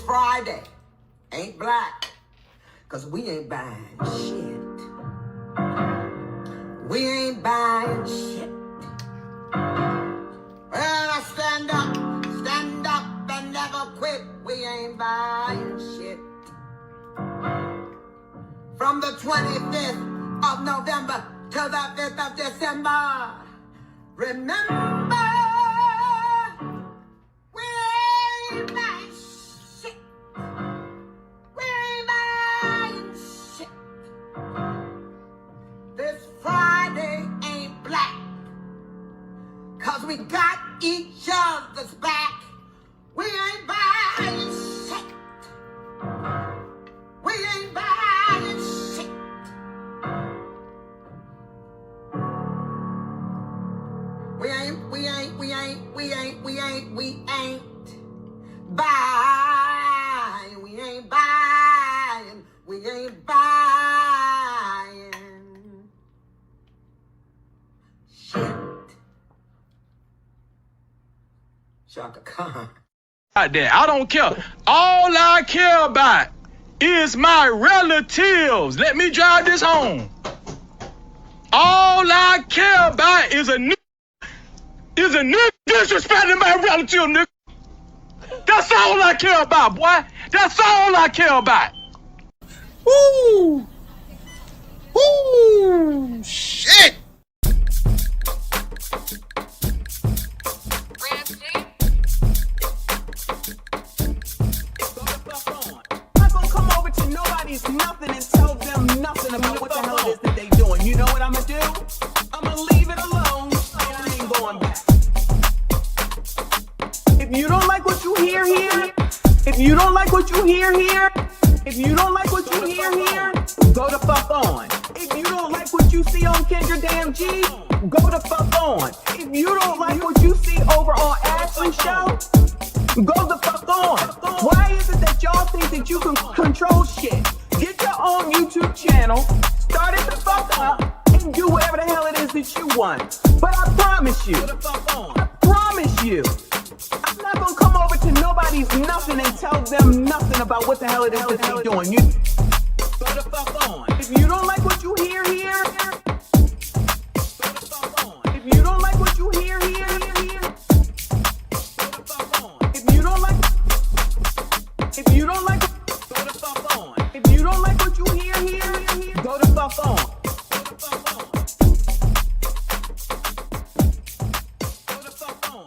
Friday ain't black, cause we ain't buying shit. We ain't buying shit. Well, I stand up and never quit. We ain't buying shit. From the 25th of November to the 5th of December, remember, we ain't buying shit. We ain't buying shit. This Friday ain't black, cause we got each other's back. We ain't buying shit. We ain't buying shit. We ain't buying. We ain't buying. We ain't buying shit. Shaka Khan. I don't care. All I care about is my relatives. Let me drive this home. All I care about is a nigga disrespecting my relative, nigga. That's all I care about, boy. That's all I care about. Woo! Woo! Shit! Nothing and tell them nothing about what the hell it is that they doing. You know what I'm gonna do? I'm gonna leave it alone and I ain't going back. If you don't like what you hear here, if you don't like what you hear here, if you don't like what you hear here, go the fuck on. If you don't like what you see on Kendra Damn G, go the fuck on. If you don't like what you see over on Ashley's show, go the fuck on. Why is it that y'all think that you can control shit? Get your own YouTube channel, start it the fuck up, and do whatever the hell it is that you want. But I promise you, I'm not gonna come over to nobody's nothing and tell them nothing about what the hell it is that they're doing. You go the fuck on. If you don't like what you hear here, go the fuck on. If you don't like what you hear here, go the fuck on. If you don't like, go the fuck on. If you don't like what you hear here, go the fuck on. Go the fuck on. Go the fuck on.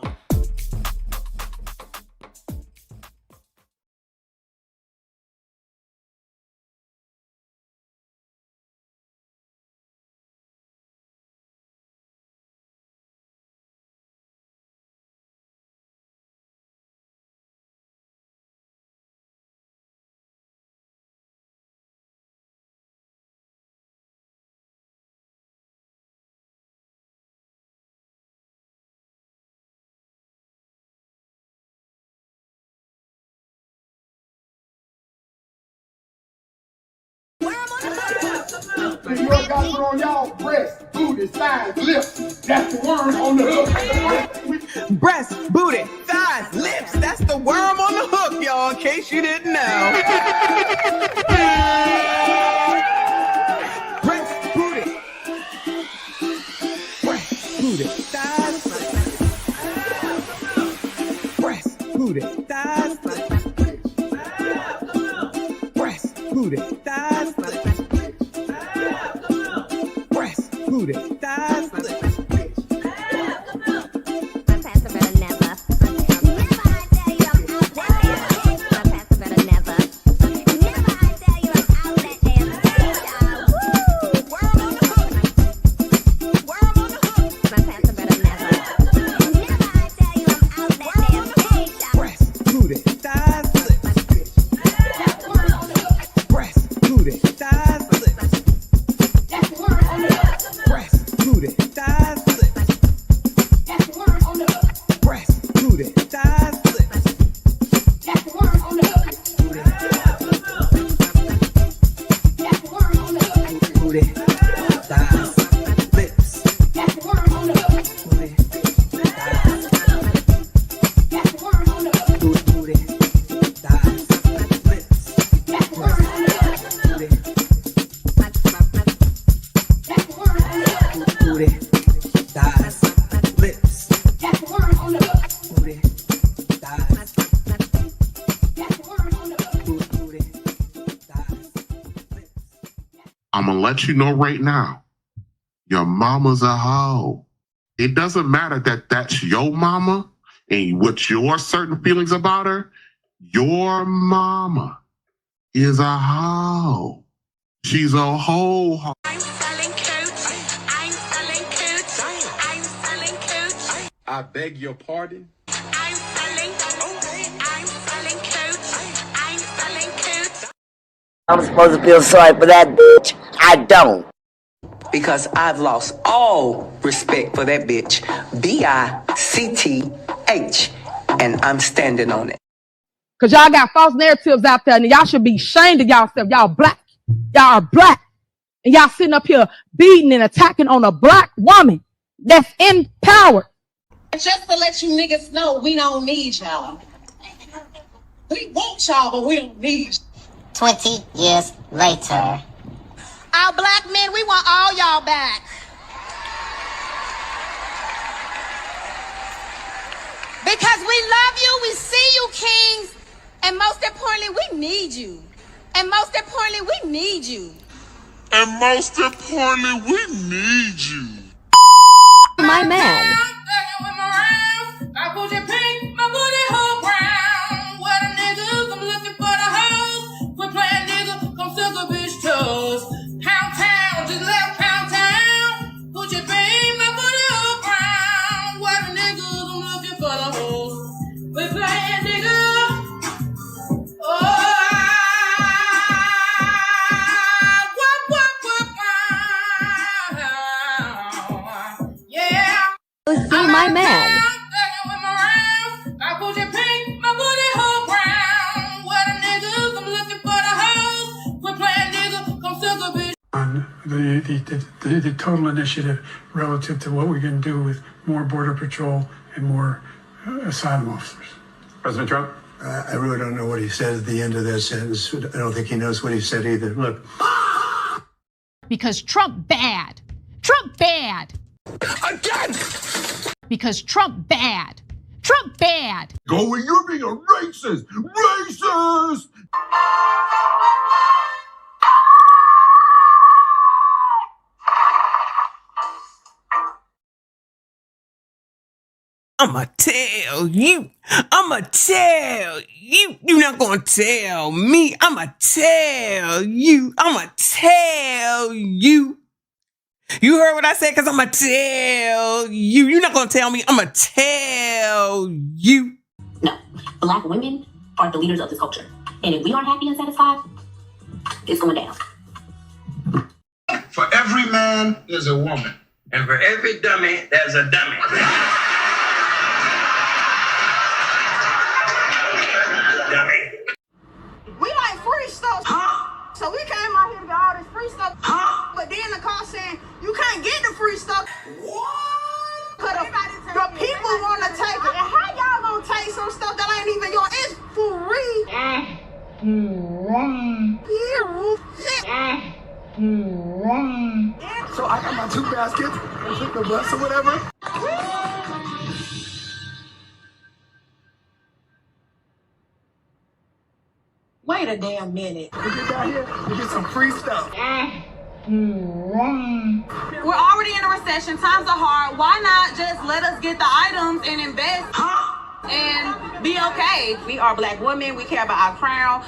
You got it on y'all breast, booty, thighs, lips. That's the worm on the hook. Breast, booty, thighs, lips. That's the worm on the hook, y'all, in case you didn't know. Breast, booty. Breast, booty, thighs. Breast, booty, thighs. Breast, booty, thighs. Booty, thighs, breast, booty, thighs. let you know right now, your mama's a hoe. It doesn't matter that that's your mama and what your certain feelings about her. Your mama is a hoe. She's a hoe. I'm selling cooch. I'm selling cooch. I'm selling cooch. I beg your pardon? I'm selling cooch. I'm selling cooch. I'm selling cooch. I'm supposed to feel sorry for that bitch. I don't. Because I've lost all respect for that bitch. B-I-C-T-H. And I'm standing on it. Because y'all got false narratives out there, and y'all should be ashamed of y'allself. Y'all black. Y'all are black. And y'all sitting up here beating and attacking on a black woman that's in power. Just to let you niggas know, we don't need y'all. We want y'all, but we don't need you. 20 years later. Our black men, we want all y'all back. Because we love you, we see you, kings. And most importantly, we need you. And most importantly, we need you. And most importantly, we need you. My man. My booty pink, my booty whole brown. What a niggas, I'm looking for the hoes. We're playing niggas, come suck a bitch toes. Pound town, just left pound town. Booty pink, my booty whole brown. What a niggas, I'm looking for the hoes. We're playing niggas. See my man. On the total initiative relative to what we can do with more border patrol and more asylum officers. President Trump? I really don't know what he said at the end of that sentence. I don't think he knows what he said either. Look. Because Trump bad. Trump bad. Again! Because Trump bad. Trump bad. Going, you're being a racist! Racist! I'ma tell you. I'ma tell you. You're not gonna tell me. I'ma tell you. I'ma tell you. You heard what I said? Because I'ma tell you. You're not gonna tell me. I'ma tell you. No. Black women are the leaders of this culture. And if we aren't happy and satisfied, it's going down. For every man, there's a woman. And for every dummy, there's a dummy. We like free stuff. So we came out here to get all this free stuff. But then the car saying, you can't get the free stuff. What? Cause the people want to take it. And how y'all gonna take some stuff that ain't even yours? It's free. So I got my 2 baskets and took the bus or whatever. Wait a damn minute. We get down here, we get some free stuff. We're already in a recession. Times are hard. Why not just let us get the items and invest and be okay? We are black women. We care about our crown.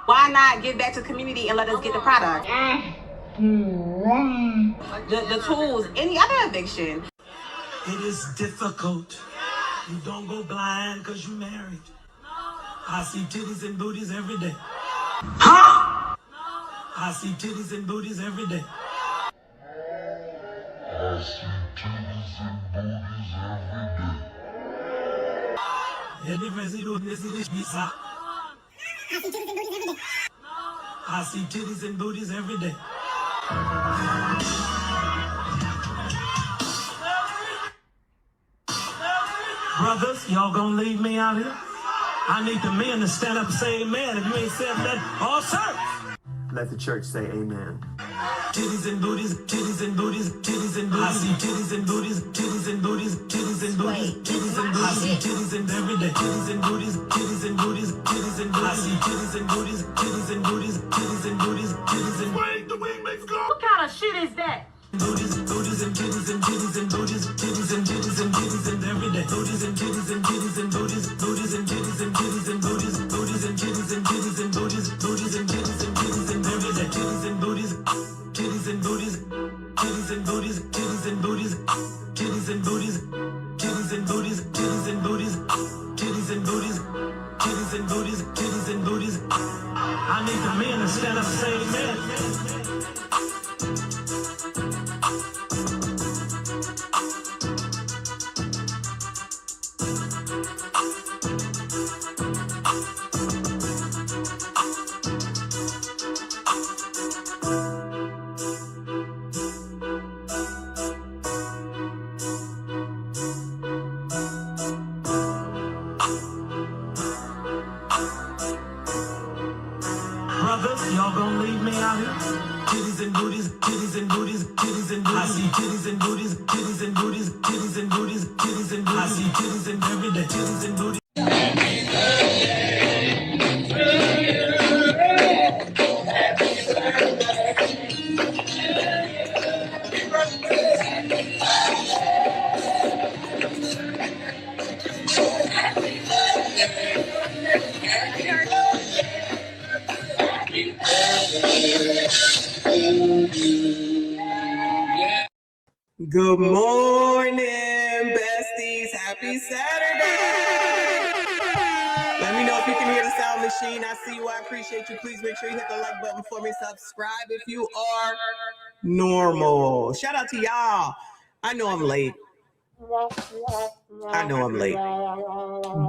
Why not give back to the community and let us get the product? The tools, any other eviction. It is difficult. You don't go blind because you married. I see titties and booties every day. I see titties and booties every day. I see titties and booties every day. I see titties and booties every day. Brothers, y'all gonna leave me out here? I need the men to stand up and say amen. If you ain't said that, all church. Let the church say amen. Titties and booties, titties and booties, titties and booties. I see titties and booties, titties and booties, titties and booties, titties and booties. I see titties and every day. Titties and booties, titties and booties, titties and booties. I see titties and booties, titties and booties, titties and booties, titties and booties. Wait, the wing makes go. shit is that? Booties and titties and titties and booties, titties and titties and titties and every day. Booties and titties and titties and booties, booties and titties and titties and booties, booties and titties and titties and booties, booties and titties and titties and every day. Titties and booties, titties and booties, titties and booties, titties and booties, titties and booties, titties and booties, titties and booties, titties and booties, titties and booties, titties and booties. I need the men to stand up, say amen. Brothers, y'all gonna leave me out here? Titties and booties, titties and booties, titties and booties. I see titties and booties, titties and booties, titties and booties, titties and booties. I see titties and every day, titties and booties. Good morning, besties. Happy Saturday. Let me know if you can hear the sound machine. I see you. I appreciate you. Please make sure you hit the like button for me. Subscribe if you are normal. Shout out to y'all. I know I'm late.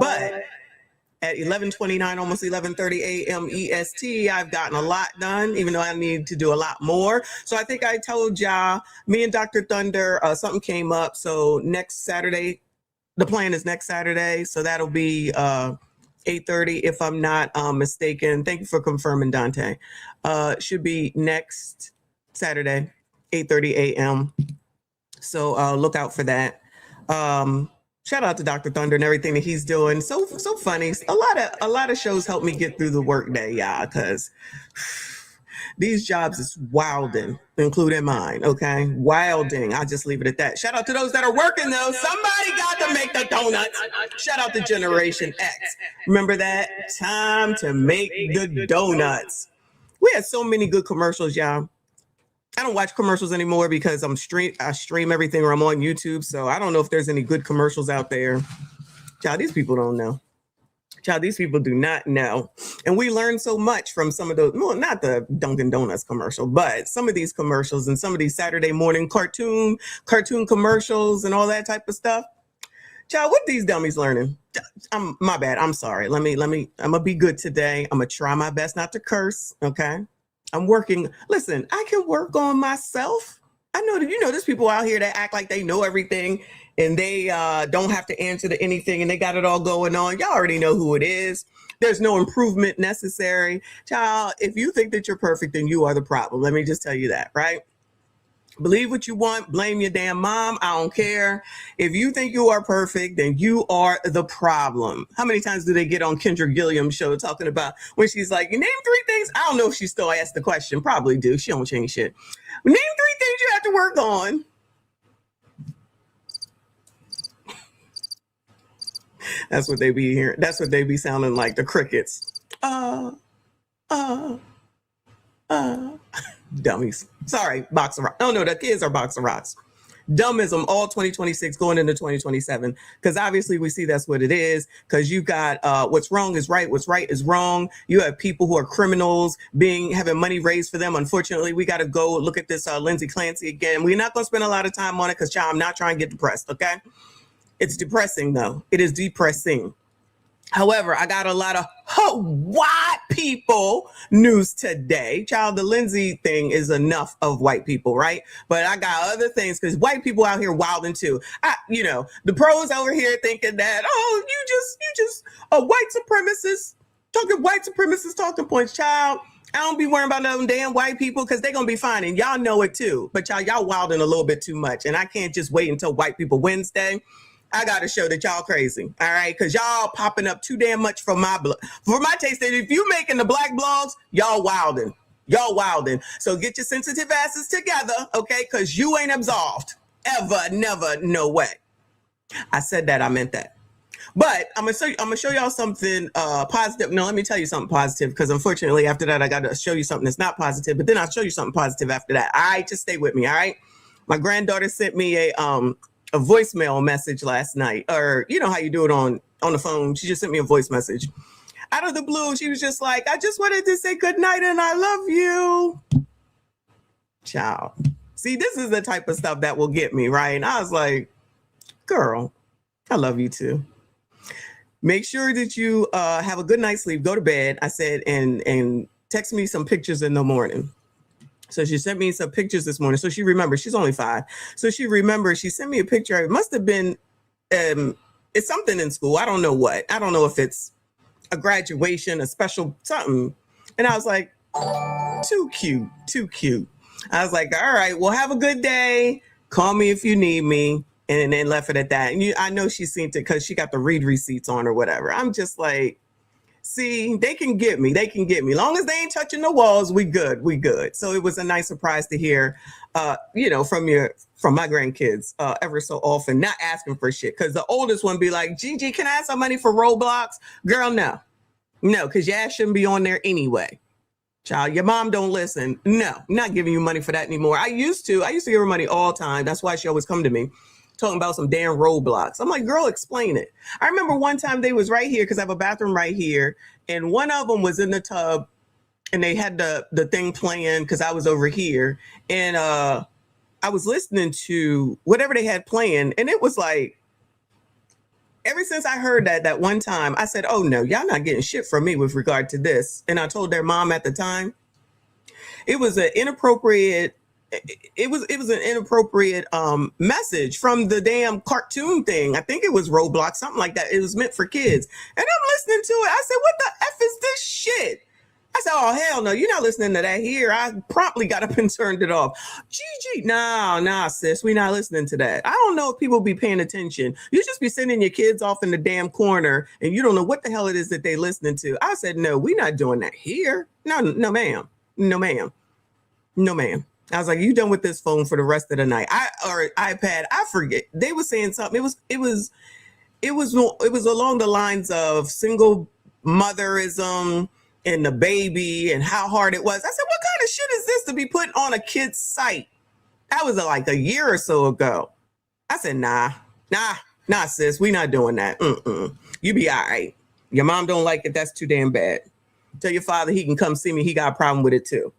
But at 11:29, almost 11:30 a.m. EST, I've gotten a lot done, even though I need to do a lot more. So I think I told y'all, me and Dr. Thunder, something came up. So next Saturday, the plan is next Saturday. So that'll be 8:30, if I'm not mistaken. Thank you for confirming, Dante. Should be next Saturday, 8:30 a.m. So look out for that. Shout out to Dr. Thunder and everything that he's doing. So funny. A lot of shows help me get through the workday, y'all, because these jobs is wilding, including mine. Okay, wilding. I just leave it at that. Shout out to those that are working though. Somebody got to make the donuts. Shout out to Generation X. Remember that? Time to make the donuts. We had so many good commercials, y'all. I don't watch commercials anymore because I stream everything, or I'm on YouTube. So I don't know if there's any good commercials out there. Child, these people don't know. Child, these people do not know. And we learn so much from some of those, well, not the Dunkin' Donuts commercial, but some of these commercials and some of these Saturday morning cartoon commercials and all that type of stuff. Child, what these dummies learning? My bad. I'm sorry. I'm gonna be good today. I'm gonna try my best not to curse. Okay. I'm working. Listen, I can work on myself. I know that, there's people out here that act like they know everything and they don't have to answer to anything and they got it all going on. Y'all already know who it is. There's no improvement necessary. Child, if you think that you're perfect, then you are the problem. Let me just tell you that, right? Believe what you want. Blame your damn mom. I don't care. If you think you are perfect, then you are the problem. How many times do they get on Kendra Gilliam's show talking about when she's like, you name 3 things? I don't know if she still asks the question. Probably do. She don't change shit. Name 3 things you have to work on. That's what they be hearing. That's what they be sounding like, the crickets. Dummies. Sorry, box of rocks. Oh no, the kids are box of rocks. Dummism all 2026 going into 2027. Because obviously we see that's what it is. Because you got what's wrong is right, what's right is wrong. You have people who are criminals having money raised for them. Unfortunately, we got to go look at this Lindsay Clancy again. We're not going to spend a lot of time on it because I'm not trying to get depressed, okay? It's depressing though. It is depressing. However, I got a lot of white people news today. Child, the Lindsay thing is enough of white people, right? But I got other things because white people out here wilding too. The pros over here thinking that, you just a white supremacist talking points, child. I don't be worrying about them damn white people because they're going to be fine. And y'all know it too. But y'all wilding a little bit too much. And I can't just wait until White People Wednesday. I got to show that y'all crazy. All right. Because y'all popping up too damn much for my taste. And if you making the black blogs, y'all wilding. Y'all wildin'. So get your sensitive asses together, okay? Because you ain't absolved. Ever, never, no way. I said that, I meant that. But I'm gonna show y'all something positive. No, let me tell you something positive, because unfortunately after that I gotta show you something that's not positive, but then I'll show you something positive after that. All right, just stay with me, all right? My granddaughter sent me a voicemail message last night, or you know how you do it on the phone. She just sent me a voice message. Out of the blue, she was just like, I just wanted to say good night and I love you. Child. See, this is the type of stuff that will get me, right? And I was like, girl, I love you too. Make sure that you have a good night's sleep, go to bed, I said, and text me some pictures in the morning. So she sent me some pictures this morning. So she remembers, she's only 5. So she remembers, she sent me a picture. It must have been, it's something in school. I don't know what. I don't know if it's a graduation, a special something. And I was like, too cute, too cute. I was like, all right, well, have a good day. Call me if you need me. And then left it at that. And I know she seen it because she got the read receipts on or whatever. I'm just like, see, they can get me. They can get me. Long as they ain't touching the walls, we good. We good. So it was a nice surprise to hear, from my grandkids ever so often, not asking for shit. Because the oldest one be like, Gigi, can I have some money for Roblox? Girl, no. No, because your ass shouldn't be on there anyway. Child, your mom don't listen. No, not giving you money for that anymore. I used to give her money all the time. That's why she always come to me talking about some damn Roblox. I'm like, girl, explain it. I remember one time they was right here because I have a bathroom right here. And one of them was in the tub and they had the thing playing because I was over here. And I was listening to whatever they had playing. And it was like, ever since I heard that one time, I said, oh no, y'all not getting shit from me with regard to this. And I told their mom at the time, it was an inappropriate message from the damn cartoon thing. I think it was Roblox, something like that. It was meant for kids. And I'm listening to it. I said, what the F is this shit? I said, oh, hell no, you're not listening to that here. I promptly got up and turned it off. Gigi, nah, sis, we not listening to that. I don't know if people be paying attention. You just be sending your kids off in the damn corner and you don't know what the hell it is that they listening to. I said, no, we not doing that here. No, ma'am. No, ma'am. No, ma'am. I was like, you done with this phone for the rest of the night? Or iPad, I forget. They were saying something. It was along the lines of single motherism and the baby and how hard it was. I said, what kind of shit is this to be put on a kid's site? That was like a year or so ago. I said, nah, sis, we not doing that. You be all right. Your mom don't like it. That's too damn bad. Tell your father he can come see me. He got a problem with it too.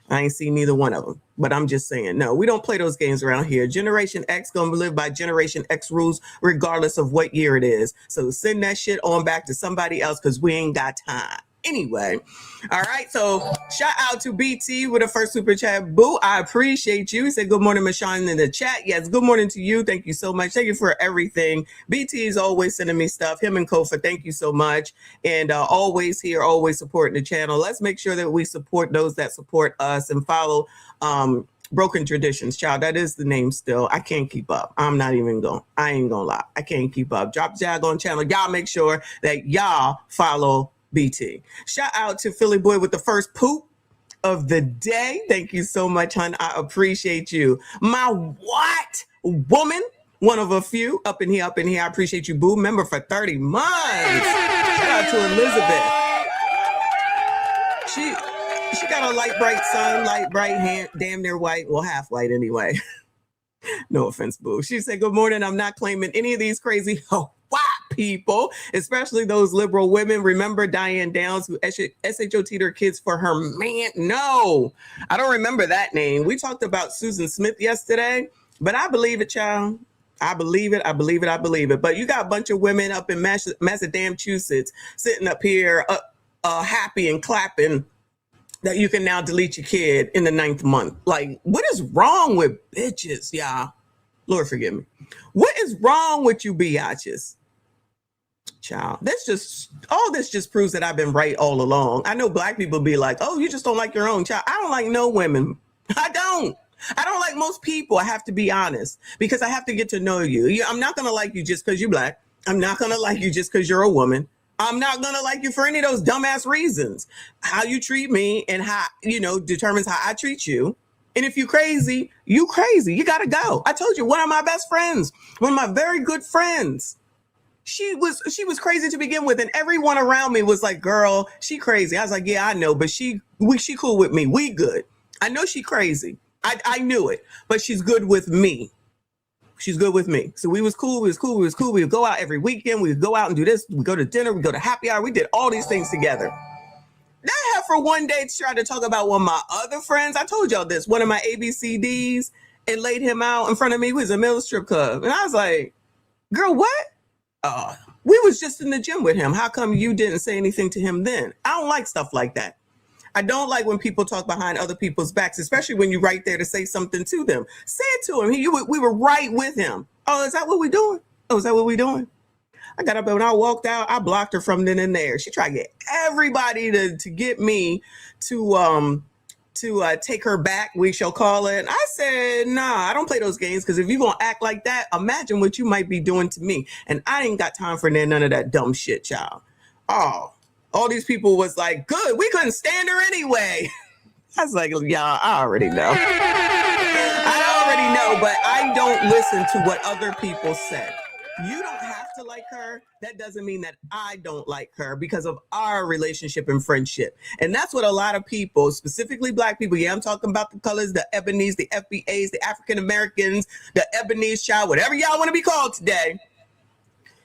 I ain't seen neither one of them, but I'm just saying, no, we don't play those games around here. Generation X gonna live by Generation X rules, regardless of what year it is. So send that shit on back to somebody else because we ain't got time. Anyway, all right, so shout out to BT with the first super chat. Boo, I appreciate you. He said good morning, Michon, in the chat. Yes, good morning to you. Thank you so much. Thank you for everything. BT is always sending me stuff. Him and Kofa, thank you so much. And always here, always supporting the channel. Let's make sure that we support those that support us and follow Broken Traditions. Child, that is the name still. I can't keep up. I ain't gonna lie. I can't keep up. Drop Jag on channel. Y'all make sure that y'all follow BT. Shout out to Philly Boy with the first poop of the day. Thank you so much, hon. I appreciate you. My what? Woman, one of a few up in here. I appreciate you, boo. Member for 30 months. Shout out to Elizabeth. She got a light bright sun, light bright hair, damn near white. Well, half white anyway. No offense, boo. She said, good morning. I'm not claiming any of these crazy white people, especially those liberal women. Remember Diane Downs, who SHOT'd her kids for her man? No, I don't remember that name. We talked about Susan Smith yesterday, but I believe it, child. I believe it. But you got a bunch of women up in Massachusetts sitting up here happy and clapping that you can now delete your kid in the 9th month. Like, what is wrong with bitches, y'all? Lord forgive me. What is wrong with you biatches? Child, all this just proves that I've been right all along. I know black people be like, oh, you just don't like your own child. I don't like no women. I don't like most people. I have to be honest because I have to get to know you. I'm not going to like you just because you're black. I'm not going to like you just because you're a woman. I'm not gonna like you for any of those dumbass reasons. How you treat me and how, determines how I treat you. And if you crazy, you crazy. You gotta go. I told you, one of my best friends, one of my very good friends, she was crazy to begin with, and everyone around me was like, "Girl, she crazy." I was like, "Yeah, I know, but she cool with me. We good. I know she crazy. I knew it, but she's good with me. She's good with me." So we was cool. We would go out every weekend. We would go out and do this. We go to dinner. We go to happy hour. We did all these things together. That heifer one day tried to talk about one of my other friends. I told y'all this. One of my ABCDs, and laid him out in front of me. He was a middle strip club, and I was like, "Girl, what? We was just in the gym with him. How come you didn't say anything to him then?" I don't like stuff like that. I don't like when people talk behind other people's backs, especially when you're right there to say something to them. Say it to him. We were right with him. "Oh, is that what we're doing? Oh, is that what we're doing?" I got up, and when I walked out, I blocked her from then and there. She tried to get everybody to get me to take her back, we shall call it. And I said, "Nah, I don't play those games, because if you're going to act like that, imagine what you might be doing to me. And I ain't got time for none of that dumb shit, child." Oh, all these people was like, "Good, we couldn't stand her anyway." I was like, "Y'all, I already know." I already know, but I don't listen to what other people say. You don't have to like her. That doesn't mean that I don't like her, because of our relationship and friendship. And that's what a lot of people, specifically Black people, I'm talking about the colors, the ebonies, the FBAs, the African Americans, the ebonies, child, whatever y'all want to be called today.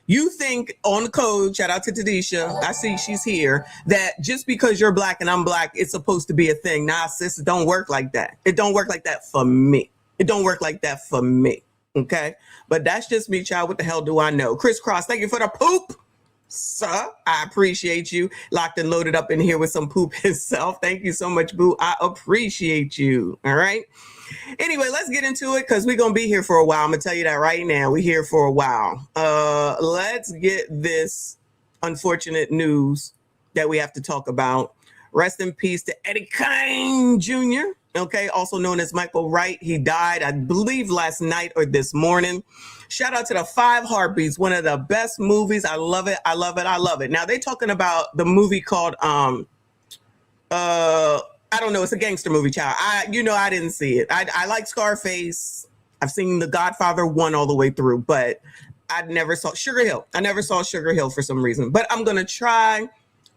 You think on the code, shout out to Tadisha, I see she's here, that just because you're Black and I'm Black, it's supposed to be a thing. Nah, sis, it don't work like that. It don't work like that for me. It don't work like that for me. Okay, but that's just me, child. What the hell do I know? Crisscross, thank you for the poop, sir. I appreciate you. Locked and loaded up in here with some poop himself. Thank you so much, boo. I appreciate you. All right. Anyway, let's get into it, because we're gonna be here for a while. I'm gonna tell you that right now. We're here for a while. Let's get this unfortunate news that we have to talk about. Rest in peace to Eddie Kane Jr., okay, also known as Michael Wright. He died, I believe, last night or this morning. Shout out to the 5 Heartbeats, one of the best movies. I love it. I love it. I love it. Now, they're talking about the movie called, I don't know. It's a gangster movie, child. I didn't see it. I like Scarface. I've seen The Godfather 1 all the way through, but I never saw Sugar Hill. I never saw Sugar Hill for some reason, but I'm going to try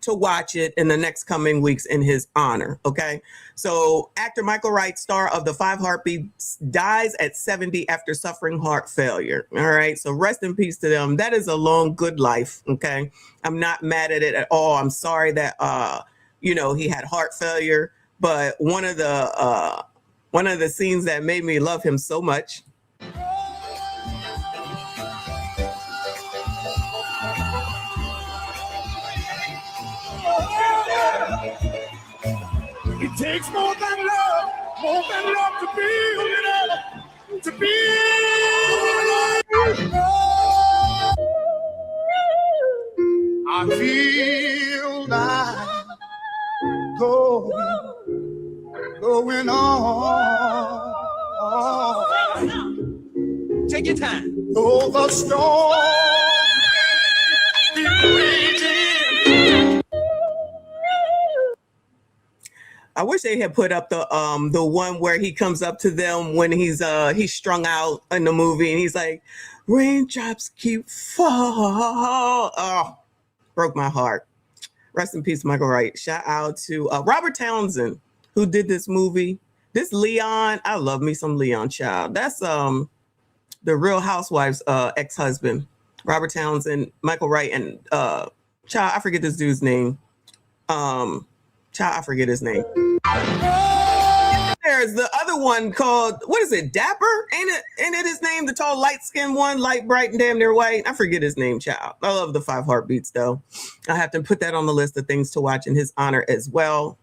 to watch it in the next coming weeks in his honor. Okay. So actor Michael Wright, star of the 5 Heartbeats, dies at 70 after suffering heart failure. All right. So rest in peace to them. That is a long, good life. Okay. I'm not mad at it at all. I'm sorry that, he had heart failure, but one of the scenes that made me love him so much. It takes more than love to build it up, to build it up. I feel like going on. Take your time. Though the storm is raging. I wish they had put up the one where he comes up to them when he's strung out in the movie, and he's like, "Raindrops keep fall." Oh, broke my heart. Rest in peace, Michael Wright. Shout out to Robert Townsend, who did this movie. This Leon, I love me some Leon, child. That's the Real Housewives ex-husband. Robert Townsend, Michael Wright, and child, I forget this dude's name. I forget his name. There's the other one called, what is it, Dapper? Ain't it his name? The tall, light-skinned one, light, bright, and damn near white. I forget his name, child. I love the 5 Heartbeats, though. I have to put that on the list of things to watch in his honor as well.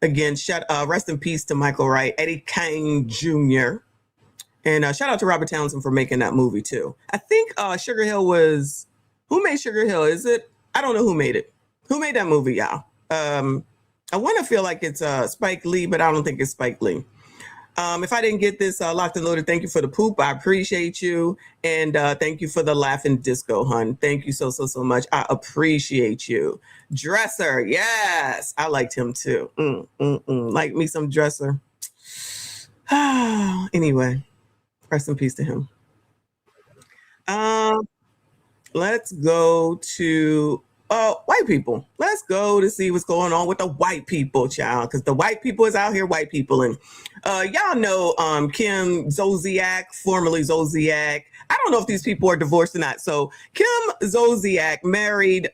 Again, rest in peace to Michael Wright, Eddie Kane Jr. And shout out to Robert Townsend for making that movie, too. I think Sugar Hill was... Who made Sugar Hill? Is it? I don't know who made it. Who made that movie, y'all? I want to feel like it's Spike Lee, but I don't think it's Spike Lee. If I didn't get this locked and loaded, thank you for the poop. I appreciate you. And thank you for the laughing disco, hun. Thank you so much. I appreciate you. Dresser, yes. I liked him too. Like me some Dresser. Anyway, rest in peace to him. Let's go to white people. Let's go to see what's going on with the white people, child, because the white people is out here, white people. And y'all know Kim Zolciak, formerly Zolciak. I don't know if these people are divorced or not. So Kim Zolciak married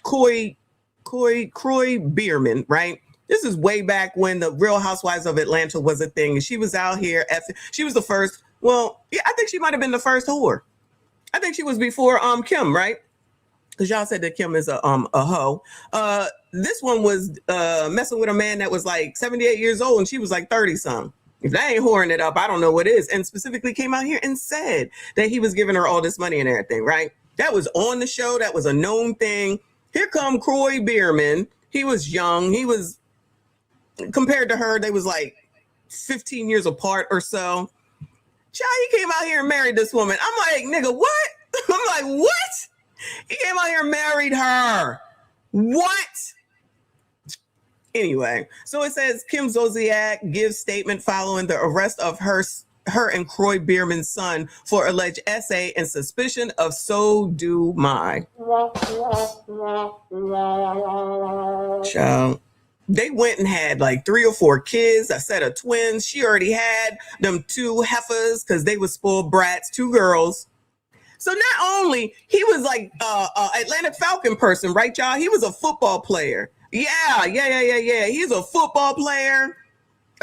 Croy Bierman, right? This is way back when the Real Housewives of Atlanta was a thing. And she was out here. She was the first. Well, yeah, I think she might have been the first whore. I think she was before Kim, right? Because y'all said that Kim is a hoe. This one was messing with a man that was like 78 years old and she was like 30-something. If that ain't whoring it up, I don't know what is. And specifically came out here and said that he was giving her all this money and everything, right? That was on the show. That was a known thing. Here come Croy Bierman. He was young. He was, compared to her, they was like 15 years apart or so. Child, he came out here and married this woman. I'm like, nigga, what? I'm like, what? He came out here and married her. What? Anyway, so it says Kim Zolciak gives statement following the arrest of her and Croy Bierman's son for alleged essay and suspicion of sodomy. Child. They went and had like 3 or 4 kids, a set of twins. She already had them 2 heifers because they were spoiled brats, 2 girls. So not only he was like Atlantic Falcon person, right, y'all? He was a football player. Yeah. He's a football player.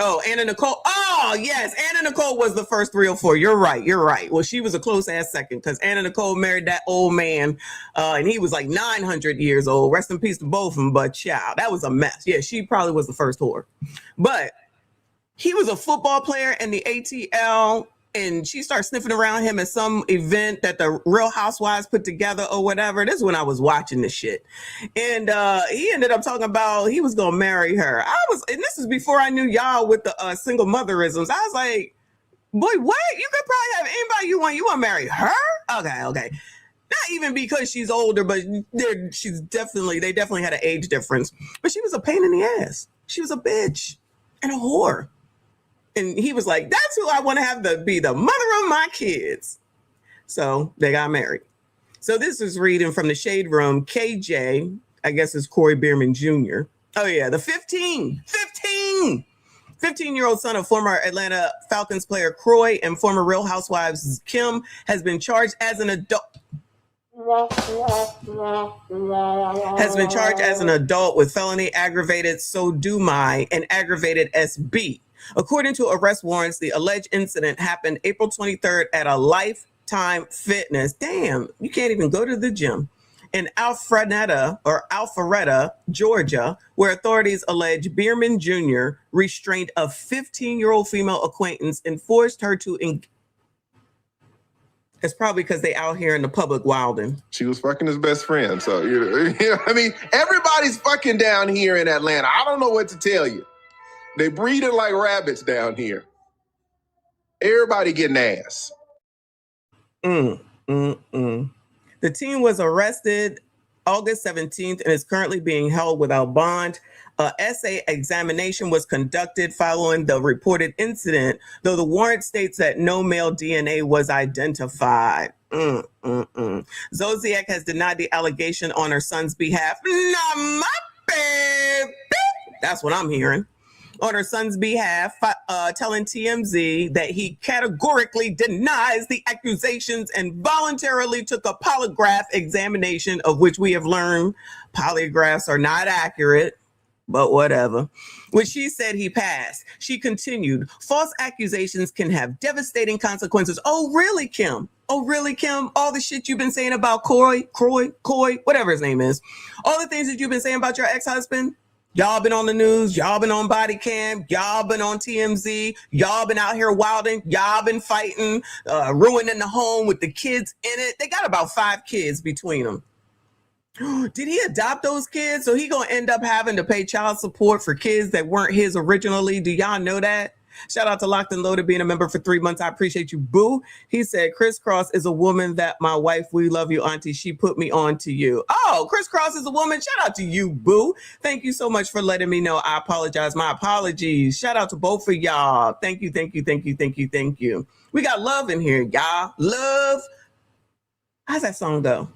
Oh, Anna Nicole. Oh, yes. Anna Nicole was the first 3 or 4. You're right. Well, she was a close ass second because Anna Nicole married that old man and he was like 900 years old. Rest in peace to both of them. But child, that was a mess. Yeah, she probably was the first whore. But he was a football player in the ATL and she started sniffing around him at some event that the Real Housewives put together or whatever. This is when I was watching this shit. And he ended up talking about he was going to marry her. And this is before I knew y'all with the single motherisms. I was like, boy, what? You could probably have anybody you want. You want to marry her? Okay. Not even because she's older, but they definitely had an age difference. But she was a pain in the ass. She was a bitch and a whore. And he was like, that's who I want to have to be the mother of my kids. So they got married. So this is reading from the Shade Room. KJ, I guess is Croy Bierman Jr. Oh, yeah, the 15-year-old son of former Atlanta Falcons player Croy and former Real Housewives Kim has been charged as an adult. With felony aggravated sodomy and aggravated SB. According to arrest warrants, the alleged incident happened April 23rd at a Lifetime Fitness. Damn, you can't even go to the gym. In Alpharetta, Georgia, where authorities allege Bierman Jr. restrained a 15-year-old female acquaintance and forced her to It's probably because they out here in the public wilding. She was fucking his best friend. So, I mean, everybody's fucking down here in Atlanta. I don't know what to tell you. They breeding like rabbits down here. Everybody getting ass. The teen was arrested August 17th and is currently being held without bond. Essay examination was conducted following the reported incident, though the warrant states that no male DNA was identified. Zolciak has denied the allegation on her son's behalf. Nah, my baby. That's what I'm hearing. On her son's behalf, telling TMZ that he categorically denies the accusations and voluntarily took a polygraph examination, of which we have learned polygraphs are not accurate, but whatever, which she said he passed. She continued, false accusations can have devastating consequences. Oh, really, Kim? Oh, really, Kim? All the shit you've been saying about Croy, whatever his name is, all the things that you've been saying about your ex-husband, y'all been on the news, y'all been on body cam, y'all been on TMZ, y'all been out here wilding, y'all been fighting, ruining the home with the kids in it. They got about 5 kids between them. Did he adopt those kids? So he gonna end up having to pay child support for kids that weren't his originally? Do y'all know that? Shout out to Locked and Loaded being a member for 3 months. I appreciate you, boo. He said, Crisscross is a woman that my wife, we love you, auntie. She put me on to you. Oh, Crisscross is a woman. Shout out to you, boo. Thank you so much for letting me know. I apologize. My apologies. Shout out to both of y'all. Thank you, thank you, thank you, thank you, thank you. We got love in here, y'all. Love. How's that song go?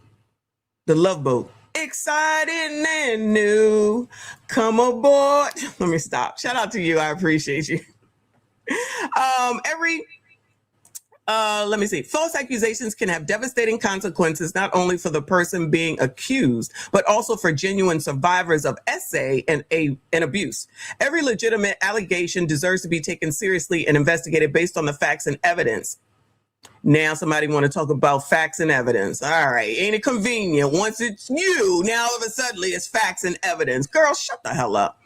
The Love Boat. Exciting and new. Come aboard. Let me stop. Shout out to you. I appreciate you. Let me see. False accusations can have devastating consequences, not only for the person being accused, but also for genuine survivors of SA and abuse. Every legitimate allegation deserves to be taken seriously and investigated based on the facts and evidence. Now somebody want to talk about facts and evidence. All right. Ain't it convenient? Once it's you, now all of a sudden it's facts and evidence. Girl, shut the hell up.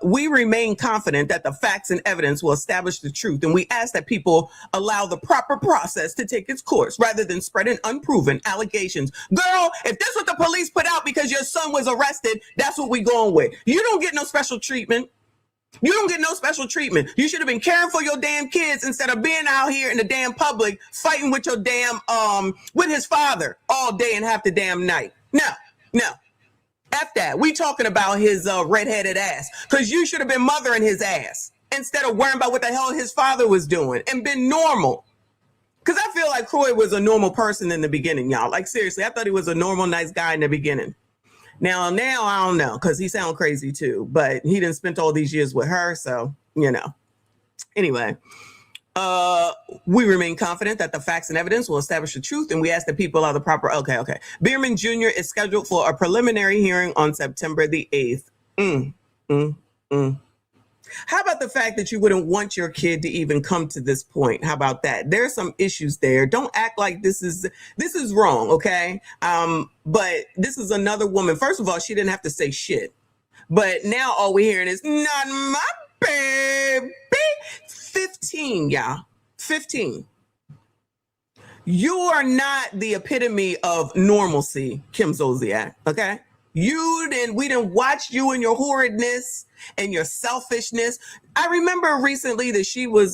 We remain confident that the facts and evidence will establish the truth, and we ask that people allow the proper process to take its course rather than spreading unproven allegations. Girl, if this is what the police put out because your son was arrested, that's what we going with. You don't get no special treatment. You don't get no special treatment. You should have been caring for your damn kids instead of being out here in the damn public fighting with your damn, with his father all day and half the damn night. No. F that. We talking about his redheaded ass, because you should have been mothering his ass instead of worrying about what the hell his father was doing and been normal. Because I feel like Croy was a normal person in the beginning, y'all. Like, seriously, I thought he was a normal, nice guy in the beginning. Now I don't know, because he sound crazy too, but he didn't spend all these years with her, so, you know. Anyway, we remain confident that the facts and evidence will establish the truth, and we ask that people are the proper. Okay. Bierman Jr. is scheduled for a preliminary hearing on September the 8th. How about the fact that you wouldn't want your kid to even come to this point? How about that? There are some issues there. Don't act like this is wrong, okay? But this is another woman. First of all, she didn't have to say shit. But now all we're hearing is, not my baby. 15, y'all. 15. You are not the epitome of normalcy, Kim Zolciak, okay? We didn't watch you and your horridness and your selfishness. I remember recently that she was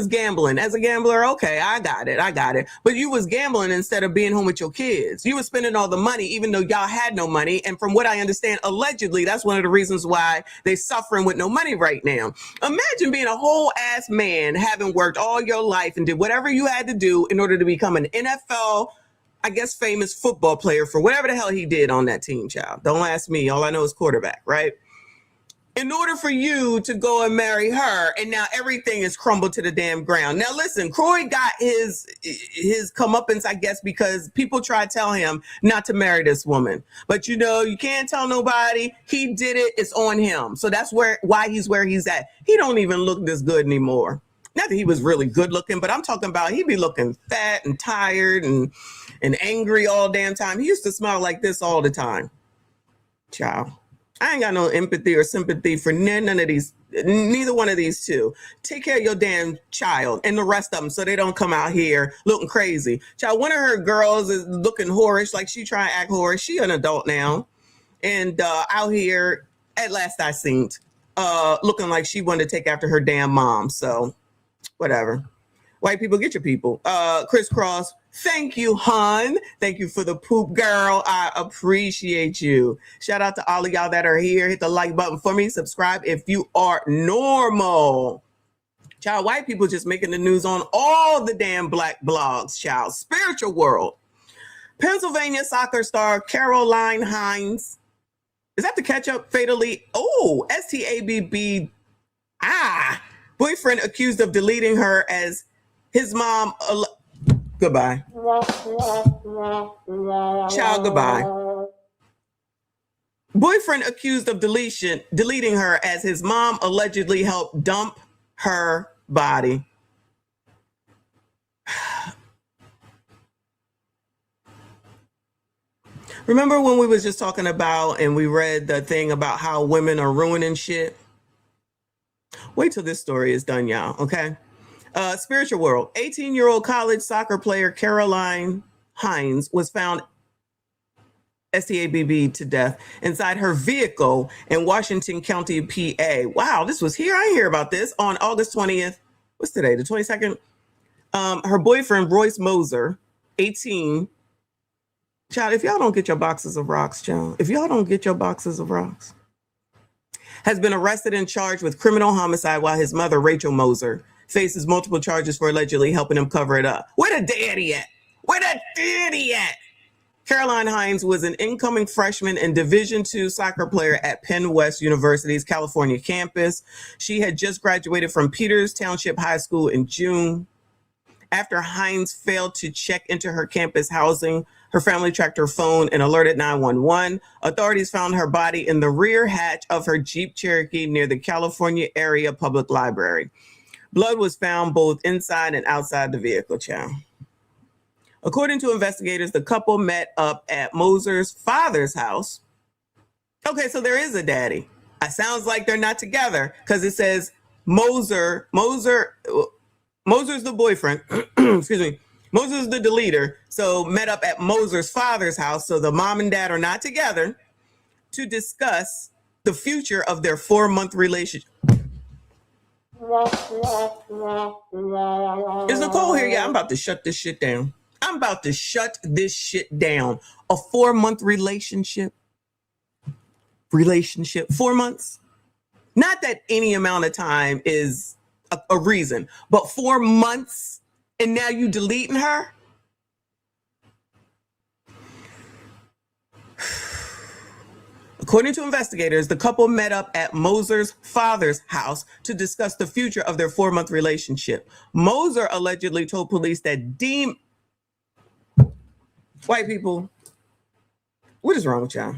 gambling. As a gambler, okay, I got it. But you was gambling instead of being home with your kids. You were spending all the money, even though y'all had no money. And from what I understand, allegedly, that's one of the reasons why they're suffering with no money right now. Imagine being a whole ass man, having worked all your life and did whatever you had to do in order to become an NFL, I guess, famous football player for whatever the hell he did on that team, child. Don't ask me. All I know is quarterback, right? In order for you to go and marry her, and now everything is crumbled to the damn ground. Now, listen, Croy got his comeuppance, I guess, because people try to tell him not to marry this woman. But, you know, you can't tell nobody. He did it. It's on him. So that's why he's where he's at. He don't even look this good anymore. Not that he was really good looking, but I'm talking about he be looking fat and tired and angry all damn time. He used to smile like this all the time. Child. I ain't got no empathy or sympathy for none of these, neither one of these two. Take care of your damn child and the rest of them so they don't come out here looking crazy. Child, one of her girls is looking whorish, like she trying to act whorish. She an adult now. And out here, at last I seen, looking like she wanted to take after her damn mom. So, whatever. White people, get your people. Crisscross, thank you, hon. Thank you for the poop, girl. I appreciate you. Shout out to all of y'all that are here. Hit the like button for me. Subscribe if you are normal. Child, white people just making the news on all the damn black blogs, child. Spiritual world. Pennsylvania soccer star Caroline Hines. Is that the catch-up fatally? Oh, STABB. Boyfriend accused of deleting her as his mom. Goodbye. Child, goodbye. Boyfriend accused of deleting her as his mom allegedly helped dump her body. Remember when we was just talking about and we read the thing about how women are ruining shit? Wait till this story is done, y'all, okay? Spiritual world. 18-year-old college soccer player Caroline Hines was found STABB to death inside her vehicle in Washington County, PA. Wow, this was here. I hear about this on August 20th. What's today? The 22nd? Her boyfriend, Royce Moser, 18. Child, if y'all don't get your boxes of rocks, child, if y'all don't get your boxes of rocks, has been arrested and charged with criminal homicide while his mother, Rachel Moser, faces multiple charges for allegedly helping him cover it up. Where the daddy at? Where the daddy at? Caroline Hines was an incoming freshman and Division II soccer player at Penn West University's California campus. She had just graduated from Peters Township High School in June. After Hines failed to check into her campus housing, her family tracked her phone and alerted 911. Authorities found her body in the rear hatch of her Jeep Cherokee near the California Area Public Library. Blood was found both inside and outside the vehicle, child. According to investigators, the couple met up at Moser's father's house. Okay, so there is a daddy. It sounds like they're not together because it says Moser's the boyfriend. Excuse me. Moser's the deleter. So met up at Moser's father's house. So the mom and dad are not together to discuss the future of their 4-month relationship. Is Nicole here? Yeah, I'm about to shut this shit down. I'm about to shut this shit down. A 4-month relationship. 4 months. Not that any amount of time is a reason, but 4 months and now you deleting her? According to investigators, the couple met up at Moser's father's house to discuss the future of their 4-month relationship. Moser allegedly told police that white people, what is wrong with y'all?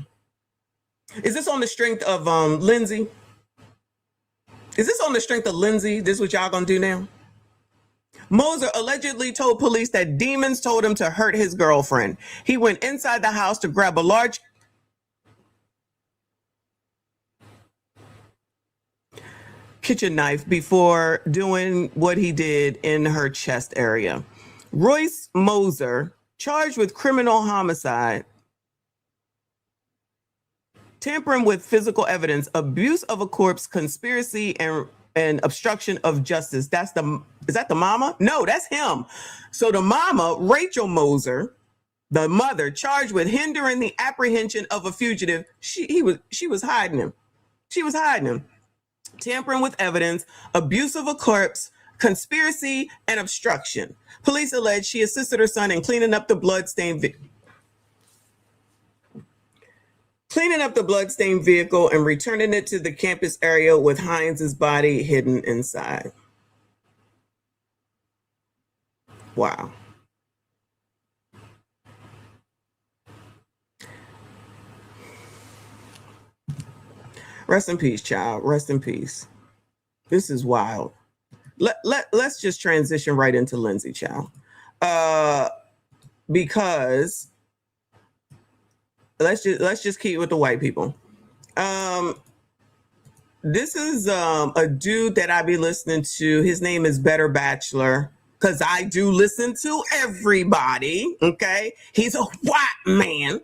Is this on the strength of Lindsay? Is this on the strength of Lindsay? This is what y'all gonna do now? Moser allegedly told police that demons told him to hurt his girlfriend. He went inside the house to grab a large kitchen knife before doing what he did in her chest area. Royce Moser, charged with criminal homicide, tampering with physical evidence, abuse of a corpse, conspiracy, and obstruction of justice. Is that the mama? No, that's him. So the mama, Rachel Moser, the mother, charged with hindering the apprehension of a fugitive. She was hiding him. She was hiding him. Tampering with evidence, abuse of a corpse, conspiracy, and obstruction. Police allege she assisted her son in cleaning up the bloodstained vehicle and returning it to the campus area with Hines's body hidden inside. Wow. Rest in peace, child. Rest in peace. This is wild. Let's just transition right into Lindsay, child. Because let's just keep with the white people. This is a dude that I be listening to. His name is Better Bachelor, because I do listen to everybody. Okay, he's a white man.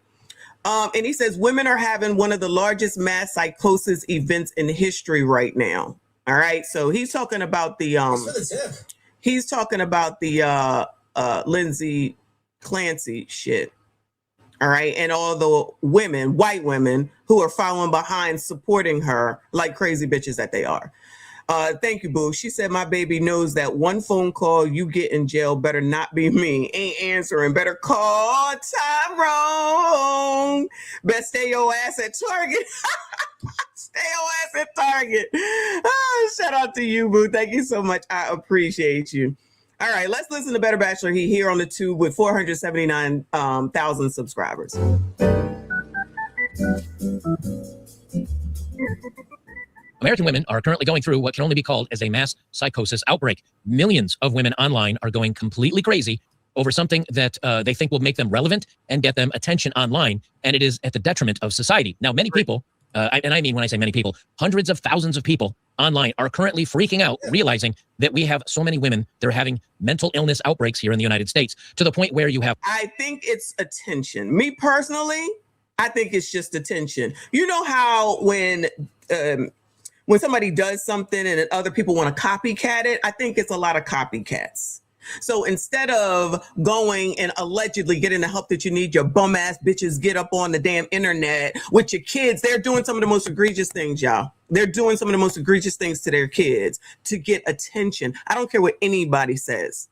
And he says women are having one of the largest mass psychosis events in history right now. All right, so he's talking about the Lindsay Clancy shit. All right, and all the women, white women, who are following behind, supporting her like crazy bitches that they are. Thank you, boo. She said, my baby knows that one phone call you get in jail better not be me. Ain't answering. Better call Tyrone. Best stay your ass at Target. Stay your ass at Target. Oh, shout out to you, boo. Thank you so much. I appreciate you. All right, let's listen to Better Bachelor. He here on the tube with 479,000 subscribers. American women are currently going through what can only be called as a mass psychosis outbreak. Millions of women online are going completely crazy over something that they think will make them relevant and get them attention online, and it is at the detriment of society. Now, many people, and I mean when I say many people, hundreds of thousands of people online are currently freaking out, realizing that we have so many women that are having mental illness outbreaks here in the United States, to the point where you have... I think it's attention. Me personally, I think it's just attention. You know how when somebody does something and then other people want to copycat it, I think it's a lot of copycats. So instead of going and allegedly getting the help that you need, your bum ass bitches get up on the damn internet with your kids. They're doing some of the most egregious things, y'all. They're doing some of the most egregious things to their kids to get attention. I don't care what anybody says.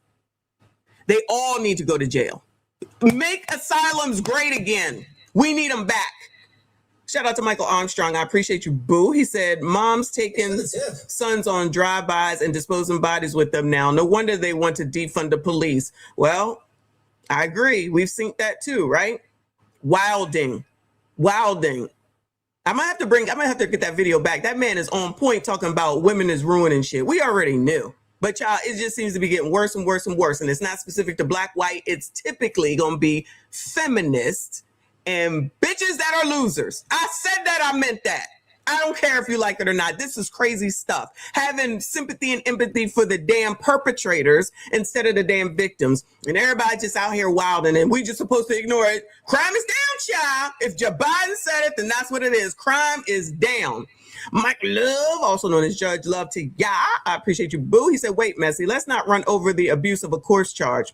They all need to go to jail. Make asylums great again. We need them back. Shout out to Michael Armstrong. I appreciate you, boo. He said, mom's taking sons on drive-bys and disposing bodies with them now. No wonder they want to defund the police. Well, I agree. We've seen that too, right? Wilding. I might have to get that video back. That man is on point talking about women is ruining shit. We already knew. But y'all, it just seems to be getting worse and worse and worse. And it's not specific to black, white. It's typically going to be feminists and bitches that are losers. I said that, I meant that. I don't care if you like it or not. This is crazy stuff. Having sympathy and empathy for the damn perpetrators instead of the damn victims. And everybody just out here wilding and we just supposed to ignore it. Crime is down, child. If Joe Biden said it, then that's what it is. Crime is down. Mike Love, also known as Judge Love to ya. I appreciate you, boo. He said, wait, Messy, let's not run over the abuse of a corpse charge.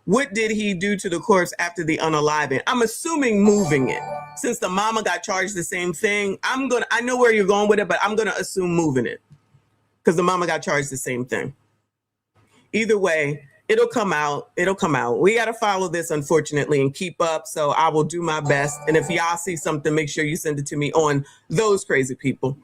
What did he do to the corpse after the unaliving? I'm assuming moving it. Since the mama got charged the same thing, I know where you're going with it, but I'm gonna assume moving it. Because the mama got charged the same thing. Either way, it'll come out. We gotta follow this, unfortunately, and keep up. So I will do my best. And if y'all see something, make sure you send it to me on those crazy people.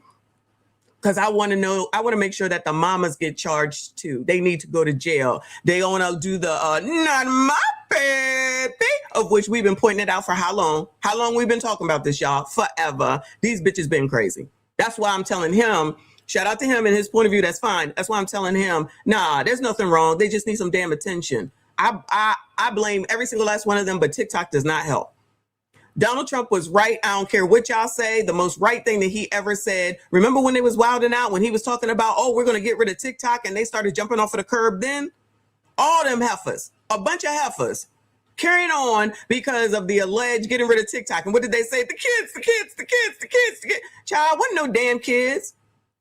Because I want to make sure that the mamas get charged too. They need to go to jail. They want to do the not my baby, of which we've been pointing it out for how long? How long we've been talking about this, y'all? Forever. These bitches been crazy. That's why I'm telling him, shout out to him and his point of view, that's fine. That's why I'm telling him, nah, there's nothing wrong. They just need some damn attention. I blame every single last one of them, but TikTok does not help. Donald Trump was right. I don't care what y'all say. The most right thing that he ever said. Remember when they was wilding out, when he was talking about, oh, we're going to get rid of TikTok, and they started jumping off of the curb then? All them heifers, a bunch of heifers, carrying on because of the alleged getting rid of TikTok. And what did they say? The kids. Child, wasn't no damn kids.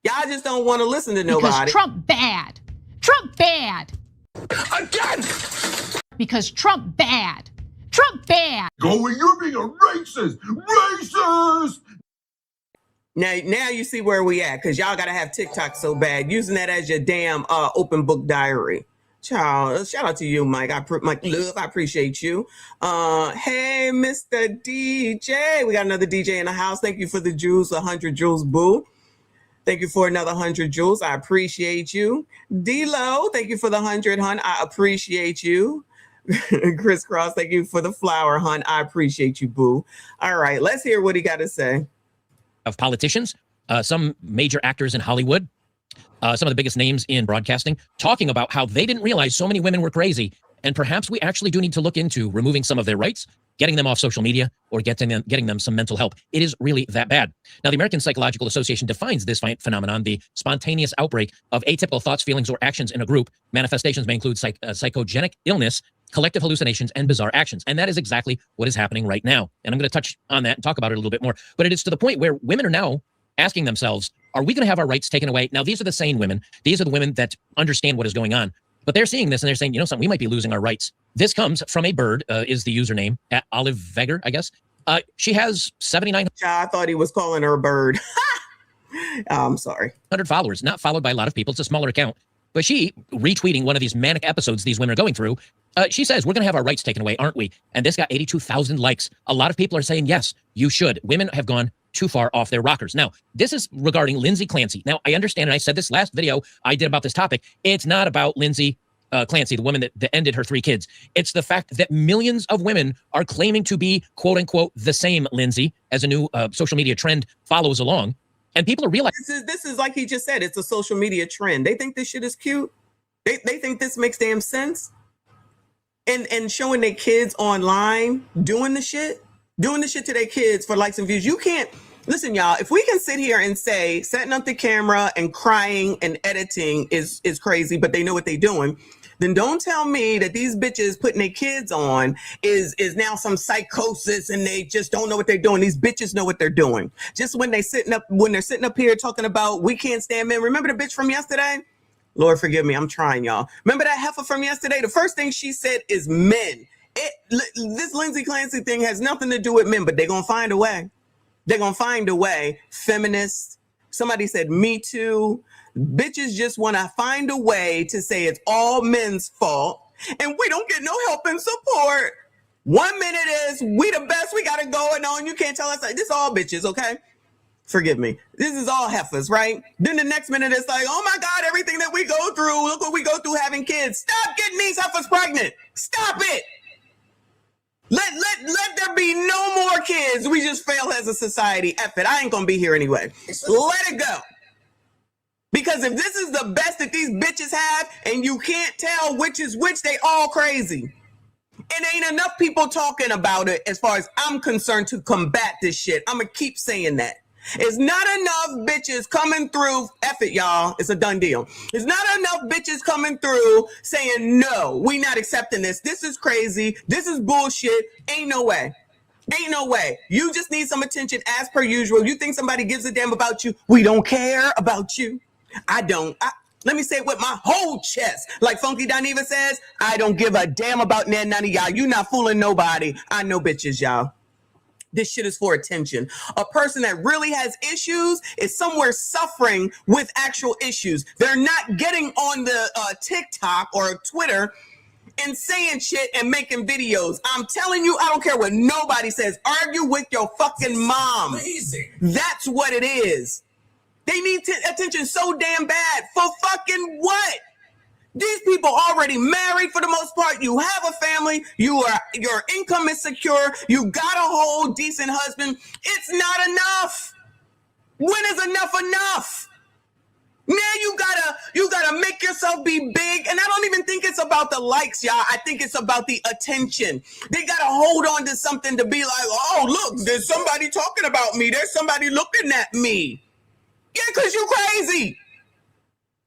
Y'all just don't want to listen to nobody. Because Trump bad. Trump bad. Again! Because Trump bad. Trump bad. Going, you're being a racist. Racist! Now you see where we at, because y'all got to have TikTok so bad. Using that as your damn open book diary. Child, shout out to you, Mike. Mike Love, I appreciate you. Hey, Mr. DJ. We got another DJ in the house. Thank you for the jewels, 100 jewels, boo. Thank you for another 100 jewels. I appreciate you. D-Lo, thank you for the 100, hun. I appreciate you. Chris Cross, thank you for the flower, hun. I appreciate you, boo. All right, let's hear what he got to say. Of politicians, some major actors in Hollywood, some of the biggest names in broadcasting, talking about how they didn't realize so many women were crazy. And perhaps we actually do need to look into removing some of their rights, getting them off social media, or getting them some mental help. It is really that bad. Now, the American Psychological Association defines this phenomenon, the spontaneous outbreak of atypical thoughts, feelings, or actions in a group. Manifestations may include psychogenic illness, collective hallucinations, and bizarre actions. And that is exactly what is happening right now. And I'm going to touch on that and talk about it a little bit more. But it is to the point where women are now asking themselves, are we going to have our rights taken away? Now, these are the sane women. These are the women that understand what is going on. But they're seeing this and they're saying, you know something, we might be losing our rights. This comes from a bird, is the username, at Olive Veger, I guess. She has 79. I thought he was calling her a bird. I'm sorry. 100 followers, not followed by a lot of people. It's a smaller account. But she, retweeting one of these manic episodes these women are going through, she says, we're going to have our rights taken away, aren't we? And this got 82,000 likes. A lot of people are saying, yes, you should. Women have gone too far off their rockers. Now, this is regarding Lindsay Clancy. Now, I understand, and I said this last video I did about this topic, it's not about Lindsay Clancy, the woman that ended her 3 kids. It's the fact that millions of women are claiming to be, quote unquote, the same Lindsay, as a new social media trend follows along. And people are realizing this is like he just said, it's a social media trend. They think this shit is cute. They think this makes damn sense. And showing their kids online doing the shit to their kids for likes and views. You can't listen, y'all. If we can sit here and say setting up the camera and crying and editing is crazy, but they know what they're doing. then don't tell me that these bitches putting their kids on is now some psychosis and they just don't know what they're doing. These bitches know what they're doing. Just when they're sitting up here talking about we can't stand men. Remember the bitch from yesterday? Lord forgive me, I'm trying, y'all. Remember that heifer from yesterday? The first thing she said is men. This Lindsay Clancy thing has nothing to do with men, but they're gonna find a way. They're gonna find a way. Feminists. Somebody said Me Too. Bitches just want to find a way to say it's all men's fault and we don't get no help and support. 1 minute is we the best, we got it going on. You can't tell us. This is all bitches, okay? Forgive me. This is all heifers, right? Then the next minute it's like, oh my God, everything that we go through. Look what we go through having kids. Stop getting these heifers pregnant. Stop it. Let there be no more kids. We just fail as a society. F it. I ain't gonna be here anyway. Let it go. Because if this is the best that these bitches have and you can't tell which is which, they all crazy. And ain't enough people talking about it as far as I'm concerned to combat this shit. I'm going to keep saying that. It's not enough bitches coming through. F it, y'all. It's a done deal. It's not enough bitches coming through saying, no, we not accepting this. This is crazy. This is bullshit. Ain't no way. Ain't no way. You just need some attention as per usual. You think somebody gives a damn about you? We don't care about you. I don't. Let me say it with my whole chest. Like Funky Doniva says, I don't give a damn about none of y'all. You not fooling nobody. I know bitches, y'all. This shit is for attention. A person that really has issues is somewhere suffering with actual issues. They're not getting on the TikTok or Twitter and saying shit and making videos. I'm telling you, I don't care what nobody says. Argue with your fucking mom. Amazing. That's what it is. They need attention so damn bad. For fucking what? These people already married for the most part. You have a family. Your income is secure. You got a whole decent husband. It's not enough. When is enough? Now you gotta make yourself be big. And I don't even think it's about the likes, y'all. I think it's about the attention. They gotta hold on to something to be like, oh, look, there's somebody talking about me. There's somebody looking at me. Yeah, because you're crazy.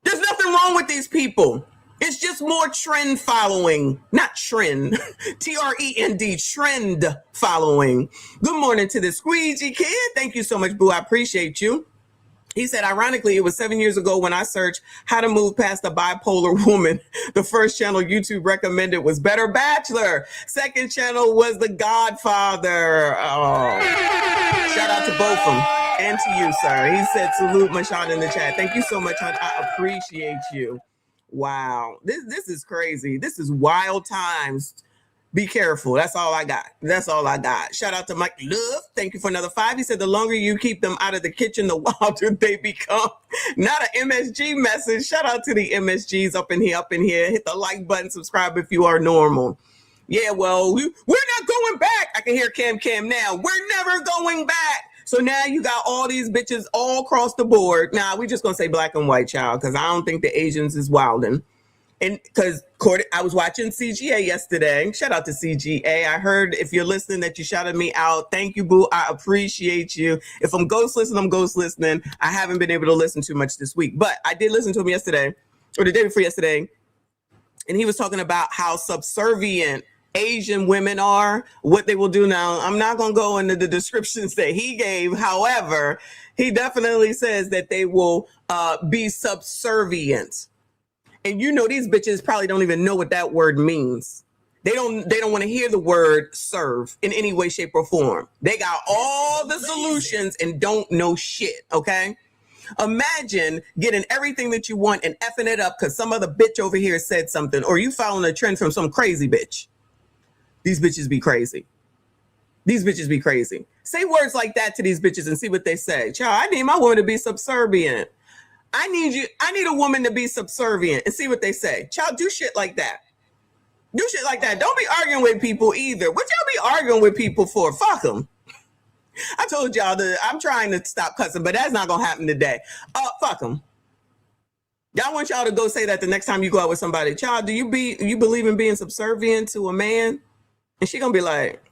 There's nothing wrong with these people. It's just more trend following, not trend, Trend, trend following. Good morning to the Squeegee Kid. Thank you so much, boo. I appreciate you. He said, ironically, it was 7 years ago when I searched how to move past a bipolar woman. The first channel YouTube recommended was Better Bachelor. Second channel was The Godfather. Oh. Shout out to both of them. And to you, sir. He said, salute Michon in the chat. Thank you so much, hon. I appreciate you. Wow. This is crazy. This is wild times. Be careful. That's all I got. Shout out to Mike Love. Thank you for another 5. He said, the longer you keep them out of the kitchen, the wilder they become. Not an MSG message. Shout out to the MSGs up in here. Hit the like button. Subscribe if you are normal. Yeah, well, we're not going back. I can hear Cam now. We're never going back. So now you got all these bitches all across the board. Nah, we just gonna say black and white, child, because I don't think the Asians is wilding. And because I was watching CGA yesterday. Shout out to CGA. I heard if you're listening that you shouted me out. Thank you, boo. I appreciate you. If I'm ghost listening, I'm ghost listening. I haven't been able to listen too much this week, but I did listen to him yesterday or the day before yesterday. And he was talking about how subservient Asian women are, what they will do now. I'm not going to go into the descriptions that he gave. However, he definitely says that they will be subservient. And you know, these bitches probably don't even know what that word means. They don't want to hear the word serve in any way, shape, or form. They got all the solutions and don't know shit, okay? Imagine getting everything that you want and effing it up because some other bitch over here said something, or you following a trend from some crazy bitch. These bitches be crazy. Say words like that to these bitches and see what they say. Child, I need my woman to be subservient. I need a woman to be subservient and see what they say. Child, do shit like that. Don't be arguing with people either. What y'all be arguing with people for? Fuck them. I told y'all that I'm trying to stop cussing, but that's not going to happen today. Fuck them. Y'all want y'all to go say that the next time you go out with somebody. Child, do you believe in being subservient to a man? And she gonna be like,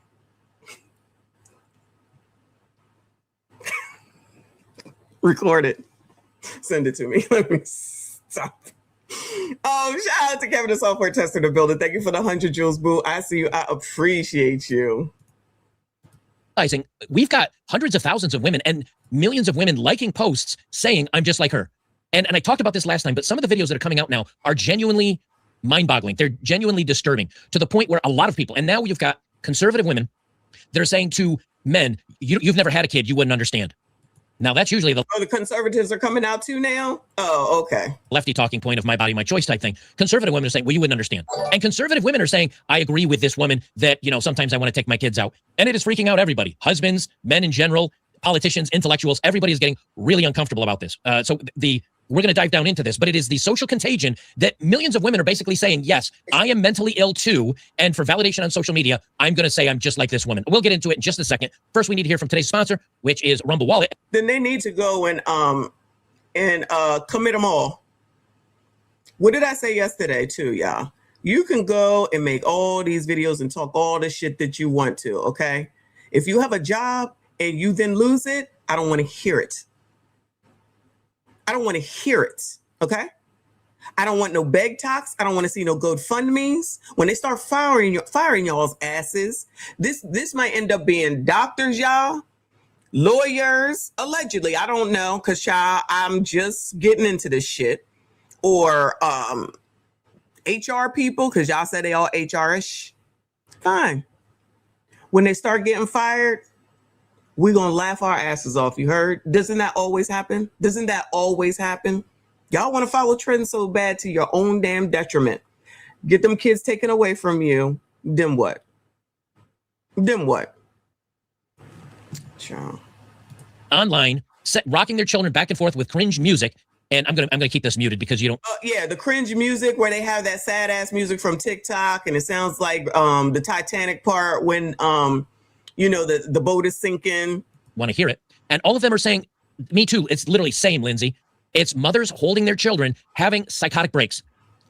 record it. Send it to me. Let me stop. Shout out to Kevin, the software tester in the building. Thank you for the 100 joules, boo. I see you. I appreciate you. We've got hundreds of thousands of women and millions of women liking posts saying, I'm just like her. And I talked about this last time, but some of the videos that are coming out now are genuinely mind-boggling. They're genuinely disturbing to the point where a lot of people, and now you've got conservative women that are saying to men, you've never had a kid, you wouldn't understand. Now that's usually the conservatives are coming out too now. Oh, okay. Lefty talking point of my body, my choice type thing. Conservative women are saying, well, you wouldn't understand. And conservative women are saying, I agree with this woman that, sometimes I want to take my kids out. And it is freaking out everybody. Husbands, men in general, politicians, intellectuals, everybody is getting really uncomfortable about this. We're going to dive down into this, but it is the social contagion that millions of women are basically saying, yes, I am mentally ill too. And for validation on social media, I'm going to say I'm just like this woman. We'll get into it in just a second. First, we need to hear from today's sponsor, which is Rumble Wallet. Then they need to go and commit them all. What did I say yesterday too, y'all? You can go and make all these videos and talk all the shit that you want to, okay? If you have a job and you then lose it, I don't want to hear it. I don't want to hear it, okay? I don't want no beg talks. I don't want to see no GoFundMes. When they start firing y'all's asses, this might end up being doctors, y'all, lawyers, allegedly. I don't know, because y'all, I'm just getting into this shit. Or HR people, because y'all say they all HR-ish. Fine. When they start getting fired, we're going to laugh our asses off. You heard? Doesn't that always happen? Doesn't that always happen? Y'all want to follow trends so bad to your own damn detriment. Get them kids taken away from you. Then what? Then what? Child. Online, rocking their children back and forth with cringe music. And I'm gonna keep this muted because you don't. Yeah, the cringe music where they have that sad ass music from TikTok, and it sounds like the Titanic part when the boat is sinking. Want to hear it? And all of them are saying, me too. It's literally same, Lindsay. It's mothers holding their children, having psychotic breaks,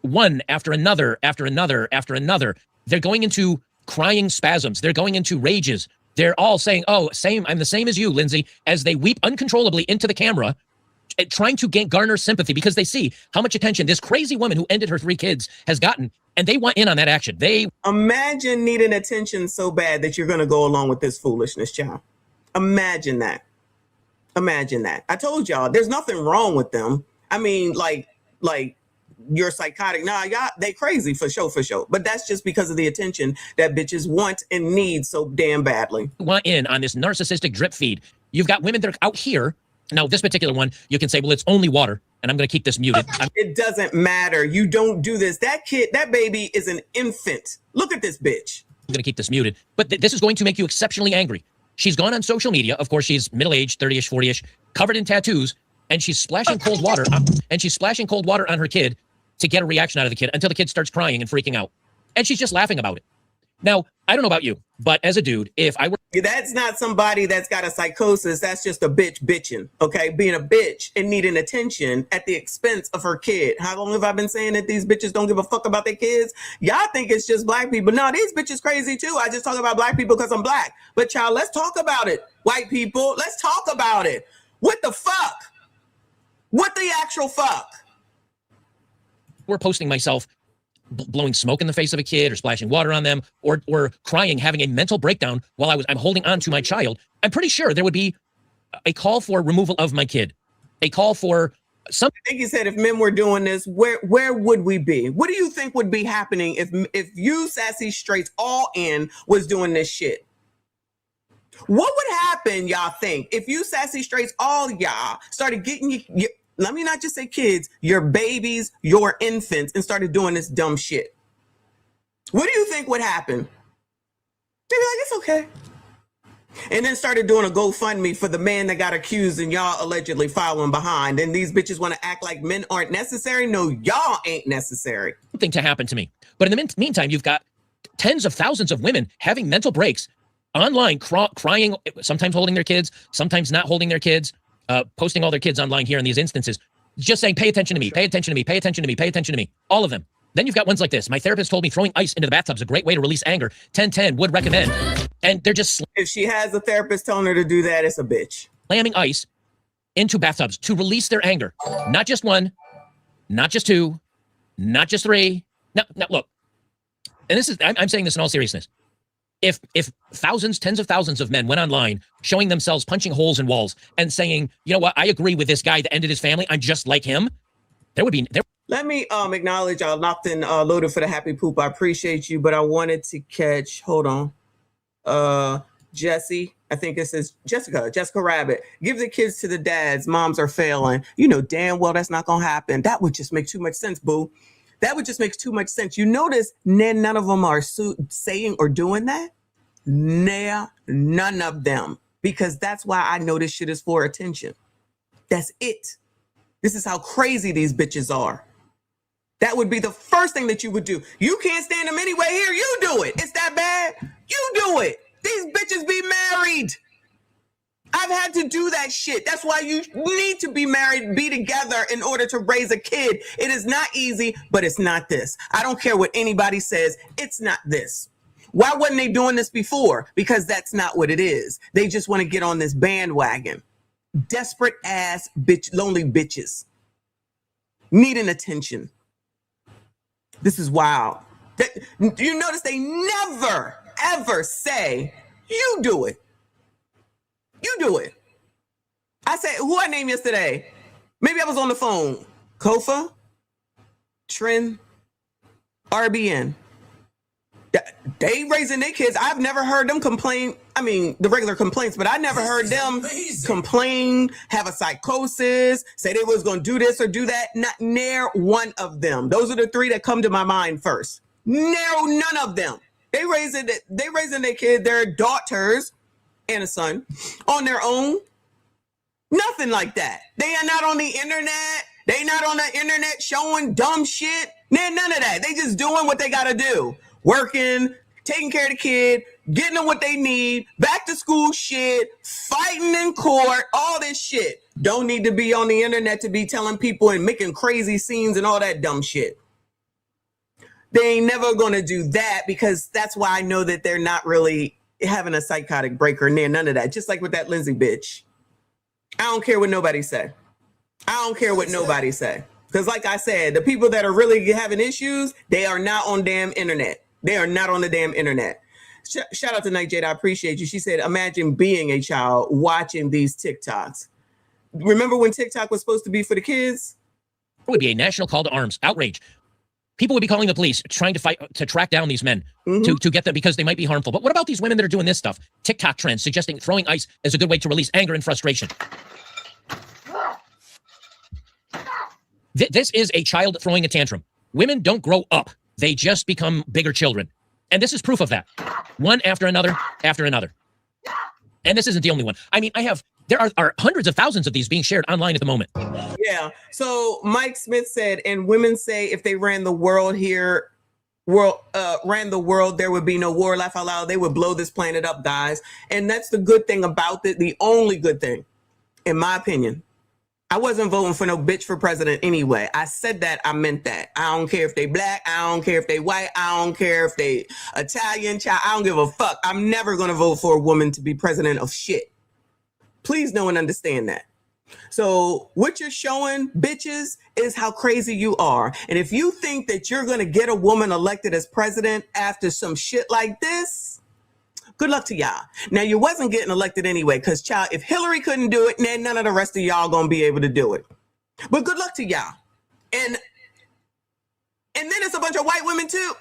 one after another, after another, after another. They're going into crying spasms. They're going into rages. They're all saying, "Oh, same. I'm the same as you, Lindsay," as they weep uncontrollably into the camera, trying to garner sympathy because they see how much attention this crazy woman who ended her 3 kids has gotten, and they want in on that action. They imagine needing attention so bad that you're going to go along with this foolishness, child. Imagine that. Imagine that. I told y'all, there's nothing wrong with them. I mean, like you're psychotic. Nah, y'all, they crazy for sure. But that's just because of the attention that bitches want and need so damn badly. Want in on this narcissistic drip feed. You've got women that are out here. Now, this particular one, you can say, well, it's only water, and I'm going to keep this muted. It doesn't matter. You don't do this. That kid, that baby is an infant. Look at this bitch. I'm going to keep this muted. But this is going to make you exceptionally angry. She's gone on social media. Of course, she's middle-aged, 30-ish, 40-ish, covered in tattoos, and she's splashing cold water. On her kid to get a reaction out of the kid until the kid starts crying and freaking out. And she's just laughing about it. Now, I don't know about you, but as a dude, if I were... That's not somebody that's got a psychosis. That's just a bitch bitching, okay? Being a bitch and needing attention at the expense of her kid. How long have I been saying that these bitches don't give a fuck about their kids? Y'all think it's just black people. No, these bitches crazy too. I just talk about black people because I'm black. But y'all, let's talk about it. White people, let's talk about it. What the fuck? What the actual fuck? We're posting myself blowing smoke in the face of a kid or splashing water on them or crying, having a mental breakdown while I'm holding on to my child, I'm pretty sure there would be a call for removal of my kid, a call for some. I think you said if men were doing this, where would we be? What do you think would be happening if you sassy straights all in was doing this shit? What would happen, y'all think, if you sassy straights all y'all started getting you let me not just say kids, your babies, your infants, and started doing this dumb shit? What do you think would happen? They'd be like, it's okay. And then started doing a GoFundMe for the man that got accused and y'all allegedly following behind. And these bitches want to act like men aren't necessary. No, y'all ain't necessary. Something to happen to me. But in the meantime, you've got tens of thousands of women having mental breaks online, crying, sometimes holding their kids, sometimes not holding their kids. Posting all their kids online here in these instances, just saying, pay attention to me, pay attention to me, pay attention to me, pay attention to me, all of them. Then you've got ones like this. My therapist told me throwing ice into the bathtub is a great way to release anger. 1010 would recommend. And they're just... If she has a therapist telling her to do that, it's a bitch. Slamming ice into bathtubs to release their anger. Not just one, not just two, not just 3. Now look, and this is, I'm saying this in all seriousness. If thousands, tens of thousands of men went online showing themselves punching holes in walls and saying, you know what, I agree with this guy that ended his family, I'm just like him, there would be... Let me acknowledge y'all locked in loaded for the happy poop. I appreciate you, but I wanted to catch, hold on. Jesse, I think it says Jessica Rabbit. Give the kids to the dads. Moms are failing. You know damn well that's not gonna happen. That would just make too much sense, boo. That would just make too much sense. You notice none of them are saying or doing that? Nah, none of them. Because that's why I know this shit is for attention. That's it. This is how crazy these bitches are. That would be the first thing that you would do. You can't stand them anyway. Here, you do it. It's that bad. You do it. These bitches be married. I've had to do that shit. That's why you need to be married, be together in order to raise a kid. It is not easy, but it's not this. I don't care what anybody says. It's not this. Why wasn't they doing this before? Because that's not what it is. They just want to get on this bandwagon. Desperate ass bitch, lonely bitches needing attention. This is wild. You notice they never, ever say, you do it. You do it. I said, who I named yesterday? Maybe I was on the phone. Kofa, Trin, RBN. They raising their kids. I've never heard them complain. I mean, the regular complaints, but I never heard them complain, have a psychosis, say they was going to do this or do that. Not near one of them. Those are the 3 that come to my mind first. No, none of them. They raising their kid, their daughters and a son on their own. Nothing like that. They are not on the internet. They not on the internet showing dumb shit. None of that. They just doing what they got to do. Working, taking care of the kid, getting them what they need, back to school shit, fighting in court, all this shit. Don't need to be on the internet to be telling people and making crazy scenes and all that dumb shit. They ain't never going to do that because that's why I know that they're not really having a psychotic break or near none of that. Just like with that Lindsay bitch. I don't care what nobody say. I don't care what nobody say. Because like I said, the people that are really having issues, they are not on damn internet. They are not on the damn internet. Shout out to Night Jade. I appreciate you. She said, imagine being a child watching these TikToks. Remember when TikTok was supposed to be for the kids? It would be a national call to arms, outrage. People would be calling the police, trying to fight to track down these men to get them because they might be harmful. But what about these women that are doing this stuff? TikTok trends suggesting throwing ice is a good way to release anger and frustration. This is a child throwing a tantrum. Women don't grow up. They just become bigger children. And this is proof of that. One after another, after another. And this isn't the only one. I mean, there are hundreds of thousands of these being shared online at the moment. Yeah. So Mike Smith said, and women say if they ran the world, there would be no war. Laugh out loud. They would blow this planet up, guys. And that's the good thing about it. The only good thing, in my opinion. I wasn't voting for no bitch for president anyway. I said that, I meant that. I don't care if they black. I don't care if they white. I don't care if they Italian. I don't give a fuck. I'm never going to vote for a woman to be president of shit. Please know and understand that. So what you're showing, bitches, is how crazy you are. And if you think that you're going to get a woman elected as president after some shit like this, good luck to y'all. Now, you wasn't getting elected anyway, because, child, if Hillary couldn't do it, then none of the rest of y'all going to be able to do it. But good luck to y'all. And then it's a bunch of white women, too.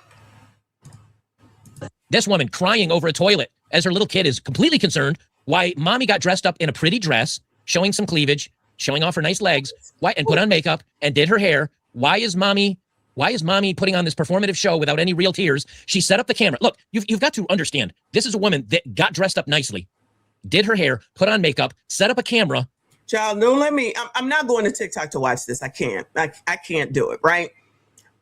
This woman crying over a toilet as her little kid is completely concerned why mommy got dressed up in a pretty dress, showing some cleavage, showing off her nice legs, and put on makeup and did her hair. Why is mommy putting on this performative show without any real tears? She set up the camera. Look, you've got to understand, this is a woman that got dressed up nicely, did her hair, put on makeup, set up a camera. Child, don't let me, I'm not going to TikTok to watch this. I can't do it, right?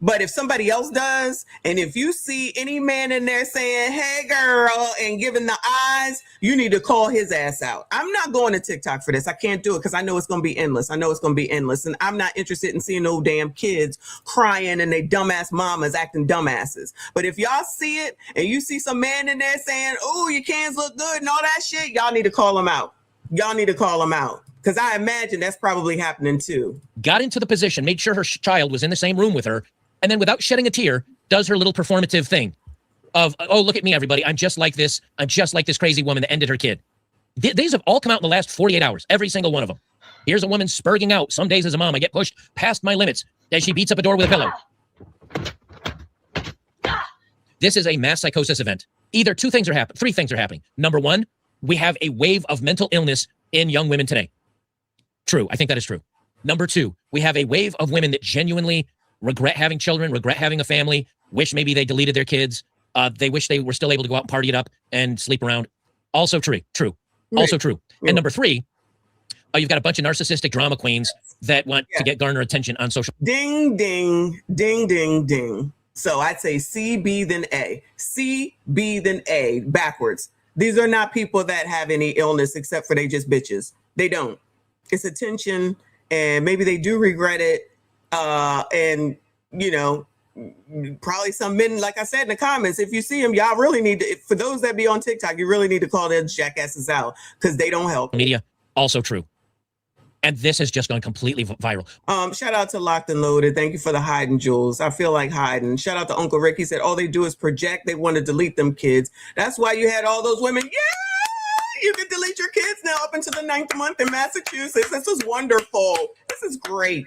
But if somebody else does, and if you see any man in there saying, hey, girl, and giving the eyes, you need to call his ass out. I'm not going to TikTok for this. I can't do it because I know it's going to be endless. And I'm not interested in seeing no damn kids crying and they dumbass mamas acting dumbasses. But if y'all see it and you see some man in there saying, oh, your cans look good and all that shit, y'all need to call him out. Because I imagine that's probably happening too. Got into the position, made sure her child was in the same room with her, and then without shedding a tear, does her little performative thing of, oh, look at me, everybody. I'm just like this. I'm just like this crazy woman that ended her kid. These have all come out in the last 48 hours, every single one of them. Here's a woman spurging out. Some days as a mom, I get pushed past my limits as she beats up a door with a pillow. This is a mass psychosis event. Either three things are happening. Number one, we have a wave of mental illness in young women today. True, I think that is true. Number two, we have a wave of women that genuinely regret having children, regret having a family, wish maybe they deleted their kids. They wish they were still able to go out and party it up and sleep around. Also true. Also true. And number three, you've got a bunch of narcissistic drama queens that want to garner attention on social. Ding, ding, ding, ding, ding. So I'd say C, B, then A. C, B, then A, backwards. These are not people that have any illness except for they just bitches. They don't. It's attention, and maybe they do regret it. And, you know, probably some men, like I said in the comments, if you see them, y'all really need to, for those that be on TikTok, you really need to call their jackasses out because they don't help. Media, also true. And this has just gone completely viral. Shout out to Locked and Loaded. Thank you for the hiding, Jules. I feel like hiding. Shout out to Uncle Rick. He said, all they do is project. They want to delete them kids. That's why you had all those women. Yeah, you can delete your kids now up into the 9th month in Massachusetts. This is wonderful. This is great.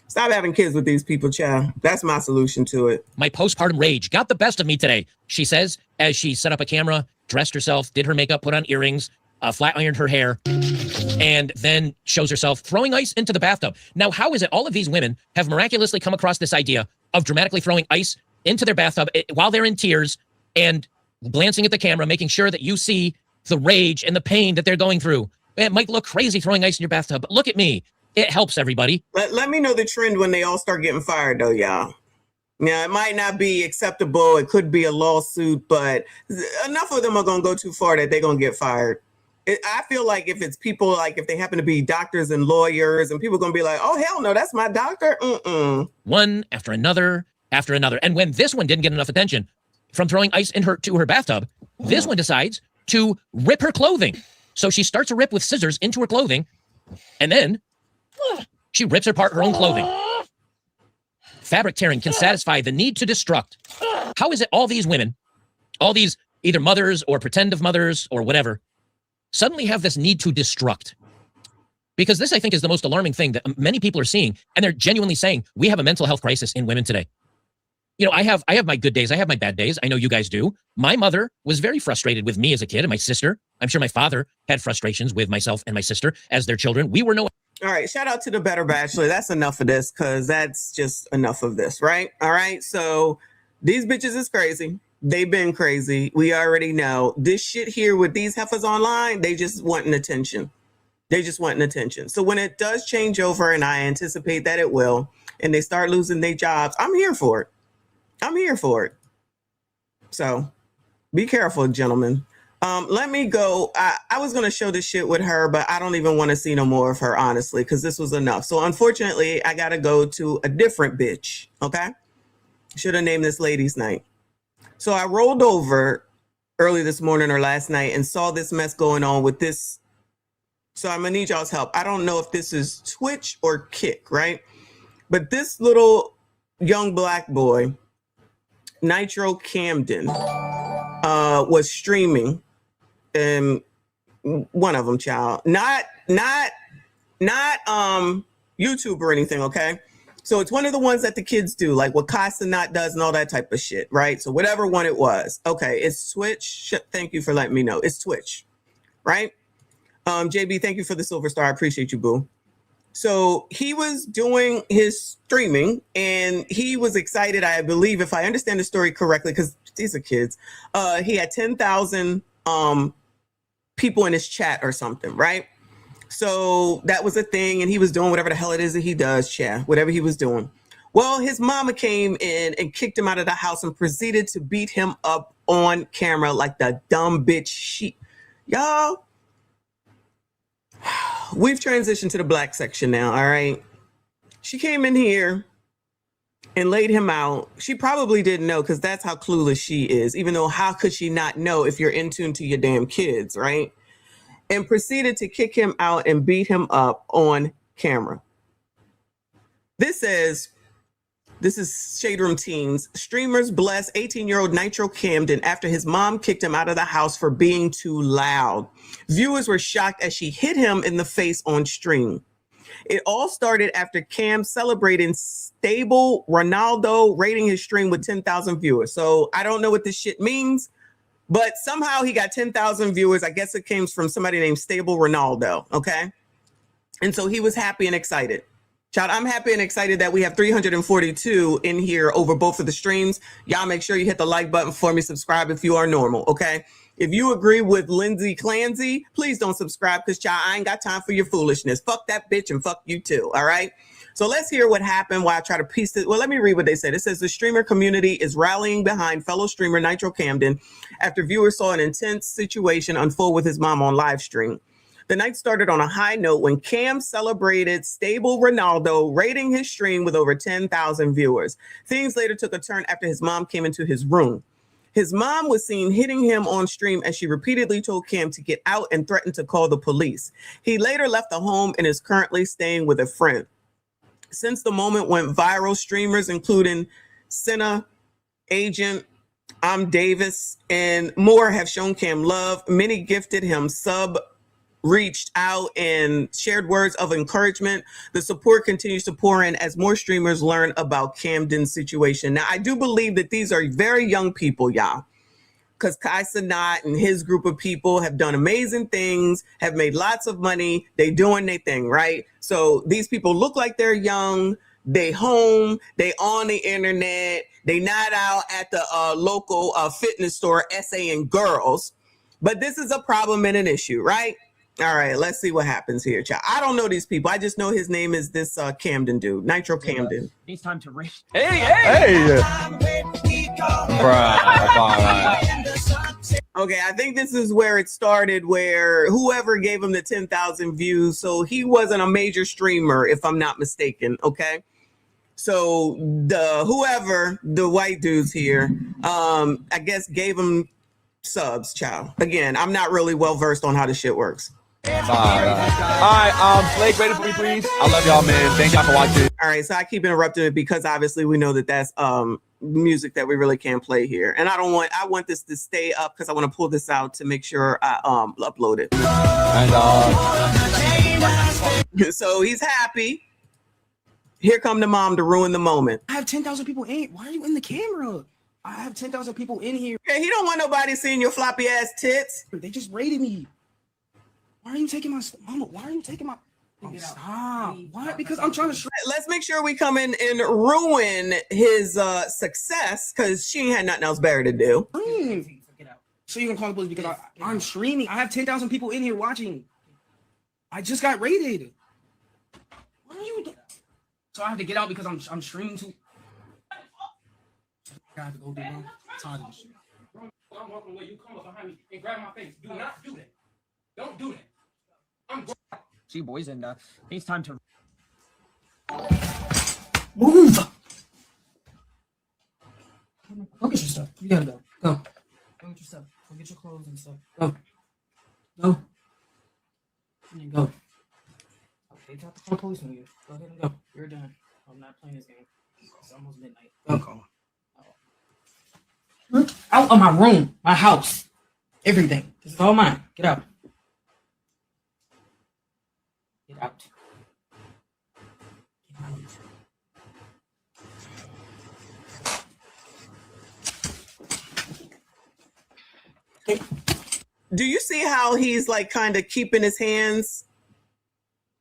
Stop having kids with these people, child. That's my solution to it. My postpartum rage got the best of me today, she says, as she set up a camera, dressed herself, did her makeup, put on earrings, flat ironed her hair, and then shows herself throwing ice into the bathtub. Now, how is it all of these women have miraculously come across this idea of dramatically throwing ice into their bathtub while they're in tears and glancing at the camera, making sure that you see the rage and the pain that they're going through? It might look crazy throwing ice in your bathtub, but look at me. It helps everybody. Let me know the trend when they all start getting fired, though, y'all. Yeah, it might not be acceptable. It could be a lawsuit, but enough of them are going to go too far that they're going to get fired. I feel like if it's people, like if they happen to be doctors and lawyers and people are going to be like, oh, hell no, that's my doctor. One after another after another. And when this one didn't get enough attention from throwing ice in to her bathtub, this one decides to rip her clothing. So she starts a rip with scissors into her clothing, and then she rips apart her own clothing. Fabric tearing can satisfy the need to destruct. How is it all these women, all these either mothers or pretend of mothers or whatever, suddenly have this need to destruct? Because this, I think, is the most alarming thing that many people are seeing, and they're genuinely saying, we have a mental health crisis in women today. You know, I have my good days. I have my bad days. I know you guys do. My mother was very frustrated with me as a kid and my sister. I'm sure my father had frustrations with myself and my sister as their children. We were no... All right, shout out to the Better Bachelor. That's enough of this, because that's just enough of this, right? All right, so these bitches is crazy. They've been crazy. We already know. This shit here with these heifers online, they just wanting attention. They just wanting attention. So when it does change over, and I anticipate that it will, and they start losing their jobs, I'm here for it. I'm here for it. So be careful, gentlemen. Let me go. I was going to show this shit with her, but I don't even want to see no more of her, honestly, because this was enough. So unfortunately, I got to go to a different bitch. Okay. Should have named this ladies' night. So I rolled over early this morning or last night and saw this mess going on with this. So I'm going to need y'all's help. I don't know if this is Twitch or Kick, right? But this little young black boy, Nitro Camden, was streaming. One of them, child, not YouTube or anything. Okay. So it's one of the ones that the kids do, like what Casanat does and all that type of shit. Right. So whatever one it was. Okay. It's Twitch. Thank you for letting me know. It's Twitch. Right. JB, thank you for the silver star. I appreciate you, boo. So he was doing his streaming and he was excited. I believe, if I understand the story correctly, because these are kids, he had 10,000 people in his chat or something, right? So that was a thing, and he was doing whatever the hell it is that he does, chat, whatever he was doing. Well, his mama came in and kicked him out of the house and proceeded to beat him up on camera like the dumb bitch she. Y'all, we've transitioned to the black section now, all right? She came in here and laid him out. She probably didn't know, because that's how clueless she is, even though how could she not know if you're in tune to your damn kids, right? And proceeded to kick him out and beat him up on camera. This says, This is Shade Room Teens. Streamers bless 18-year-old Nitro Camden after his mom kicked him out of the house for being too loud. Viewers were shocked as she hit him in the face on stream. It all started after Cam celebrating Stable Ronaldo rating his stream with 10,000 viewers. So I don't know what this shit means, but somehow he got 10,000 viewers. I guess it came from somebody named Stable Ronaldo, okay? And so he was happy and excited. Child, I'm happy and excited that we have 342 in here over both of the streams. Y'all make sure you hit the like button for me. Subscribe if you are normal, okay? If you agree with Lindsay Clancy, please don't subscribe because, child, I ain't got time for your foolishness. Fuck that bitch and fuck you too, all right? So let's hear what happened while I try to piece it. Well, let me read what they said. It says the streamer community is rallying behind fellow streamer Nitro Camden after viewers saw an intense situation unfold with his mom on live stream. The night started on a high note when Cam celebrated Stable Ronaldo rating his stream with over 10,000 viewers. Things later took a turn after his mom came into his room. His mom was seen hitting him on stream as she repeatedly told Cam to get out and threatened to call the police. He later left the home and is currently staying with a friend. Since the moment went viral, streamers including Senna, Agent, Davis, and more have shown Cam love. Many gifted him reached out and shared words of encouragement. The support continues to pour in as more streamers learn about Camden's situation. Now, I do believe that these are very young people, y'all, because Kai Cenat and his group of people have done amazing things, have made lots of money. They doing their thing, right? So these people look like they're young. They home. They on the internet. They not out at the local fitness store essaying girls. But this is a problem and an issue, right? All right, let's see what happens here, child. I don't know these people. I just know his name is this Camden dude, Nitro Camden. It's time to race. Hey! Okay, I think this is where it started, where whoever gave him the 10,000 views, so he wasn't a major streamer, if I'm not mistaken, okay? So the white dudes here, I guess gave him subs, child. Again, I'm not really well versed on how this shit works. All right, Blake, ready for me, please? I love y'all, man. Thank y'all for watching. All right, so I keep interrupting it because obviously we know that that's music that we really can't play here, and I want this to stay up because I want to pull this out to make sure I upload it. And so he's happy. Here come the mom to ruin the moment. I have 10,000 people in. Why are you in the camera? I have 10,000 people in here. Okay, he don't want nobody seeing your floppy ass tits. They just raided me. Why are you taking my mama? Why are you taking my? Oh, stop. Why? Because I'm trying to. Let's make sure we come in and ruin his success because she ain't had nothing else better to do. So you can call the police because I'm streaming. I have 10,000 people in here watching. I just got raided. What are you doing? So I have to get out because I'm streaming too. I have to go do that. Tired of this shit. Bro, I'm walking away. You come up behind me and grab my face. Do not do that. Don't do that. I'm going. See, boys, and it's time to move. Go get your stuff. You gotta go. Go. Go get your stuff. Go get your clothes and stuff. Go. Go. Go. Okay, drop the police on you. Go ahead and go. You're done. I'm not playing this game. It's almost midnight. Go. Out of my room, my house, everything. This is all mine. Get out. Get out. Get out. Okay. Do you see how he's like kind of keeping his hands?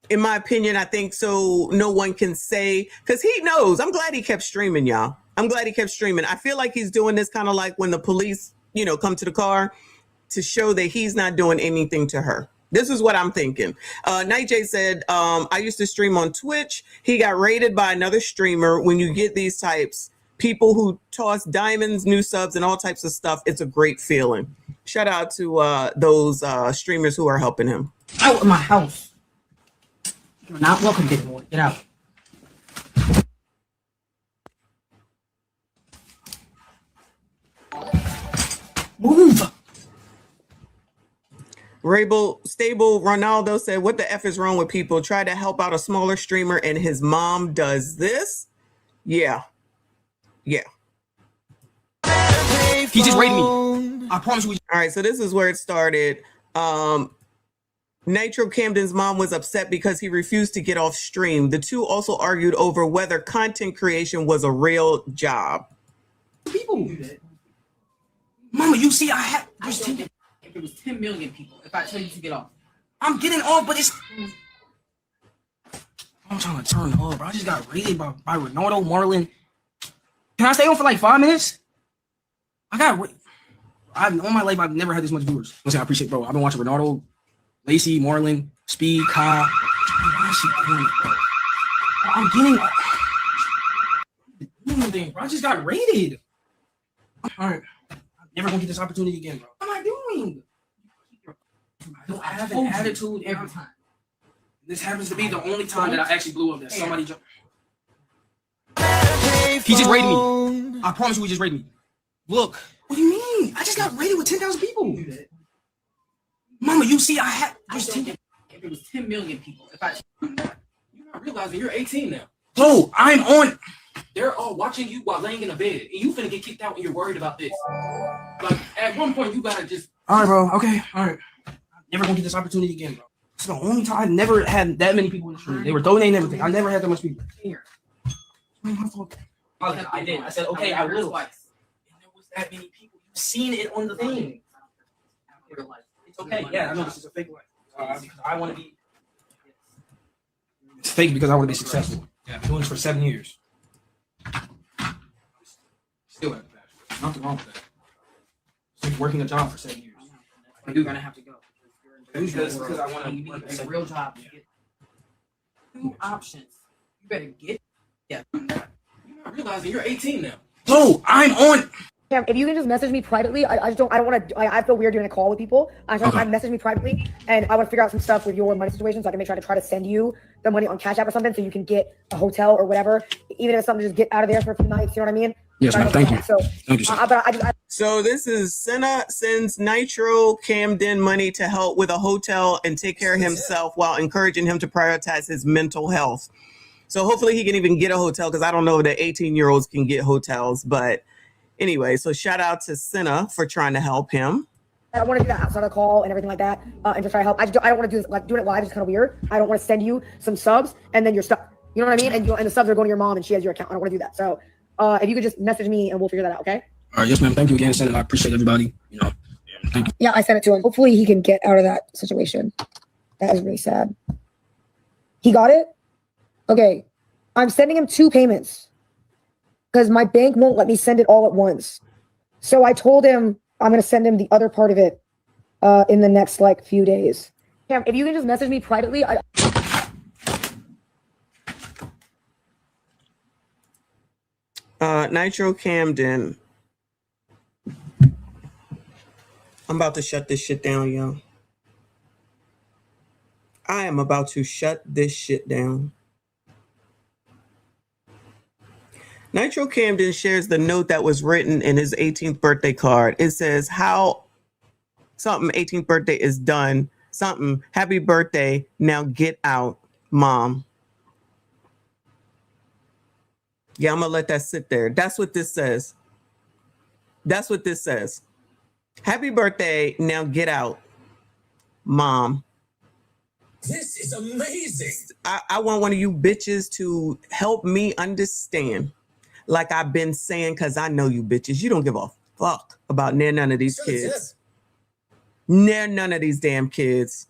In my opinion, I think so. No one can say because he knows. I'm glad he kept streaming, y'all. I'm glad he kept streaming. I feel like he's doing this kind of like when the police, come to the car to show that he's not doing anything to her. This is what I'm thinking. Night J said, I used to stream on Twitch. He got raided by another streamer. When you get these types, people who toss diamonds, new subs, and all types of stuff, it's a great feeling. Shout out to those streamers who are helping him. Out of my house. You're not welcome anymore. Get out. Move. Stable Ronaldo said, what the F is wrong with people? Try to help out a smaller streamer and his mom does this? Yeah. Yeah. He just rated me. I promise you. All right, so this is where it started. Nitro Camden's mom was upset because he refused to get off stream. The two also argued over whether content creation was a real job. People. Mama, you see, I had. If it was 10 million people, if I tell you to get off, I'm getting off, but it's. I'm trying to turn up, bro. I just got raided by Ronaldo, Marlon. Can I stay on for like 5 minutes? All my life, I've never had this much viewers. I appreciate, bro. I've been watching Ronaldo, Lacey, Marlon, Speed, Kai. I'm getting. Bro, I just got raided. All right. I'm never gonna get this opportunity again, bro. What am I doing? I don't have an attitude every time. This happens to be the only time that I actually blew up that somebody jumped. He just raided me. I promise you, he just raided me. Look. What do you mean? I just got raided with 10,000 people. Mama, you see, I had. If it was 10 million people, you're not realizing you're 18 now. Bro, I'm on. They're all watching you while laying in a bed, and you finna get kicked out, and you're worried about this. Like at one point, you gotta just. All right, bro. Okay, all right. I'm never gonna get this opportunity again, bro. It's the only time I never had that many people in the stream. They were donating everything. I never had that much people. Here. I did. I said, okay, I will. And there was that many people. You've seen it on the thing. It's okay. Yeah, I know this is a fake life. Because I want to be. It's fake because I want to be successful. Yeah, I've been doing this for 7 years. Still have that. Nothing wrong with that. It's like working a job for 7 years. You're gonna have to go. Because I want to be a real job. Two options. You better get. Yeah. You're not realizing you're 18 now. Bro, I'm on. Cam, if you can just message me privately, I don't want to. I feel weird doing a call with people. I message me privately, and I want to figure out some stuff with your money situation, so I can make sure to try to send you the money on Cash App or something, so you can get a hotel or whatever, even if it's something to just get out of there for a few nights. You know what I mean? Yes, ma'am. Thank you. So, thank you. So this is Senna sends Nitro Camden money to help with a hotel and take care of himself while encouraging him to prioritize his mental health. So hopefully he can even get a hotel, because I don't know that 18-year-olds can get hotels. But anyway, so shout out to Senna for trying to help him. I want to do that outside of the call and everything like that, and just try to help. I don't want to do this, like doing it live is kind of weird. I don't want to send you some subs and then you're stuck. You know what I mean? And the subs are going to your mom and she has your account. I don't want to do that. So if you could just message me and we'll figure that out, okay? All right, yes, ma'am. Thank you again, Senna. I appreciate everybody. You know, thank you. Yeah, I sent it to him. Hopefully he can get out of that situation. That is really sad. He got it? Okay. I'm sending him 2 payments because my bank won't let me send it all at once. So I told him I'm going to send him the other part of it in the next like few days. Cam, if you can just message me privately. Nitro Camden. I'm about to shut this shit down, yo. I am about to shut this shit down. Nitro Camden shares the note that was written in his 18th birthday card. It says, how something 18th birthday is done. Something, happy birthday. Now get out, mom. Yeah, I'm going to let that sit there. That's what this says. That's what this says. Happy birthday. Now get out, mom. This is amazing. I want one of you bitches to help me understand. Like I've been saying, because I know you bitches. You don't give a fuck about none of these kids. None of these damn kids.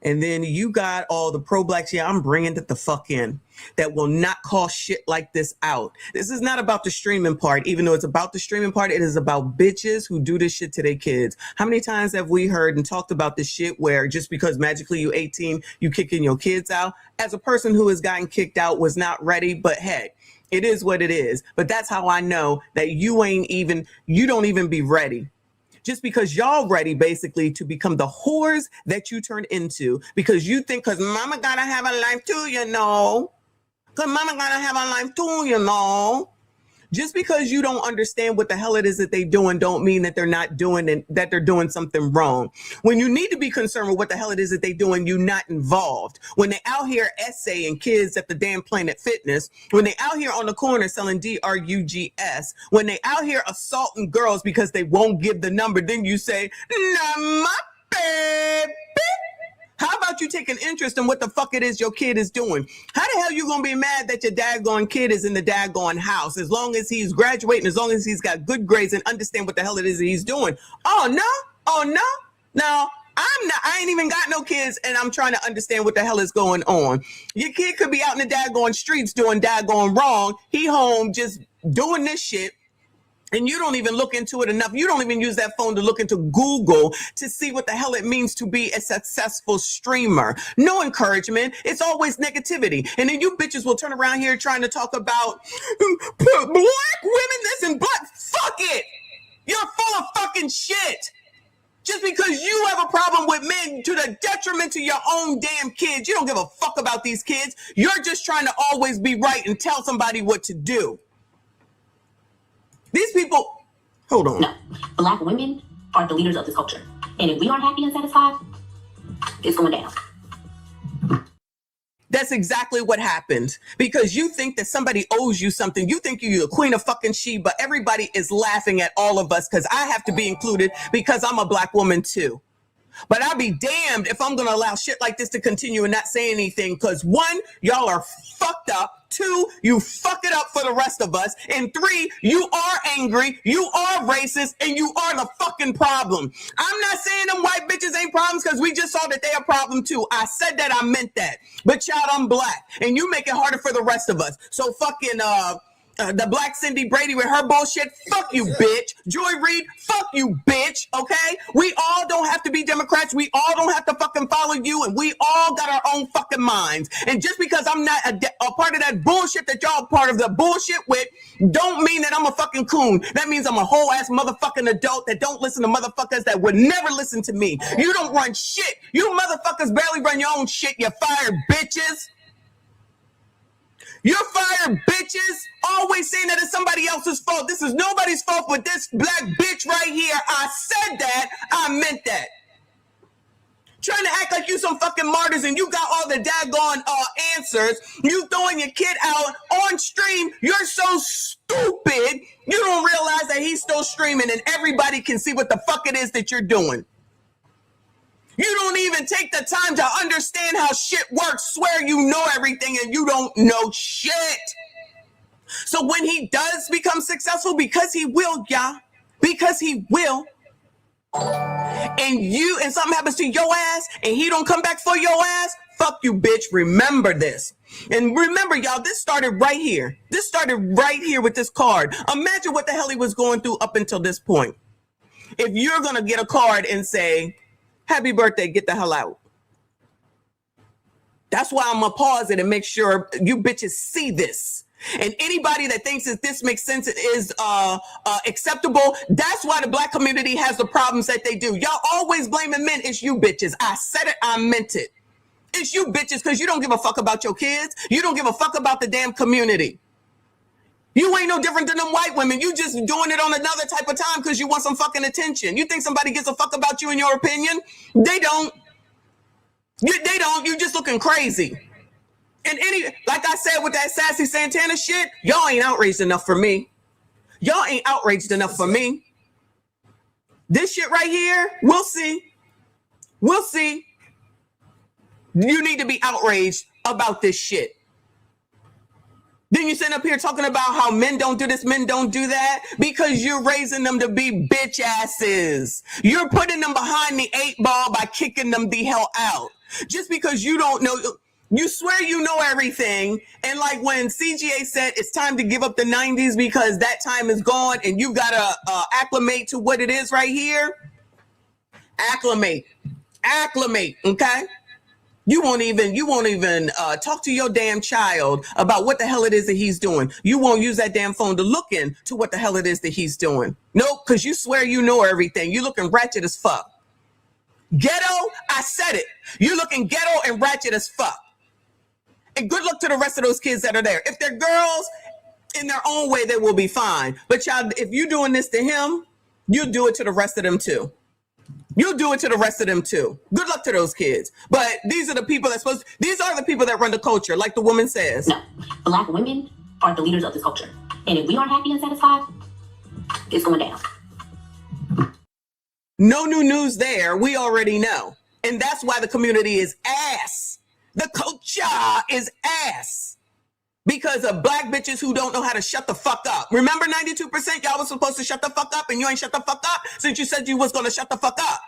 And then you got all the pro-blacks. Yeah, I'm bringing it the fuck in. That will not call shit like this out. This is not about the streaming part. Even though it's about the streaming part, it is about bitches who do this shit to their kids. How many times have we heard and talked about this shit where just because magically you 18, you kicking your kids out? As a person who has gotten kicked out, was not ready, but hey, it is what it is. But that's how I know that you don't even be ready. Just because y'all ready basically to become the whores that you turned into because you think because mama gotta have a life too, you know. Because mama gotta have a life too, you know. Just because you don't understand what the hell it is that they're doing don't mean that they're not doing and that they're doing something wrong. When you need to be concerned with what the hell it is that they're doing, you're not involved. When they out here essaying kids at the damn Planet Fitness, when they out here on the corner selling drugs, when they out here assaulting girls because they won't give the number, then you say, "Nah, my baby." How about you take an interest in what the fuck it is your kid is doing? How the hell you gonna be mad that your daggone kid is in the daggone house as long as he's graduating, as long as he's got good grades and understand what the hell it is that he's doing? Oh no, oh no. Now I ain't even got no kids and I'm trying to understand what the hell is going on. Your kid could be out in the daggone streets doing daggone wrong. He home just doing this shit. And you don't even look into it enough. You don't even use that phone to look into Google to see what the hell it means to be a successful streamer. No encouragement. It's always negativity. And then you bitches will turn around here trying to talk about black women, this and black. Fuck it. You're full of fucking shit. Just because you have a problem with men to the detriment to your own damn kids. You don't give a fuck about these kids. You're just trying to always be right and tell somebody what to do. These people, hold on. No, black women are the leaders of this culture. And if we aren't happy and satisfied, it's going down. That's exactly what happened. Because you think that somebody owes you something. You think you're the queen of fucking Sheba. Everybody is laughing at all of us because I have to be included because I'm a black woman too. But I'll be damned if I'm going to allow shit like this to continue and not say anything. Because one, y'all are fucked up. Two, you fuck it up for the rest of us. And three, you are angry, you are racist, and you are the fucking problem. I'm not saying them white bitches ain't problems because we just saw that they a problem too. I said that, I meant that. But child, I'm black. And you make it harder for the rest of us. So fucking, the black Cindy Brady with her bullshit, fuck you, bitch. Joy Reid, fuck you, bitch, okay? We all don't have to be Democrats. We all don't have to fucking follow you, and we all got our own fucking minds. And just because I'm not a part of that bullshit that y'all part of the bullshit with, don't mean that I'm a fucking coon. That means I'm a whole-ass motherfucking adult that don't listen to motherfuckers that would never listen to me. You don't run shit. You motherfuckers barely run your own shit, you fired bitches. You're fired, bitches. Always saying that it's somebody else's fault. This is nobody's fault but this black bitch right here. I said that. I meant that. Trying to act like you some fucking martyrs and you got all the daggone answers. You throwing your kid out on stream. You're so stupid. You don't realize that he's still streaming and everybody can see what the fuck it is that you're doing. You don't even take the time to understand how shit works. Swear you know everything and you don't know shit. So when he does become successful, because he will, y'all, because he will, and something happens to your ass and he don't come back for your ass, fuck you, bitch. Remember this. And remember, y'all, this started right here. This started right here with this card. Imagine what the hell he was going through up until this point. If you're going to get a card and say, happy birthday, get the hell out. That's why I'm going to pause it and make sure you bitches see this. And anybody that thinks that this makes sense is acceptable, that's why the black community has the problems that they do. Y'all always blaming men. It's you bitches. I said it. I meant it. It's you bitches because you don't give a fuck about your kids. You don't give a fuck about the damn community. You ain't no different than them white women. You just doing it on another type of time because you want some fucking attention. You think somebody gives a fuck about you in your opinion? They don't. They don't. You just looking crazy. And like I said with that sassy Santana shit, y'all ain't outraged enough for me. Y'all ain't outraged enough for me. This shit right here, we'll see. We'll see. You need to be outraged about this shit. Then you sit up here talking about how men don't do this, men don't do that, because you're raising them to be bitch asses. You're putting them behind the 8 ball by kicking them the hell out. Just because you don't know, you swear you know everything. And like when CGA said it's time to give up the 90s because that time is gone and you gotta acclimate to what it is right here. Acclimate, okay? You won't even talk to your damn child about what the hell it is that he's doing. You won't use that damn phone to look into what the hell it is that he's doing. Nope, because you swear you know everything. You looking ratchet as fuck. Ghetto, I said it. You looking ghetto and ratchet as fuck. And good luck to the rest of those kids that are there. If they're girls, In their own way, they will be fine. But y'all, if you're doing this to him, you'll do it to the rest of them too. You'll do it to the rest of them too. Good luck to those kids. But these are the people these are the people that run the culture, like the woman says. No, Black women are the leaders of this culture. And if we aren't happy and satisfied, it's going down. No new news there. We already know. And that's why the community is ass. The culture is ass. Because of Black bitches who don't know how to shut the fuck up. Remember 92% y'all was supposed to shut the fuck up and you ain't shut the fuck up since you said you was going to shut the fuck up.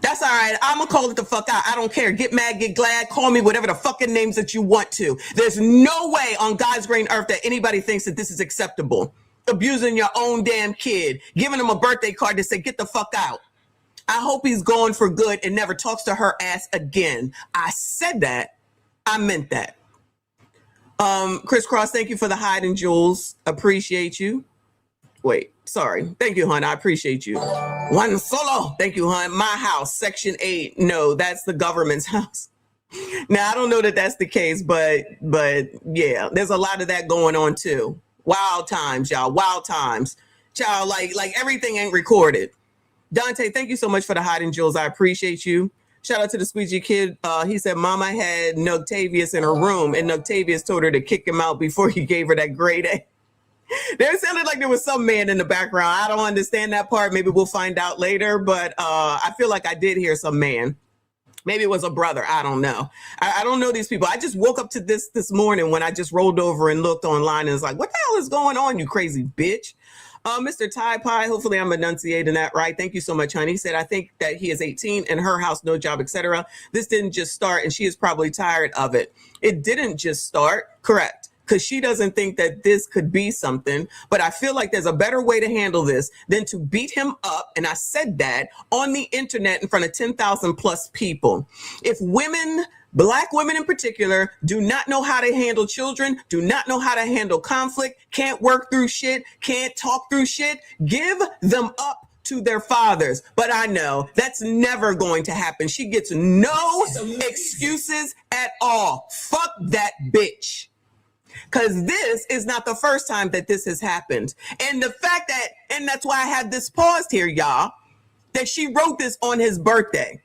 That's all right. I'm going to call it the fuck out. I don't care. Get mad, get glad. Call me whatever the fucking names that you want to. There's no way on God's green earth that anybody thinks that this is acceptable. Abusing your own damn kid. Giving him a birthday card to say, get the fuck out. I hope he's gone for good and never talks to her ass again. I said that. I meant that. Crisscross, thank you for the hide and jewels. Appreciate you. Wait, sorry. Thank you, hon. I appreciate you. One Solo. Thank you, hon. My house, section 8. No, that's the government's house. Now, I don't know that that's the case, but yeah, there's a lot of that going on too. Wild times, y'all. Wild times. Child, like everything ain't recorded. Dante, thank you so much for the hide and jewels. I appreciate you. Shout out to the squeegee kid. He said Mama had Nugtavius in her room and Nugtavius told her to kick him out before he gave her that grade A. There sounded like there was some man in the background. I don't understand that part. Maybe we'll find out later, but I feel like I did hear some man. Maybe it was a brother. I don't know. I don't know these people. I just woke up to this morning when I just rolled over and looked online and was like, what the hell is going on, you crazy bitch? Mr. Tie Pie, hopefully I'm enunciating that right. Thank you so much, honey. He said, I think that he is 18 and her house, no job, etc. This didn't just start and she is probably tired of it. It didn't just start, correct, because she doesn't think that this could be something. But I feel like there's a better way to handle this than to beat him up. And I said that on the internet in front of 10,000 plus people. If women, Black women in particular, do not know how to handle children, do not know how to handle conflict, can't work through shit, can't talk through shit, give them up to their fathers. But I know that's never going to happen. She gets no excuses at all. Fuck that bitch. Because this is not the first time that this has happened. And the fact that, and that's why I have this paused here, y'all, that she wrote this on his birthday.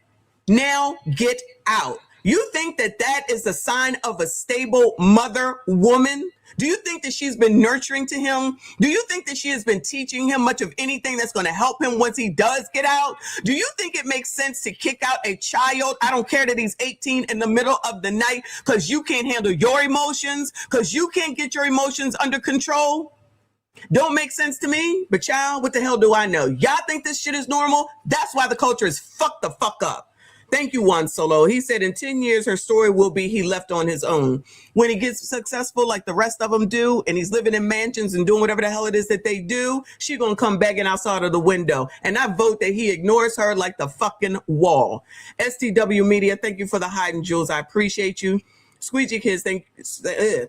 Now get out. You think that that is a sign of a stable mother woman? Do you think that she's been nurturing to him? Do you think that she has been teaching him much of anything that's going to help him once he does get out? Do you think it makes sense to kick out a child? I don't care that he's 18 in the middle of the night because you can't handle your emotions, because you can't get your emotions under control. Don't make sense to me. But child, what the hell do I know? Y'all think this shit is normal? That's why the culture is fucked the fuck up. Thank you, Juan Solo. He said in 10 years, her story will be he left on his own. When he gets successful like the rest of them do, and he's living in mansions and doing whatever the hell it is that they do, she gonna come begging outside of the window. And I vote that he ignores her like the fucking wall. STW Media, thank you for the hide and jewels. I appreciate you. Squeegee Kids, thank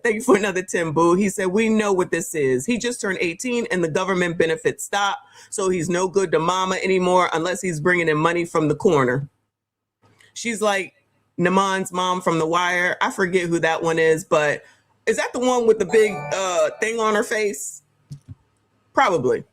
you for another 10, boo. He said, we know what this is. He just turned 18 and the government benefits stop. So he's no good to mama anymore unless he's bringing in money from the corner. She's like Naman's mom from The Wire. I forget who that one is, but is that the one with the big thing on her face? Probably.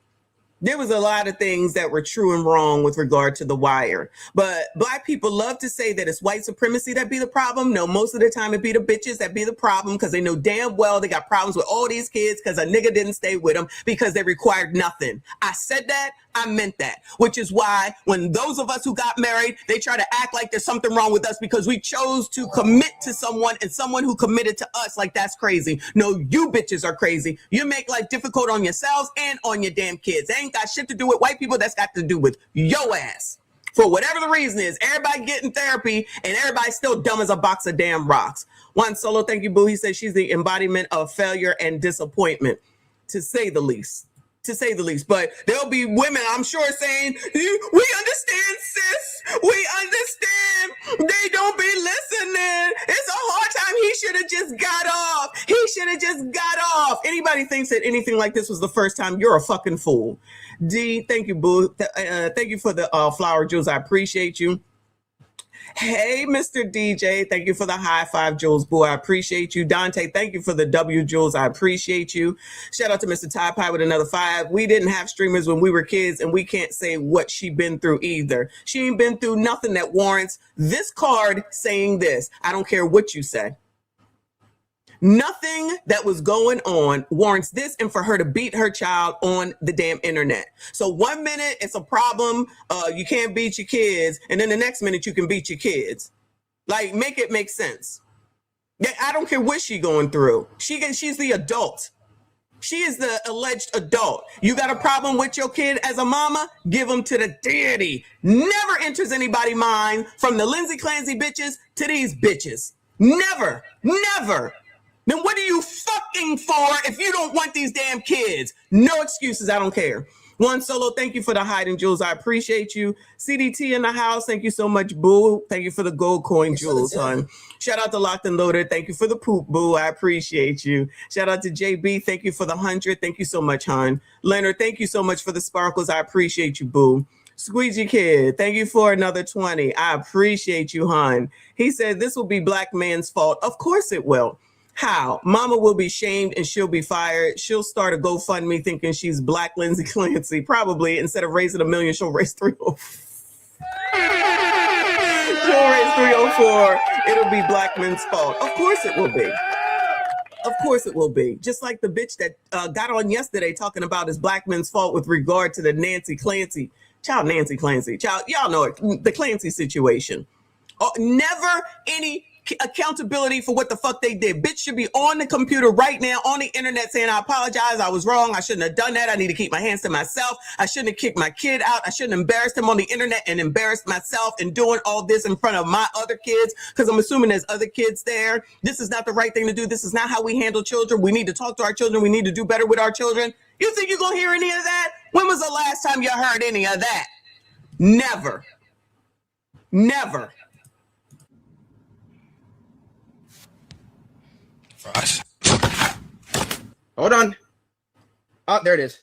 There was a lot of things that were true and wrong with regard to The Wire. But Black people love to say that it's white supremacy that be the problem. No, most of the time it be the bitches that be the problem because they know damn well they got problems with all these kids because a nigga didn't stay with them because they required nothing. I said that. I meant that, which is why when those of us who got married, they try to act like there's something wrong with us because we chose to commit to someone and someone who committed to us, like that's crazy. No, you bitches are crazy. You make life difficult on yourselves and on your damn kids. They ain't got shit to do with white people. That's got to do with your ass. For whatever the reason is, everybody getting therapy and everybody's still dumb as a box of damn rocks. Juan Solo, thank you, boo. He says she's the embodiment of failure and disappointment, to say the least. To say the least, but there'll be women, I'm sure, saying, we understand, sis. We understand. They don't be listening. It's a hard time. He should have just got off. He should have just got off. Anybody thinks that anything like this was the first time, you're a fucking fool. D, thank you, boo. Thank you for the flower jewels. I appreciate you. Hey, Mr. DJ, thank you for the high five, Jules. Boy, I appreciate you. Dante, thank you for the W, Jules. I appreciate you. Shout out to Mr. Tie Pie with another 5. We didn't have streamers when we were kids, and we can't say what she been through either. She ain't been through nothing that warrants this card saying this. I don't care what you say. Nothing that was going on warrants this and for her to beat her child on the damn internet. So 1 minute it's a problem, you can't beat your kids, and then the next minute you can beat your kids. Like, make it make sense. Yeah, I don't care what she's going through. She's the adult. She is the alleged adult. You got a problem with your kid as a mama? Give them to the daddy. Never enters anybody's mind, from the Lindsay Clancy bitches to these bitches. Never, never. Then what are you fucking for if you don't want these damn kids? No excuses. I don't care. One Solo, thank you for the hiding, Jules. I appreciate you. CDT in the house. Thank you so much, boo. Thank you for the gold coin, Jules, hon. Shout out to Locked and Loaded. Thank you for the poop, boo. I appreciate you. Shout out to JB. Thank you for the 100. Thank you so much, hon. Leonard, thank you so much for the sparkles. I appreciate you, boo. Squeegee Kid, thank you for another 20. I appreciate you, hon. He said this will be black man's fault. Of course it will. How? Mama will be shamed and she'll be fired. She'll start a GoFundMe thinking she's Black Lindsay Clancy. Probably instead of raising $1 million, she'll raise 304. She'll raise 304. It'll be black men's fault. Of course it will be. Of course it will be. Just like the bitch that got on yesterday talking about his black men's fault with regard to the Nancy Clancy. Child, Nancy Clancy. Child, y'all know it. The Clancy situation. Never any accountability for what the fuck they did. Bitch should be on the computer right now, on the internet, saying, I apologize, I was wrong, I shouldn't have done that, I need to keep my hands to myself, I shouldn't have kicked my kid out, I shouldn't have embarrassed him on the internet and embarrassed myself and doing all this in front of my other kids, because I'm assuming there's other kids there. This is not the right thing to do. This is not how we handle children. We need to talk to our children. We need to do better with our children. You think you're gonna hear any of that? When was the last time you heard any of that? Never. Never. Hold on. Oh, there it is.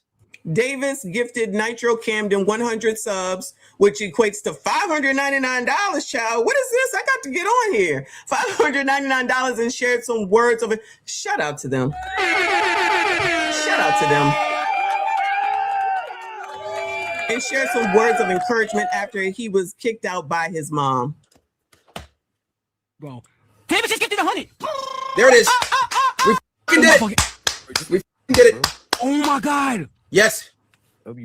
Davis gifted Nitro Camden 100 subs, which equates to $599, child. What is this? I got to get on here. $599, and shared some words of it. Shout out to them. Shout out to them. And shared some words of encouragement after he was kicked out by his mom. Bro. Davis just gifted 100. There it is. We fucking did it. We fucking did it. Oh my God. Yes.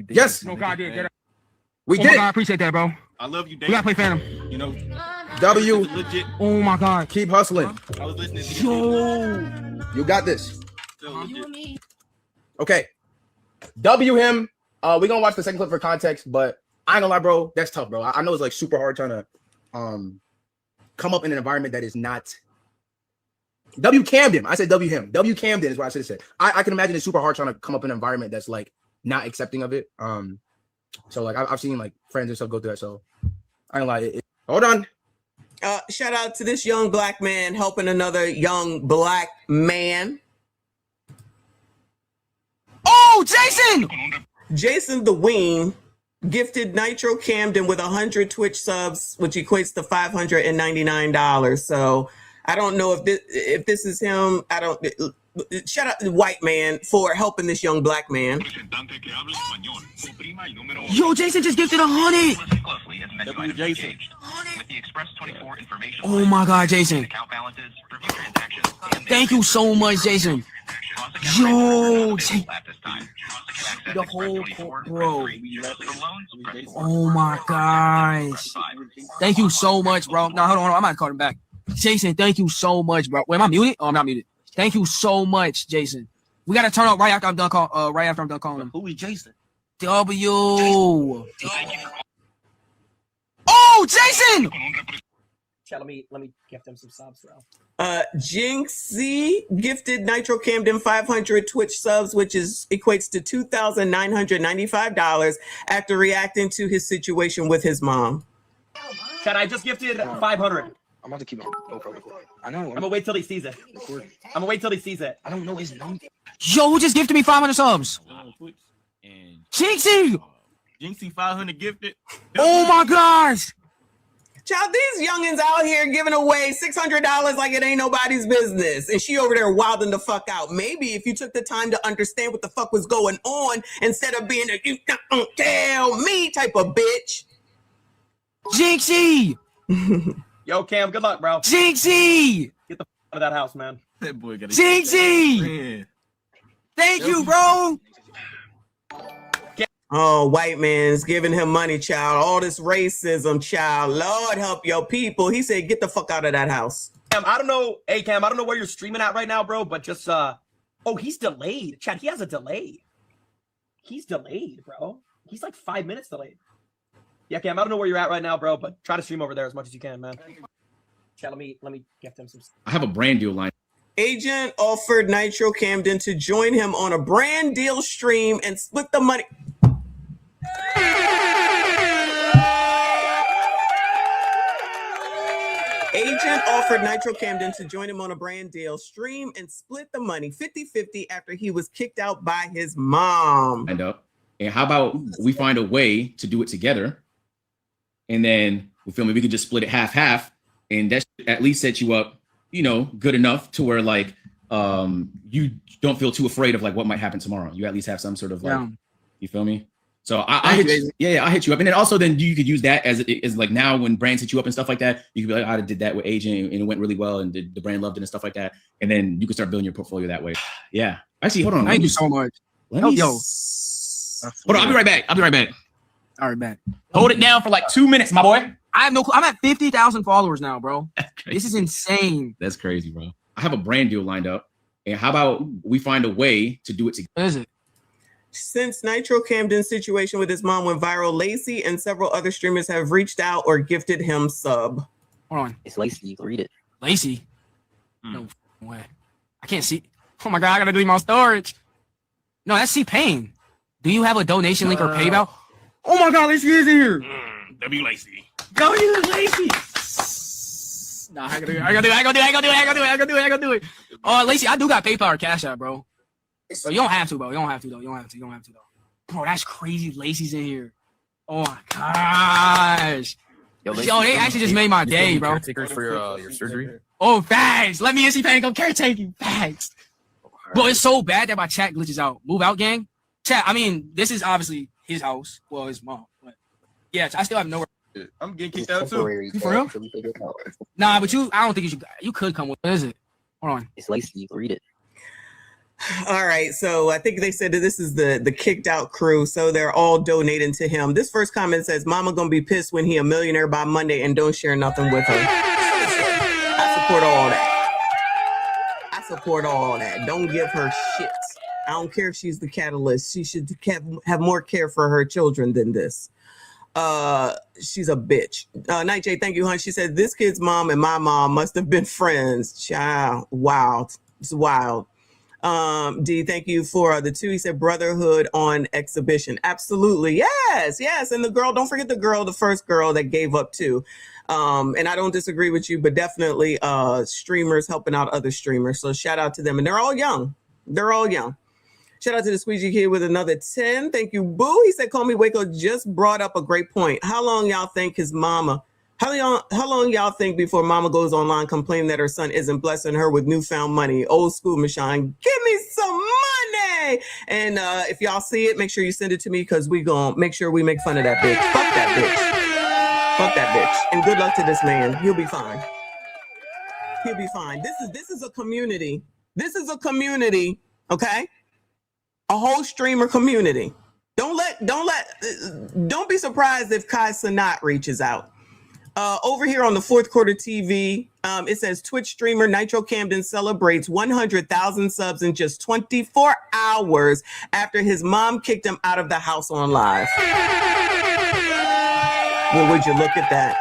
Yes. No, God did. Get We did. Oh my God, I appreciate that, bro. I love you, Dave. We gotta play Phantom. You know, W. legit. Oh my God. Keep hustling. I was listening to Yo. You got this. Okay. W him. We're gonna watch the second clip for context, but I ain't gonna lie, bro. That's tough, bro. I know it's like super hard trying to come up in an environment that is not W Camden. I said W him. W Camden is what I should have said. I can imagine it's super hard trying to come up in an environment that's like not accepting of it. So like I've seen like friends and stuff go through that. So I ain't like it. Hold on. Shout out to this young black man helping another young black man. Oh, Jason! Jason the Ween gifted Nitro Camden with 100 Twitch subs, which equates to $599. So I don't know if this is him. I don't. Shout out to the white man for helping this young black man. Yo, Jason just gifted 100. Jason. Oh my God, Jason. Thank you so much, Jason. Yo, the whole bro. Oh my gosh. Thank you so much, bro. No, hold on. I might call him back. Jason, thank you so much, bro. Wait, am I muted? Oh, I'm not muted. Thank you so much, Jason. We gotta turn up right after I'm done calling him. Who is Jason? W. Oh, Jason! Let me gift them some subs, bro. Jinxie gifted Nitro Camden 500 Twitch subs, which equates to $2,995 after reacting to his situation with his mom. Chad, I just gifted 500. I'm about to keep on GoPro. I know. I'm gonna wait till he sees it. I'm gonna wait till he sees it. I don't know his name. Yo, who just gifted me 500 subs? Jinxie! Jinxie 500 gifted. Oh my gosh! Child, these youngins out here giving away $600 like it ain't nobody's business. And she over there wilding the fuck out. Maybe if you took the time to understand what the fuck was going on instead of being a you don't tell me type of bitch. Jinxie! Yo, Cam, good luck, bro. Jinxie! Get the fuck out of that house, man. That boy got Jinxie! Thank you, bro. Oh, white man's giving him money, child. All this racism, child. Lord help your people. He said, get the fuck out of that house. Cam, I don't know. Hey, Cam, I don't know where you're streaming at right now, bro, but just, oh, he's delayed. Chad, he has a delay. He's delayed, bro. He's like 5 minutes delayed. Yeah, Cam, I don't know where you're at right now, bro, but try to stream over there as much as you can, man. Chad, let me get them some. I have a brand deal line. Agent offered Nitro Camden to join him on a brand deal stream and split the money. Agent offered Nitro Camden to join him on a brand deal stream and split the money 50-50 after he was kicked out by his mom. And how about we find a way to do it together? And then we feel maybe we could just split it half, and that should at least set you up, you know, good enough to where like you don't feel too afraid of like what might happen tomorrow. You at least have some sort of like, you feel me? So I hit you up, and then also then you could use that as like now when brands hit you up and stuff like that, you could be like, I did that with Agent and it went really well, and the brand loved it and stuff like that, and then you can start building your portfolio that way. Yeah, actually, hold on. Thank you so much. Hold on, I'll be right back. All right, back. Hold it down for like 2 minutes, my boy. I'm at 50,000 followers now, bro. This is insane. That's crazy, bro. I have a brand deal lined up, and how about we find a way to do it together? What is it? Since Nitro Camden's situation with his mom went viral, Lacey and several other streamers have reached out or gifted him sub. Hold on. It's Lacey. You can read it. Lacey? No way. I can't see. Oh my God, I gotta delete my storage. No, that's C-Pain. Do you have a donation link or PayPal? Oh my God, Lacey is in here. W Lacey. W Lacey. Nah, I gotta do it. Oh, Lacey, I do got PayPal or Cash App, bro. So you don't have to, bro. You don't have to though. Bro, that's crazy. Lacey's in here. Oh my gosh. Yo, they actually just made my day, bro. Caretakers for your surgery. Oh, facts. Let me and C-Pain come caretake you. Facts. Bro, it's so bad that my chat glitches out. Move out, gang. Chat, I mean, this is obviously his house. Well, his mom. But yeah, I still have nowhere. I'm getting kicked out too. You for real? Nah, but I don't think you could come with. What is it? Hold on. It's Lacey. You can read it. All right, so I think they said that this is the kicked out crew, so they're all donating to him. This first comment says, "Mama gonna be pissed when he a millionaire by Monday and don't share nothing with her." I support all that. Don't give her shit. I don't care if she's the catalyst. She should have more care for her children than this. She's a bitch. Night J, thank you, hon. She said, "This kid's mom and my mom must have been friends." Child, wow, it's wild. D, thank you for the 2. He said brotherhood on exhibition. Absolutely. Yes. And the girl, don't forget the first girl that gave up too. And I don't disagree with you, but definitely streamers helping out other streamers. So shout out to them. And they're all young. Shout out to the Squeegee Kid with another 10. Thank you, Boo. He said, call me Waco, just brought up a great point. How long y'all think how long y'all think before mama goes online complaining that her son isn't blessing her with newfound money? Old school, Michon, give me some money. And if y'all see it, make sure you send it to me because we gonna make sure we make fun of that bitch. Fuck that bitch. And good luck to this man. He'll be fine. This is a community. Okay? A whole streamer community. Don't be surprised if Kai Sanat reaches out. Over here on the Fourth Quarter TV, it says Twitch streamer Nitro Camden celebrates 100,000 subs in just 24 hours after his mom kicked him out of the house on live. Well, would you look at that?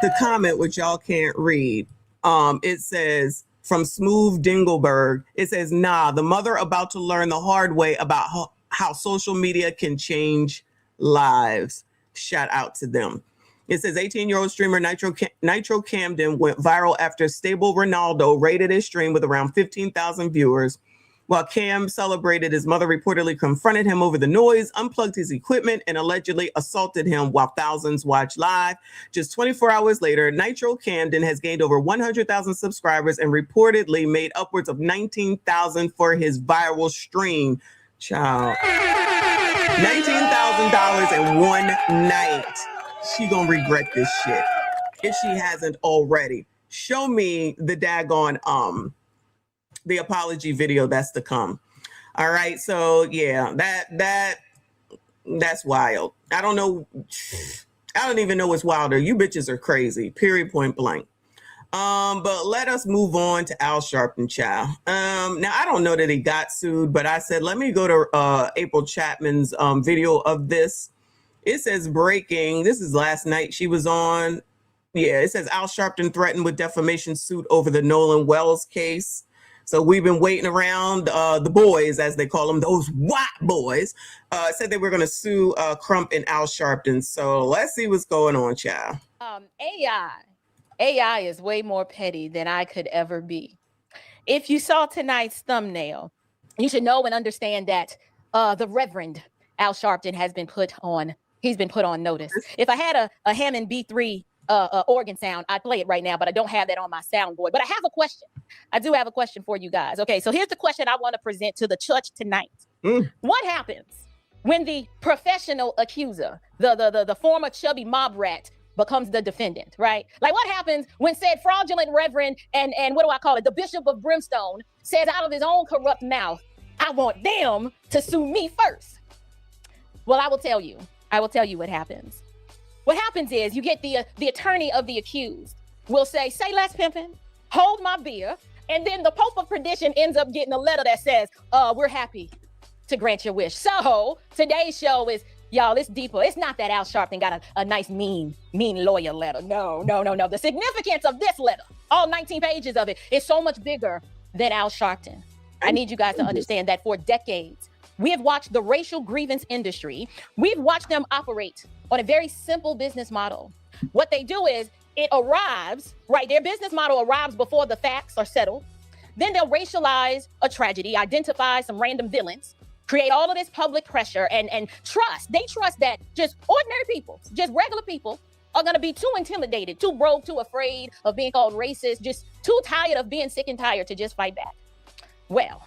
The comment, which y'all can't read, it says from Smooth Dingleberg, it says, nah, the mother about to learn the hard way about how social media can change lives. Shout out to them. It says 18-year-old streamer Nitro Camden went viral after Stable Ronaldo rated his stream with around 15,000 viewers. While Cam celebrated, his mother reportedly confronted him over the noise, unplugged his equipment, and allegedly assaulted him while thousands watched live. Just 24 hours later, Nitro Camden has gained over 100,000 subscribers and reportedly made upwards of $19,000 for his viral stream. Child. $19,000 in one night. She gonna regret this shit if she hasn't already. Show me the daggone the apology video that's to come. All right, so yeah, that's wild. I don't even know what's wilder. You bitches are crazy. Period. Point blank. But let us move on to Al Sharpton, child. Now I don't know that he got sued, but I said let me go to April Chapman's video of this. It says breaking. This is last night she was on. Yeah, it says Al Sharpton threatened with defamation suit over the Nolan Wells case. So we've been waiting around. The boys, as they call them, those white boys, said they were going to sue Crump and Al Sharpton. So let's see what's going on, child. AI is way more petty than I could ever be. If you saw tonight's thumbnail, you should know and understand that the Reverend Al Sharpton has been put on. He's been put on notice. If I had a Hammond B3 organ sound, I'd play it right now, but I don't have that on my soundboard. But I have a question. I do have a question for you guys. Okay, so here's the question I want to present to the church tonight. What happens when the professional accuser, the former chubby mob rat, becomes the defendant, right? Like what happens when said fraudulent reverend and what do I call it? The Bishop of Brimstone says out of his own corrupt mouth, I want them to sue me first. Well, I will tell you what happens. What happens is you get the attorney of the accused will say less pimping, hold my beer, and then the Pope of Perdition ends up getting a letter that says, we're happy to grant your wish. So today's show is, y'all, it's deeper. It's not that Al Sharpton got a nice, mean lawyer letter. No. The significance of this letter, all 19 pages of it, is so much bigger than Al Sharpton. I need you guys to understand that for decades, we have watched the racial grievance industry. We've watched them operate on a very simple business model. What they do is it arrives, right? Their business model arrives before the facts are settled. Then they'll racialize a tragedy, identify some random villains, create all of this public pressure and trust. They trust that just ordinary people, just regular people are going to be too intimidated, too broke, too afraid of being called racist, just too tired of being sick and tired to just fight back. Well,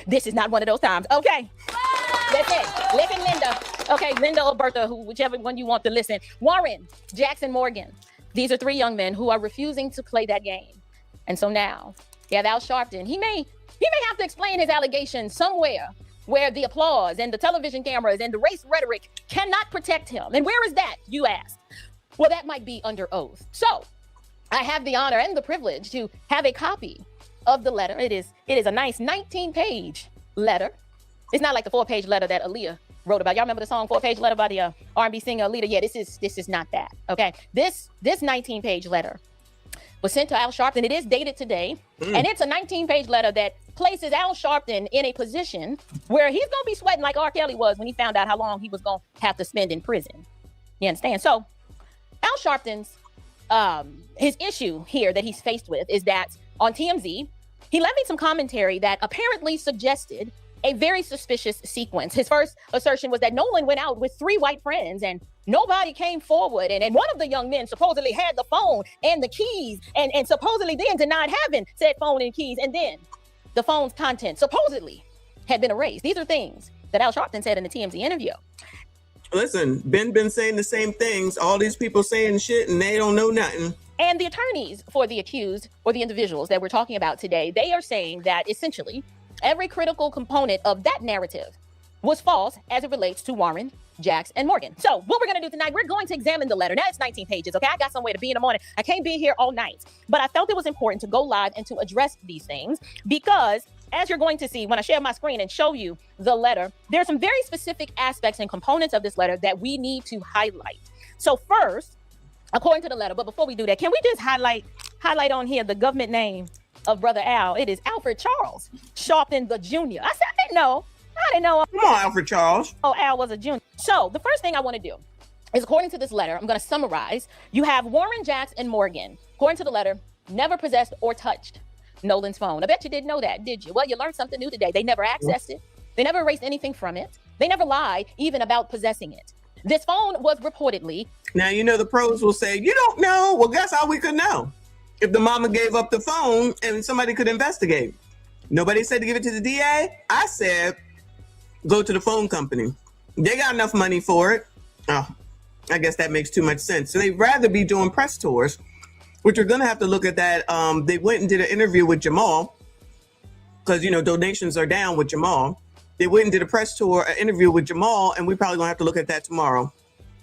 this is not one of those times. Okay. That's it. Listen, Linda. Okay, Linda or Bertha, whichever one you want to listen. Warren, Jackson, Morgan. These are three young men who are refusing to play that game. And so now, you have Al Sharpton. He may have to explain his allegations somewhere where the applause and the television cameras and the race rhetoric cannot protect him. And where is that, you ask? Well, that might be under oath. So I have the honor and the privilege to have a copy of the letter. It is a nice 19-page letter. It's not like the 4-page letter that Aaliyah wrote about. Y'all remember the song 4-page letter by the R&B singer Aaliyah? Yeah, this is not that. Okay, this 19-page letter was sent to Al Sharpton. It is dated today, and it's a 19-page letter that places Al Sharpton in a position where he's gonna be sweating like R. Kelly was when he found out how long he was gonna have to spend in prison. You understand? So Al Sharpton's his issue here that he's faced with is that on TMZ, he levied some commentary that apparently suggested a very suspicious sequence. His first assertion was that Nolan went out with 3 white friends and nobody came forward. And one of the young men supposedly had the phone and the keys and supposedly then denied having said phone and keys. And then the phone's content supposedly had been erased. These are things that Al Sharpton said in the TMZ interview. Listen, Ben been saying the same things. All these people saying shit and they don't know nothing. And the attorneys for the accused or the individuals that we're talking about today, they are saying that essentially every critical component of that narrative was false as it relates to Warren, Jax, and Morgan. So what we're going to do tonight, we're going to examine the letter. Now it's 19 pages, okay? I got somewhere to be in the morning. I can't be here all night. But I felt it was important to go live and to address these things because as you're going to see when I share my screen and show you the letter, there are some very specific aspects and components of this letter that we need to highlight. So first, according to the letter, but before we do that, can we just highlight on here the government name of Brother Al? It is Alfred Charles Sharpton the Jr. I didn't know. Come on, Alfred Charles. Oh, Al was a junior. So the first thing I want to do is, according to this letter, I'm going to summarize. You have Warren, Jax, and Morgan, according to the letter, never possessed or touched Nolan's phone. I bet you didn't know that, did you? Well, you learned something new today. They never accessed it. They never erased anything from it. They never lied even about possessing it. This phone was reportedly. Now, you know, the pros will say, you don't know. Well, guess how we could know? If the mama gave up the phone and somebody could investigate. Nobody said to give it to the DA. I said, go to the phone company. They got enough money for it. Oh, I guess that makes too much sense. So they'd rather be doing press tours, which we're going to have to look at that. They went and did an interview with Jamal because, you know, donations are down with Jamal. They went and did a press tour, an interview with Jamal, and we're probably going to have to look at that tomorrow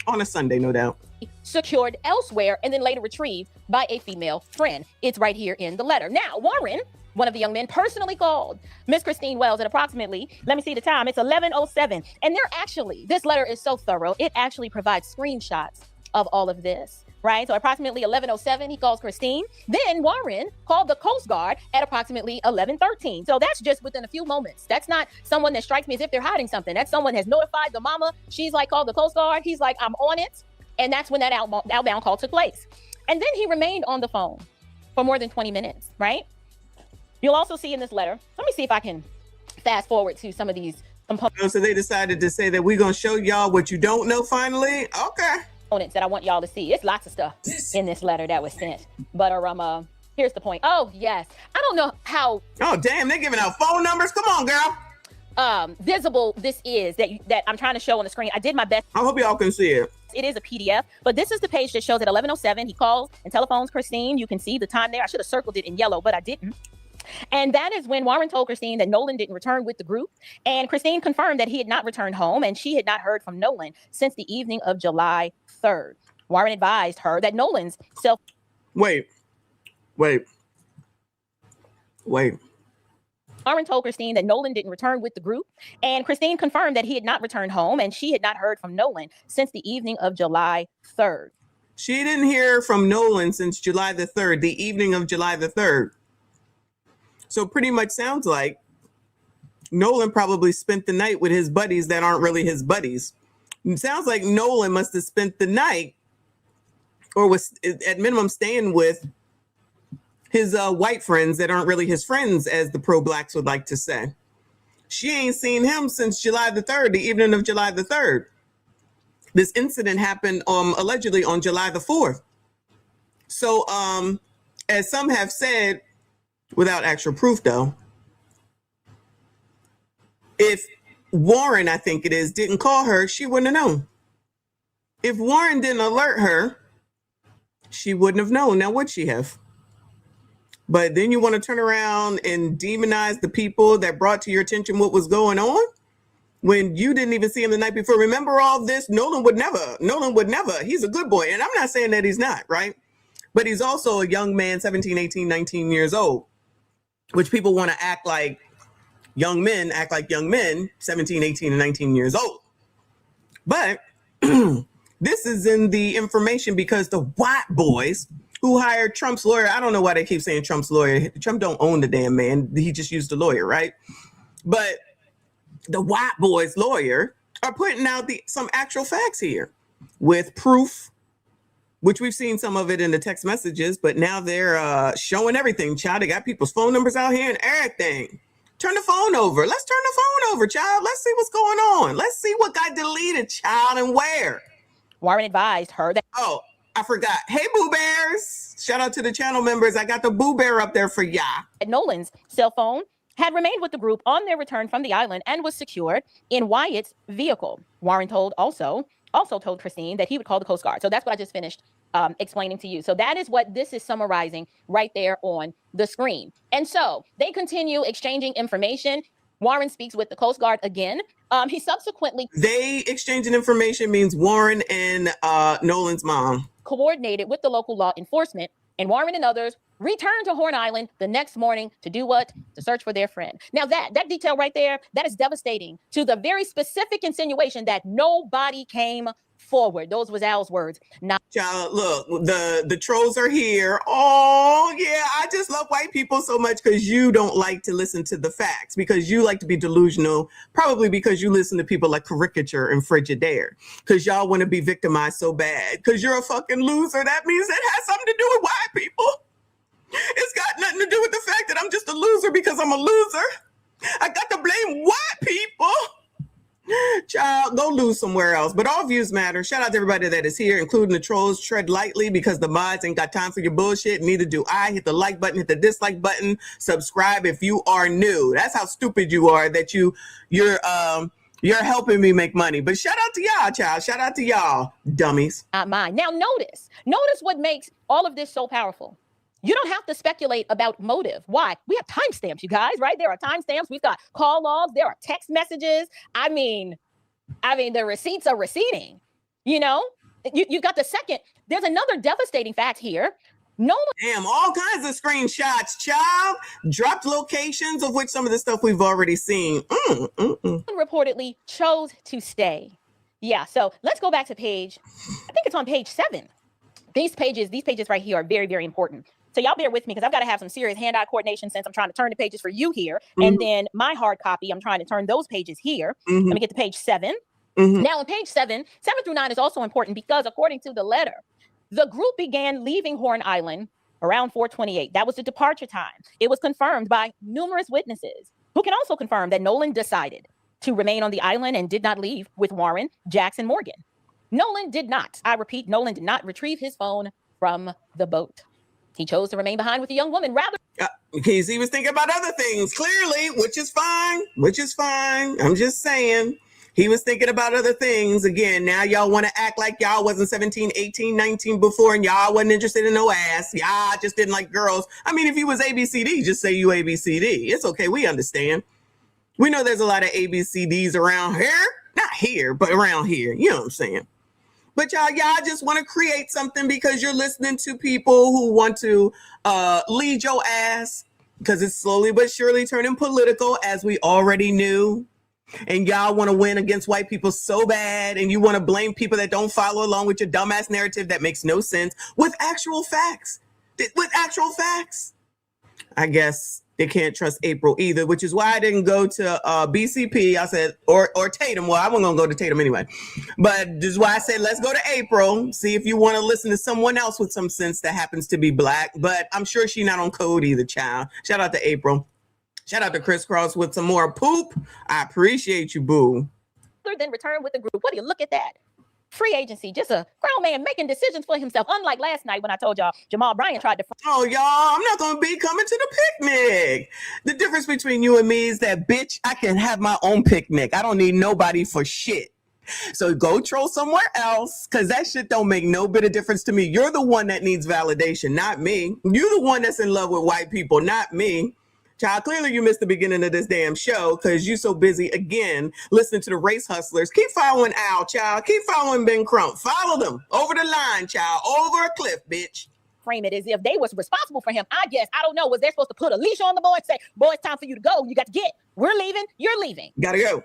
on a Sunday, no doubt. Secured elsewhere and then later retrieved by a female friend. It's right here in the letter. Now, Warren, one of the young men, personally called Miss Christine Wells at approximately, let me see the time, it's 11:07. And they're actually, this letter is so thorough, it actually provides screenshots of all of this, right? So approximately 11:07, he calls Christine. Then Warren called the Coast Guard at approximately 11:13. So that's just within a few moments. That's not someone that strikes me as if they're hiding something. That's someone has notified the mama. She's like, called the Coast Guard. He's like, I'm on it. And that's when that outbound call took place. And then he remained on the phone for more than 20 minutes, right? You'll also see in this letter, let me see if I can fast forward to some of these components. So they decided to say that we're going to show y'all what you don't know finally. Okay. Components that I want y'all to see. It's lots of stuff in this letter that was sent. But here's the point. Oh, yes. I don't know how. Oh, damn. They're giving out phone numbers. Come on, girl. Visible this is that I'm trying to show on the screen. I did my best. I hope y'all can see it. It is a PDF, but this is the page that shows at 11:07. He calls and telephones Christine. You can see the time there. I should have circled it in yellow, but I didn't. And that is when Warren told Christine that Nolan didn't return with the group. And Christine confirmed that he had not returned home and she had not heard from Nolan since the evening of July 3rd. Warren advised her that Nolan's self. Wait. Warren told Christine that Nolan didn't return with the group. And Christine confirmed that he had not returned home and she had not heard from Nolan since the evening of July 3rd. She didn't hear from Nolan since July the 3rd, the evening of July the 3rd. So pretty much sounds like Nolan probably spent the night with his buddies that aren't really his buddies. It sounds like Nolan must have spent the night or was at minimum staying with his white friends that aren't really his friends, as the pro-blacks would like to say. She ain't seen him since July the 3rd, the evening of July the 3rd. This incident happened allegedly on July the 4th. So as some have said, without actual proof though, if Warren, I think it is, didn't call her, she wouldn't have known. If Warren didn't alert her, she wouldn't have known. Now would she have? But then you want to turn around and demonize the people that brought to your attention what was going on when you didn't even see him the night before. Remember all this? Nolan would never. He's a good boy. And I'm not saying that he's not, right? But he's also a young man, 17, 18, 19 years old, which people want to act like young men, 17, 18, and 19 years old. But this is in the information because the white boys who hired Trump's lawyer, I don't know why they keep saying Trump's lawyer. Trump don't own the damn man. He just used a lawyer, right? But the white boys lawyer are putting out some actual facts here with proof, which we've seen some of it in the text messages, but now they're showing everything, child. They got people's phone numbers out here and everything. Turn the phone over. Let's turn the phone over, child. Let's see what's going on. Let's see what got deleted, child, and where. Warren advised her that. Oh, I forgot. Hey, Boo Bears. Shout out to the channel members. I got the Boo Bear up there for ya. Nolan's cell phone had remained with the group on their return from the island and was secured in Wyatt's vehicle. Warren also told Christine that he would call the Coast Guard. So that's what I just finished explaining to you. So that is what this is summarizing right there on the screen. And so they continue exchanging information. Warren speaks with the Coast Guard again. He subsequently... They exchanging information means Warren and Nolan's mom. Coordinated with the local law enforcement, and Warren and others returned to Horn Island the next morning to do what? To search for their friend. Now that detail right there, that is devastating to the very specific insinuation that nobody came forward. Those was Al's words. Child, look, the trolls are here. Oh yeah, I just love white people so much because you don't like to listen to the facts, because you like to be delusional, probably because you listen to people like Caricature and Frigidaire, because y'all want to be victimized so bad because you're a fucking loser. That means it has something to do with white people. It's got nothing to do with the fact that I'm just a loser because I'm a loser. I got to blame white people. Child, go lose somewhere else. But all views matter. Shout out to everybody that is here, including the trolls. Tread lightly because the mods ain't got time for your bullshit. Neither do I. Hit the like button, hit the dislike button, subscribe if you are new. That's how stupid you are that you're helping me make money. But shout out to y'all, child. Shout out to y'all, dummies. Not mine. Now notice what makes all of this so powerful. You don't have to speculate about motive. Why? We have timestamps, you guys, right? There are timestamps. We've got call logs. There are text messages. I mean, the receipts are receipting. You know, you've got the second. There's another devastating fact here. Damn, all kinds of screenshots, child. Dropped locations of which some of the stuff we've already seen. Reportedly chose to stay. Yeah, so let's go back to page, I think it's on page 7. These pages right here are very, very important. So y'all bear with me because I've got to have some serious hand-eye coordination since I'm trying to turn the pages for you here. And then my hard copy, I'm trying to turn those pages here. Let me get to page 7. Now on page 7 through 9 is also important because according to the letter, the group began leaving Horn Island around 4:28. That was the departure time. It was confirmed by numerous witnesses who can also confirm that Nolan decided to remain on the island and did not leave with Warren, Jackson, Morgan. Nolan did not. I repeat, Nolan did not retrieve his phone from the boat. He chose to remain behind with the young woman rather. Because he was thinking about other things, clearly, which is fine. I'm just saying. He was thinking about other things. Again, now y'all want to act like y'all wasn't 17, 18, 19 before and y'all wasn't interested in no ass. Y'all just didn't like girls. I mean, if you was ABCD, just say you ABCD. It's okay. We understand. We know there's a lot of ABCDs around here. Not here, but around here. You know what I'm saying? But y'all just want to create something because you're listening to people who want to lead your ass because it's slowly but surely turning political, as we already knew. And y'all want to win against white people so bad, and you want to blame people that don't follow along with your dumbass narrative that makes no sense with actual facts. I guess they can't trust April either, which is why I didn't go to BCP. I said, or Tatum. Well, I wasn't going to go to Tatum anyway. But this is why I said, let's go to April. See if you want to listen to someone else with some sense that happens to be black. But I'm sure she's not on code either, child. Shout out to April. Shout out to Crisscross with some more poop. I appreciate you, boo. Then return with the group. What do you look at that? Free agency, just a grown man making decisions for himself. Unlike last night when I told y'all Jamal Bryant tried to. Oh, y'all, I'm not going to be coming to the picnic. The difference between you and me is that, bitch, I can have my own picnic. I don't need nobody for shit. So go troll somewhere else because that shit don't make no bit of difference to me. You're the one that needs validation, not me. You're the one that's in love with white people, not me. Child, clearly you missed the beginning of this damn show because you're so busy, again, listening to the race hustlers. Keep following Al, child. Keep following Ben Crump. Follow them. Over the line, child. Over a cliff, bitch. Frame it as if they was responsible for him. I guess, I don't know, was they supposed to put a leash on the boy and say, boy, it's time for you to go. You got to get. We're leaving. You're leaving. Gotta go.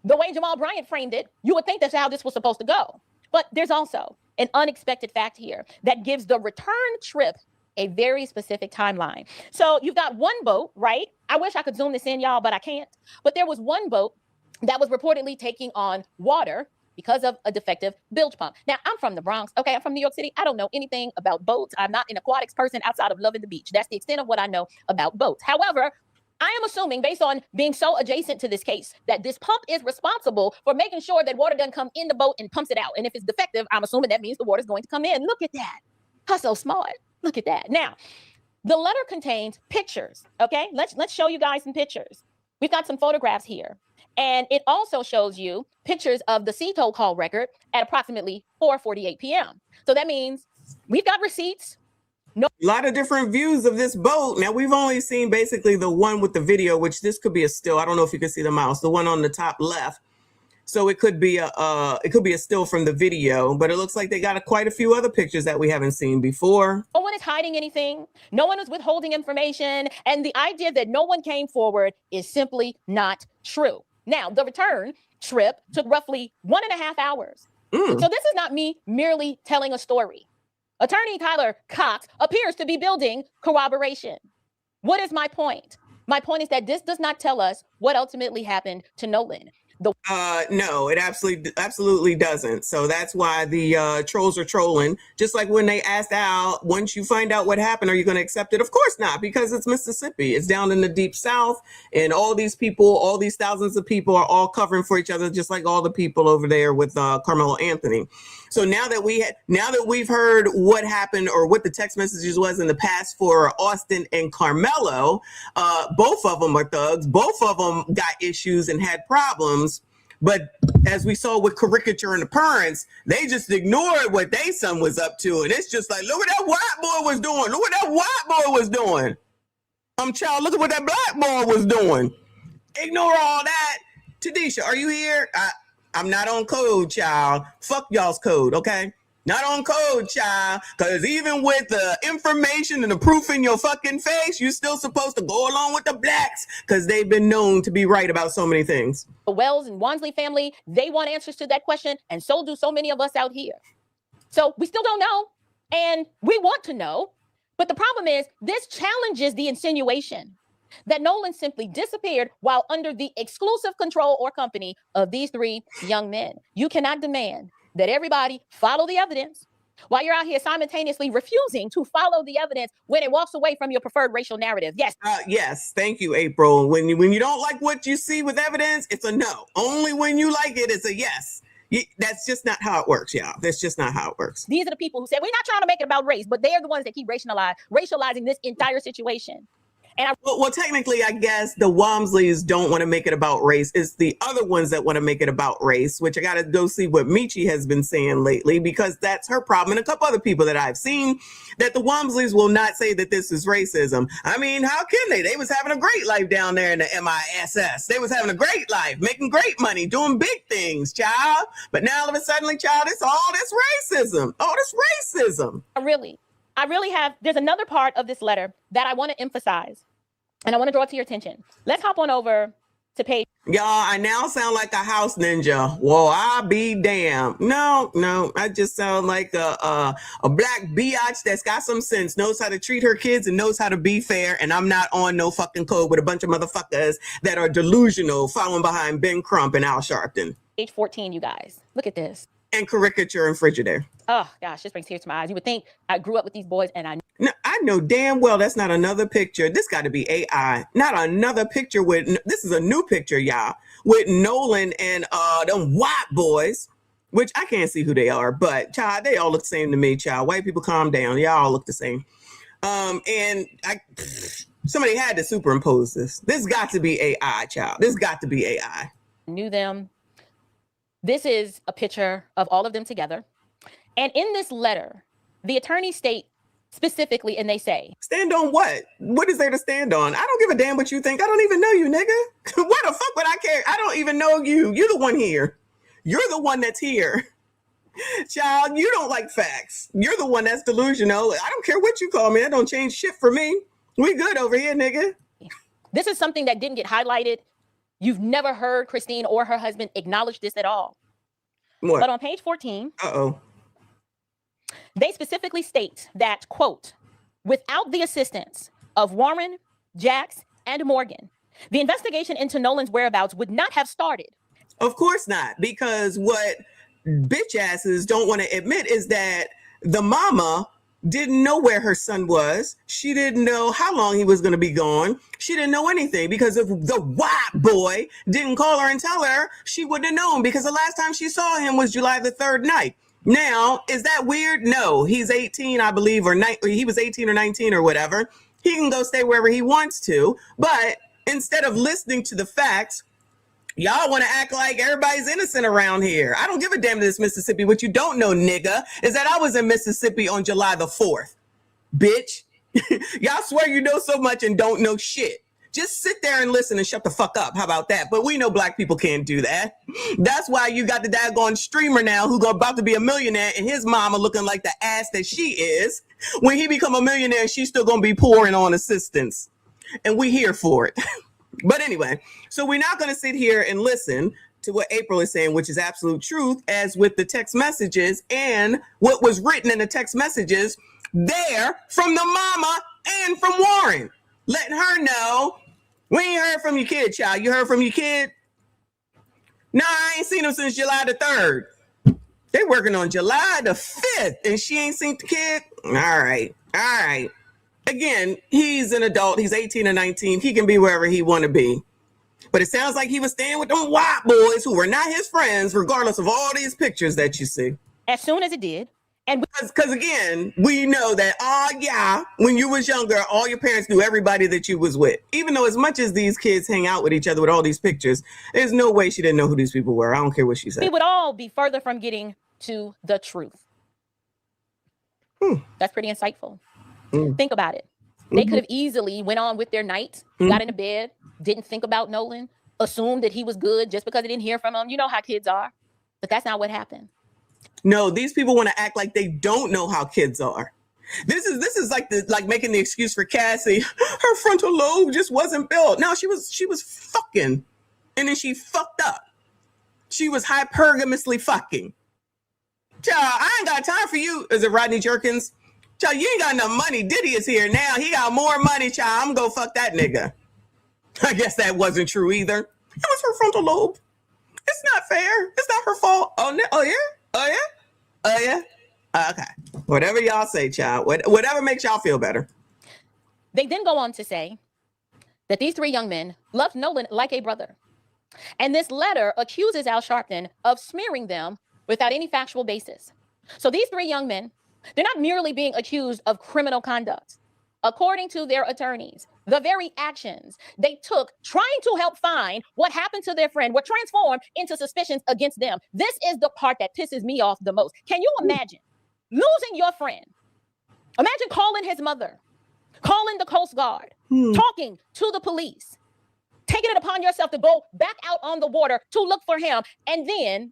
The way Jamal Bryant framed it, you would think that's how this was supposed to go. But there's also an unexpected fact here that gives the return trip a very specific timeline. So you've got one boat, right? I wish I could zoom this in, y'all, but I can't. But there was one boat that was reportedly taking on water because of a defective bilge pump. Now, I'm from the Bronx. Okay, I'm from New York City. I don't know anything about boats. I'm not an aquatics person outside of loving the beach. That's the extent of what I know about boats. However, I am assuming, based on being so adjacent to this case, that this pump is responsible for making sure that water doesn't come in the boat and pumps it out. And if it's defective, I'm assuming that means the water's going to come in. Look at that. How so smart. Look at that. Now, the letter contains pictures, okay? Let's show you guys some pictures. We've got some photographs here. And it also shows you pictures of the CTO call record at approximately 4:48 p.m. So that means we've got receipts. A lot of different views of this boat. Now, we've only seen basically the one with the video, which this could be a still. I don't know if you can see the mouse, the one on the top left. So it could be a still from the video, but it looks like they got quite a few other pictures that we haven't seen before. No one is hiding anything. No one is withholding information. And the idea that no one came forward is simply not true. Now, the return trip took roughly 1.5 hours. So this is not me merely telling a story. Attorney Tyler Cox appears to be building corroboration. What is my point? My point is that this does not tell us what ultimately happened to Nolan. No, it absolutely doesn't. So that's why the trolls are trolling. Just like when they asked Al, once you find out what happened, are you going to accept it? Of course not, because it's Mississippi. It's down in the deep South, and all these people, all these thousands of people are all covering for each other, just like all the people over there with Carmelo Anthony. So now that we've heard what happened or what the text messages was in the past for Austin and Carmelo, both of them are thugs. Both of them got issues and had problems. But as we saw with Caricature and the parents, they just ignored what their son was up to. And it's just like, look what that white boy was doing. Look what that white boy was doing. Child, look at what that black boy was doing. Ignore all that. Tadisha, are you here? I'm not on code, child. Fuck y'all's code, okay? Not on code, child. Because even with the information and the proof in your fucking face, you're still supposed to go along with the blacks because they've been known to be right about so many things. The Wells and Wansley family, they want answers to that question, and so do so many of us out here. So we still don't know, and we want to know. But the problem is, this challenges the insinuation that Nolan simply disappeared while under the exclusive control or company of these three young men. You cannot demand that everybody follow the evidence while you're out here simultaneously refusing to follow the evidence when it walks away from your preferred racial narrative. Yes. Yes. Thank you, April. When you don't like what you see with evidence, it's a no. Only when you like it, it's a yes. That's just not how it works, y'all. That's just not how it works. These are the people who say, we're not trying to make it about race, but they are the ones that keep racializing this entire situation. And well, technically, I guess the Wamsleys don't want to make it about race. It's the other ones that want to make it about race, which I got to go see what Michi has been saying lately, because that's her problem. And a couple other people that I've seen, that the Wamsleys will not say that this is racism. I mean, how can they? They was having a great life down there in the MISS. They was having a great life, making great money, doing big things, child. But now all of a sudden, child, it's all this racism. All this racism. I really have, there's another part of this letter that I want to emphasize, and I want to draw it to your attention. Let's hop on over to page. Y'all, I now sound like a house ninja. Well, I'll be damned. No, I just sound like a black biatch that's got some sense, knows how to treat her kids and knows how to be fair. And I'm not on no fucking code with a bunch of motherfuckers that are delusional, following behind Ben Crump and Al Sharpton. Page 14, you guys. Look at this. And Caricature and Frigidaire. Oh, gosh, this brings tears to my eyes. You would think I grew up with these boys and I know damn well that's not another picture. This got to be AI. Not another picture with, this is a new picture, y'all, with Nolan and them white boys, which I can't see who they are, but child, they all look the same to me, child. White people, calm down. Y'all all look the same. And somebody had to superimpose this. This got to be AI, child. This got to be AI. Knew them. This is a picture of all of them together. And in this letter, the attorneys state specifically, and they say, stand on what? What is there to stand on? I don't give a damn what you think. I don't even know you, nigga. What the fuck would I care? I don't even know you. You're the one here. You're the one that's here. Child, you don't like facts. You're the one that's delusional. I don't care what you call me. That don't change shit for me. We good over here, nigga. This is something that didn't get highlighted. You've never heard Christine or her husband acknowledge this at all. What? But on page 14, they specifically state that, quote, without the assistance of Warren, Jax, and Morgan, the investigation into Nolan's whereabouts would not have started. Of course not, because what bitch asses don't want to admit is that the mama didn't know where her son was. She didn't know how long he was going to be gone. She didn't know anything, because if the white boy didn't call her and tell her, she wouldn't have known, because the last time she saw him was July the 3rd night. Now, is that weird? No, he's 18, I believe, or he was 18 or 19 or whatever. He can go stay wherever he wants to. But instead of listening to the facts, y'all want to act like everybody's innocent around here. I don't give a damn to this Mississippi. What you don't know, nigga, is that I was in Mississippi on July the 4th. Bitch. Y'all swear you know so much and don't know shit. Just sit there and listen and shut the fuck up. How about that? But we know black people can't do that. That's why you got the daggone streamer now who about to be a millionaire and his mama looking like the ass that she is. When he become a millionaire, she's still going to be pouring on assistance. And we here for it. But anyway, so we're not going to sit here and listen to what April is saying, which is absolute truth, as with the text messages and what was written in the text messages there from the mama and from Warren, letting her know, we ain't heard from your kid, child. You heard from your kid? Nah, I ain't seen him since July the 3rd. They working on July the 5th, and she ain't seen the kid? All right. Again, he's an adult. He's 18 or 19. He can be wherever he want to be. But it sounds like he was staying with them white boys who were not his friends, regardless of all these pictures that you see. As soon as it did. And because again, we know that, when you was younger, all your parents knew everybody that you was with. Even though as much as these kids hang out with each other with all these pictures, there's no way she didn't know who these people were. I don't care what she said. We would all be further from getting to the truth. That's pretty insightful. Think about it. They could have easily went on with their night, got into bed, didn't think about Nolan, assumed that he was good just because they didn't hear from him. You know how kids are. But that's not what happened. No, these people want to act like they don't know how kids are. This is like making the excuse for Cassie. Her frontal lobe just wasn't built. No, she was fucking, and then she fucked up. She was hypergamously fucking. Child, I ain't got time for you. Is it Rodney Jerkins? Child, you ain't got enough money. Diddy is here now. He got more money, child. I'm gonna go fuck that nigga. I guess that wasn't true either. It was her frontal lobe. It's not fair. It's not her fault. Oh, no. Oh yeah. Okay. Whatever y'all say, child. Whatever makes y'all feel better. They then go on to say that these three young men loved Nolan like a brother. And this letter accuses Al Sharpton of smearing them without any factual basis. So these three young men, they're not merely being accused of criminal conduct. According to their attorneys, the very actions they took trying to help find what happened to their friend were transformed into suspicions against them. This is the part that pisses me off the most. Can you imagine losing your friend? Imagine calling his mother, calling the Coast Guard, talking to the police, taking it upon yourself to go back out on the water to look for him. And then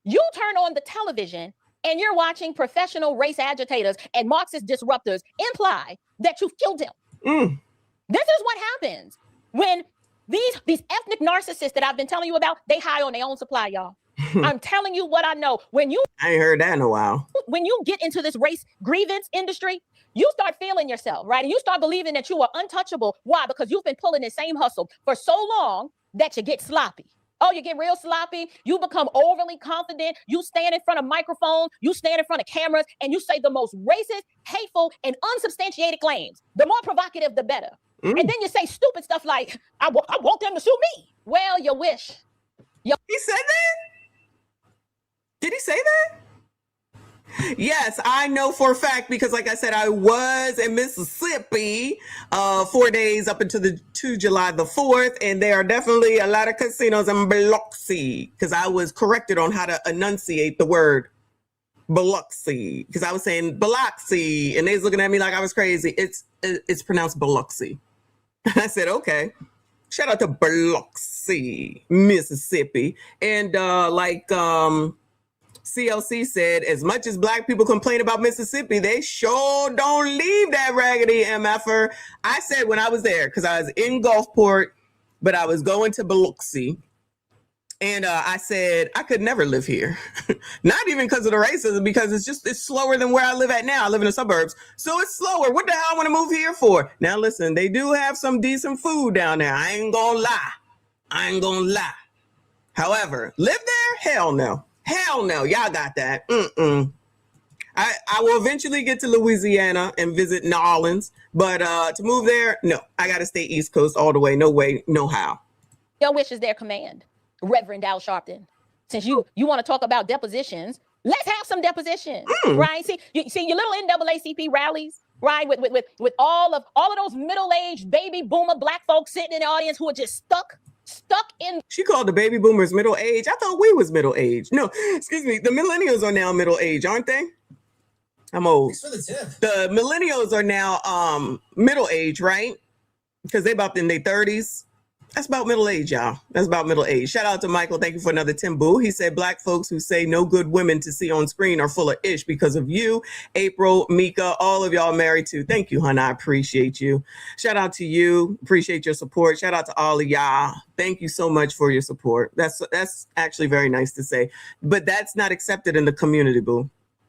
you turn on the television and you're watching professional race agitators and Marxist disruptors imply that you killed him. This is what happens when these ethnic narcissists that I've been telling you about, they high on their own supply, y'all. I'm telling you what I know. I ain't heard that in a while. When you get into this race grievance industry, you start feeling yourself, right? And you start believing that you are untouchable. Why? Because you've been pulling the same hustle for so long that you get sloppy. Oh, you get real sloppy. You become overly confident. You stand in front of microphones. You stand in front of cameras and you say the most racist, hateful, and unsubstantiated claims. The more provocative, the better. And then you say stupid stuff like, I want them to sue me. Well, you wish. He said that? Did he say that? Yes, I know for a fact because, like I said, I was in Mississippi 4 days up until to July the 4th, and there are definitely a lot of casinos in Biloxi because I was corrected on how to enunciate the word Biloxi because I was saying Biloxi, and they was looking at me like I was crazy. It's pronounced Biloxi. I said, okay. Shout out to Biloxi, Mississippi, and CLC said, as much as black people complain about Mississippi, they sure don't leave that raggedy MFer. I said when I was there, because I was in Gulfport, but I was going to Biloxi. And I said, I could never live here. Not even because of the racism, because it's slower than where I live at now. I live in the suburbs. So it's slower. What the hell I want to move here for? Now, listen, they do have some decent food down there. I ain't gonna lie. However, live there? Hell no. Hell no, y'all got that. I will eventually get to Louisiana and visit New Orleans, but to move there, no. I got to stay East Coast all the way. No way, no how. Your wish is their command, Reverend Al Sharpton. Since you want to talk about depositions, let's have some depositions, right? See your little NAACP rallies, right? With all of those middle-aged baby boomer black folks sitting in the audience who are just stuck in. She called the baby boomers middle age. I thought we was middle age. No, excuse me. The millennials are now middle age, aren't they? I'm old. The millennials are now middle age, right? Because they about in their 30s. That's about middle age, y'all. That's about middle age. Shout out to Michael. Thank you for another Timbu. He said, black folks who say no good women to see on screen are full of ish because of you, April, Mika, all of y'all married too. Thank you, hon. I appreciate you. Shout out to you. Appreciate your support. Shout out to all of y'all. Thank you so much for your support. That's actually very nice to say. But that's not accepted in the community, boo.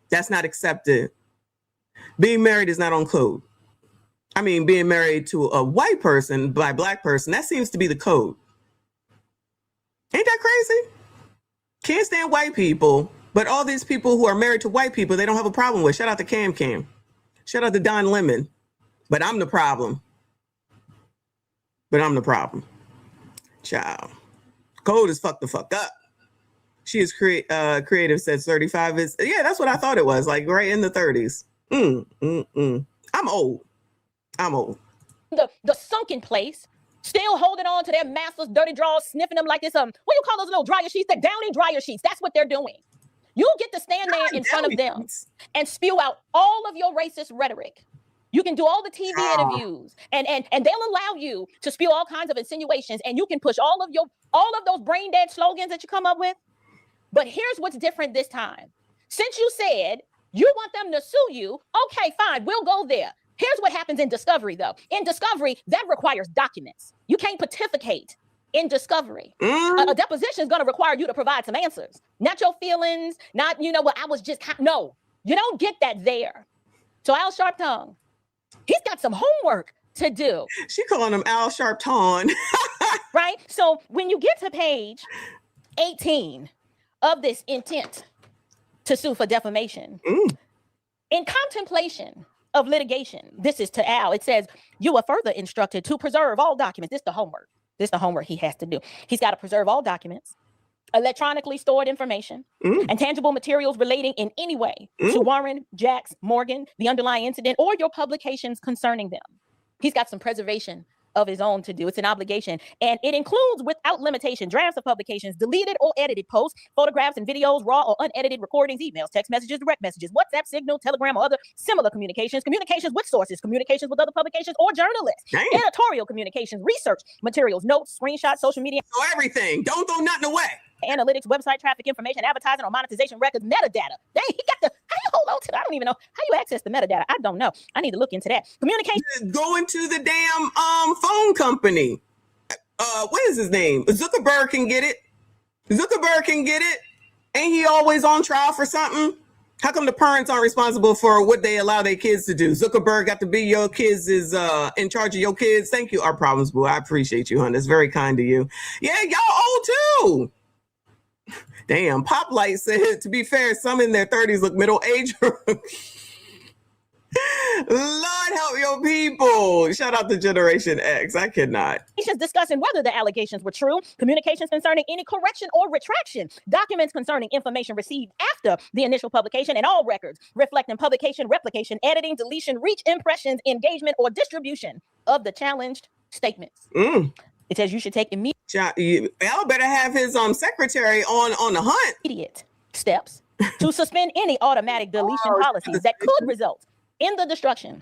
That's not accepted. Being married is not on code. I mean, being married to a white person by a black person, that seems to be the code. Ain't that crazy? Can't stand white people, but all these people who are married to white people, they don't have a problem with. Shout out to Cam Cam. Shout out to Don Lemon. But I'm the problem. Child. Cold as fuck the fuck up. She is creative, says 35 is, yeah, that's what I thought it was, like right in the 30s. I'm old. The sunken place, still holding on to their master's dirty drawers, sniffing them like this, what do you call those little dryer sheets? The downy dryer sheets. That's what they're doing. You get to stand there in front of them and spew out all of your racist rhetoric. You can do all the TV interviews and they'll allow you to spew all kinds of insinuations, and you can push all of those brain dead slogans that you come up with. But here's what's different this time. Since you said you want them to sue you, okay, fine, we'll go there. Here's what happens in discovery, though. In discovery, that requires documents. You can't pontificate in discovery. A deposition is going to require you to provide some answers. Not your feelings, not, I was just, no. You don't get that there. So Al Sharptongue, he's got some homework to do. She calling him Al Sharptongue. Right? So when you get to page 18 of this intent to sue for defamation, in contemplation of litigation, this is to Al, it says, you are further instructed to preserve all documents. This is the homework he has to do. He's got to preserve all documents, electronically stored information, and tangible materials relating in any way to Warren, Jax, Morgan, the underlying incident, or your publications concerning them. He's got some preservation of his own to do. It's an obligation. And it includes, without limitation, drafts of publications, deleted or edited posts, photographs and videos, raw or unedited recordings, emails, text messages, direct messages, WhatsApp, Signal, Telegram, or other similar communications with sources, communications with other publications or journalists, editorial communications, research materials, notes, screenshots, social media. So everything. Don't throw nothing away. Analytics, website traffic information, advertising or monetization records, metadata. Dang, he got how you hold on to that? I don't even know how you access the metadata. I don't know. I need to look into that. Communication. Go into the damn phone company. What is his name? Zuckerberg can get it. Ain't he always on trial for something? How come the parents aren't responsible for what they allow their kids to do? Zuckerberg got to be your kids is in charge of your kids. Thank you. Our problems, boo. I appreciate you, hon. It's very kind of you. Yeah, y'all old too. Damn, Pop Light said, to be fair, some in their 30s look middle-aged. Lord help your people. Shout out to Generation X. I cannot. Discussing whether the allegations were true, communications concerning any correction or retraction, documents concerning information received after the initial publication, and all records reflecting publication, replication, editing, deletion, reach, impressions, engagement, or distribution of the challenged statements. It says you should take immediate. Al better have his secretary on the hunt. Immediate steps to suspend any automatic deletion policies that could result in the destruction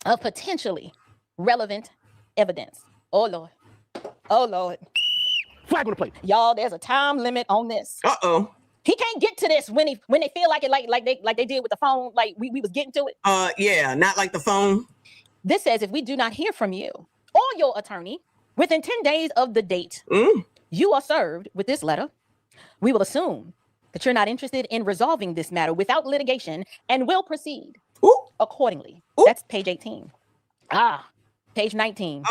of potentially relevant evidence. Oh Lord. Flag on the plate. Y'all, there's a time limit on this. He can't get to this when they feel like it, like they did with the phone, like we was getting to it. Yeah, not like the phone. This says if we do not hear from you or your attorney within 10 days of the date you are served with this letter, we will assume that you're not interested in resolving this matter without litigation and will proceed accordingly. That's page 18. Page 19.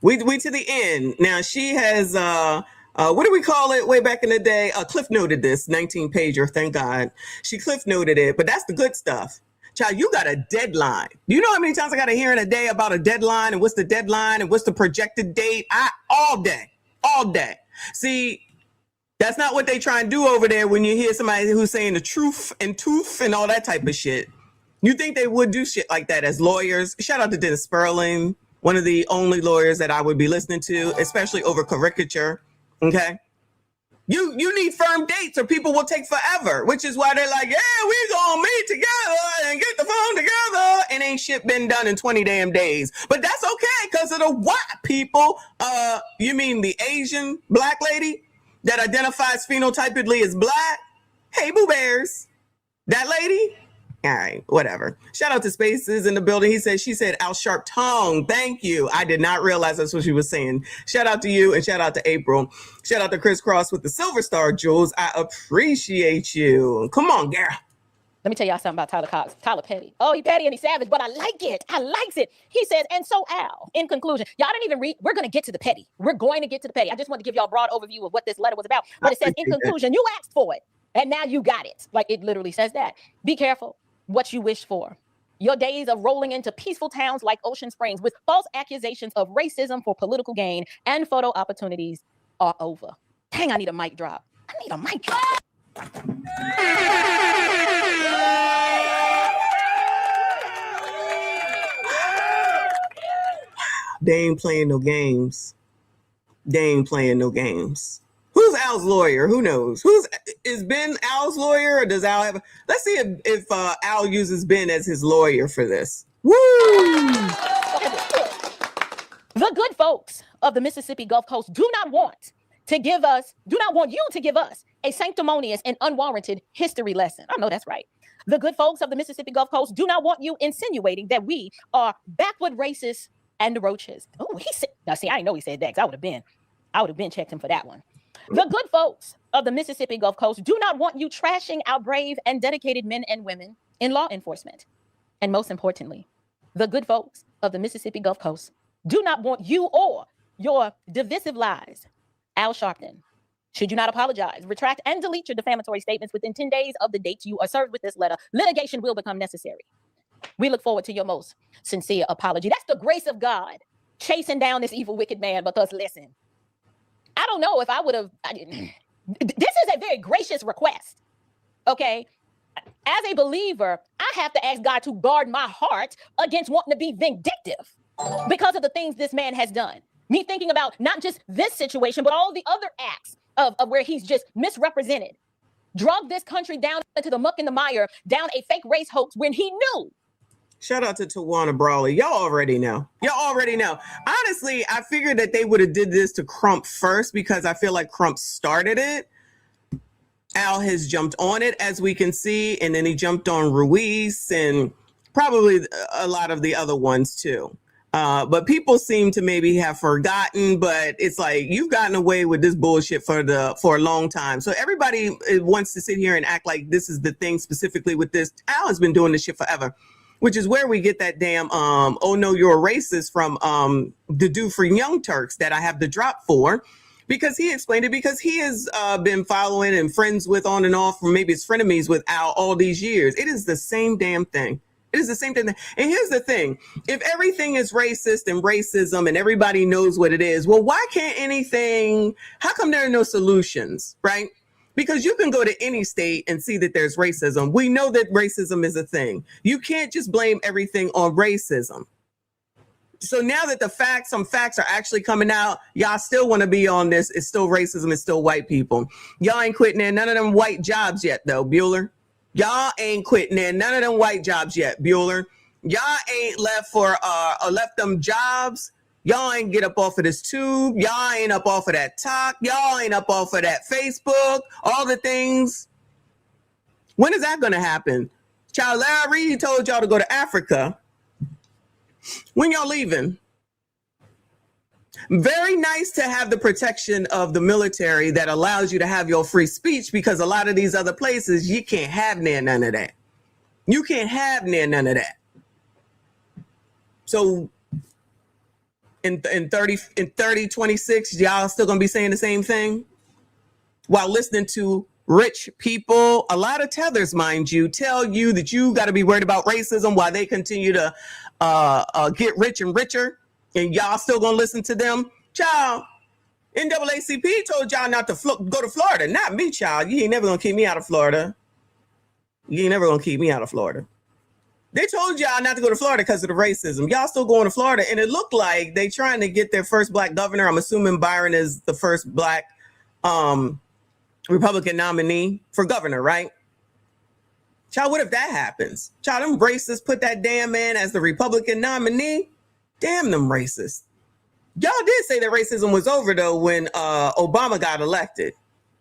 We to the end. Now she has what do we call it way back in the day? Cliff noted this 19-pager, thank God. She cliff noted it, but that's the good stuff. Child, you got a deadline. You know how many times I got to hear in a day about a deadline and what's the deadline and what's the projected date? All day. See, that's not what they try and do over there when you hear somebody who's saying the truth and all that type of shit. You think they would do shit like that as lawyers? Shout out to Dennis Sperling, one of the only lawyers that I would be listening to, especially over caricature. Okay. You need firm dates or people will take forever, which is why they're like, yeah, we gonna meet together and get the phone together. And ain't shit been done in 20 damn days. But that's okay because of the white people. You mean the Asian black lady that identifies phenotypically as black? Hey, Boo Bears. That lady? All right, whatever. Shout out to Spaces in the building. She said, Al Sharptongue. Thank you. I did not realize that's what she was saying. Shout out to you and shout out to April. Shout out to Chris Cross with the Silver Star Jewels. I appreciate you. Come on, girl. Let me tell y'all something about Tyler Cox. Tyler petty. Oh, he petty and he savage, but I like it. I likes it. He says, and so Al, in conclusion, y'all didn't even read. We're going to get to the petty. We're going to get to the petty. I just want to give y'all a broad overview of what this letter was about. But it says, in conclusion, you asked for it, and now you got it. Like, it literally says that. Be careful what you wish for. Your days of rolling into peaceful towns like Ocean Springs with false accusations of racism for political gain and photo opportunities are over. Dang, I need a mic drop. I need a mic drop. They ain't playing no games. They ain't playing no games. Who's Al's lawyer? Who knows? Is Ben Al's lawyer, or does Al have? Let's see if Al uses Ben as his lawyer for this. Woo! The good folks of the Mississippi Gulf Coast do not want you to give us a sanctimonious and unwarranted history lesson. I know that's right. The good folks of the Mississippi Gulf Coast do not want you insinuating that we are backward racists and roaches. Oh, he said, now see, I didn't know he said that, 'cause I would have been checked him for that one. The good folks of the Mississippi Gulf Coast do not want you trashing our brave and dedicated men and women in law enforcement. And most importantly, the good folks of the Mississippi Gulf Coast do not want you or your divisive lies. Al Sharpton, should you not apologize, retract, and delete your defamatory statements within 10 days of the date you are served with this letter, litigation will become necessary. We look forward to your most sincere apology. That's the grace of God chasing down this evil, wicked man. Because listen, I don't know if I would have. This is a very gracious request. Okay. As a believer, I have to ask God to guard my heart against wanting to be vindictive because of the things this man has done. Me thinking about not just this situation, but all the other acts of where he's just misrepresented, drugged this country down into the muck and the mire, down a fake race hoax when he knew. Shout out to Tawana Brawley. Y'all already know. Honestly, I figured that they would have did this to Crump first because I feel like Crump started it. Al has jumped on it, as we can see, and then he jumped on Ruiz and probably a lot of the other ones too. But people seem to maybe have forgotten, but it's like you've gotten away with this bullshit for a long time. So everybody wants to sit here and act like this is the thing specifically with this. Al has been doing this shit forever, which is where we get that damn, oh no, you're a racist from the dude for Young Turks that I have the drop for, because he explained it, because he has been following and friends with on and off, or maybe it's frenemies with Al all these years. It is the same damn thing. It is the same thing. And here's the thing. If everything is racist and racism and everybody knows what it is, well, why can't anything, how come there are no solutions, right? Because you can go to any state and see that there's racism. We know that racism is a thing. You can't just blame everything on racism. So now that some facts are actually coming out, y'all still want to be on this. It's still racism. It's still white people. Y'all ain't quitting in none of them white jobs yet, though, Bueller. Y'all ain't quitting in none of them white jobs yet, Bueller. Y'all ain't left them jobs. Y'all ain't get up off of this tube. Y'all ain't up off of that talk. Y'all ain't up off of that Facebook. All the things. When is that going to happen? Child, Larry told y'all to go to Africa. When y'all leaving? Very nice to have the protection of the military that allows you to have your free speech, because a lot of these other places, you can't have none of that. You can't have none of that. So in 3026, y'all still gonna be saying the same thing while listening to rich people, a lot of tethers, mind you, tell you that you got to be worried about racism while they continue to get rich and richer, and y'all still gonna listen to them. Child, NAACP told y'all not to go to Florida. Not me, child. You ain't never gonna keep me out of Florida. You ain't never gonna keep me out of Florida. They told y'all not to go to Florida because of the racism. Y'all still going to Florida, and it looked like they trying to get their first black governor. I'm assuming Byron is the first black Republican nominee for governor, right? Child, what if that happens? Child, them racists put that damn man as the Republican nominee. Damn them racists. Y'all did say that racism was over, though, when Obama got elected.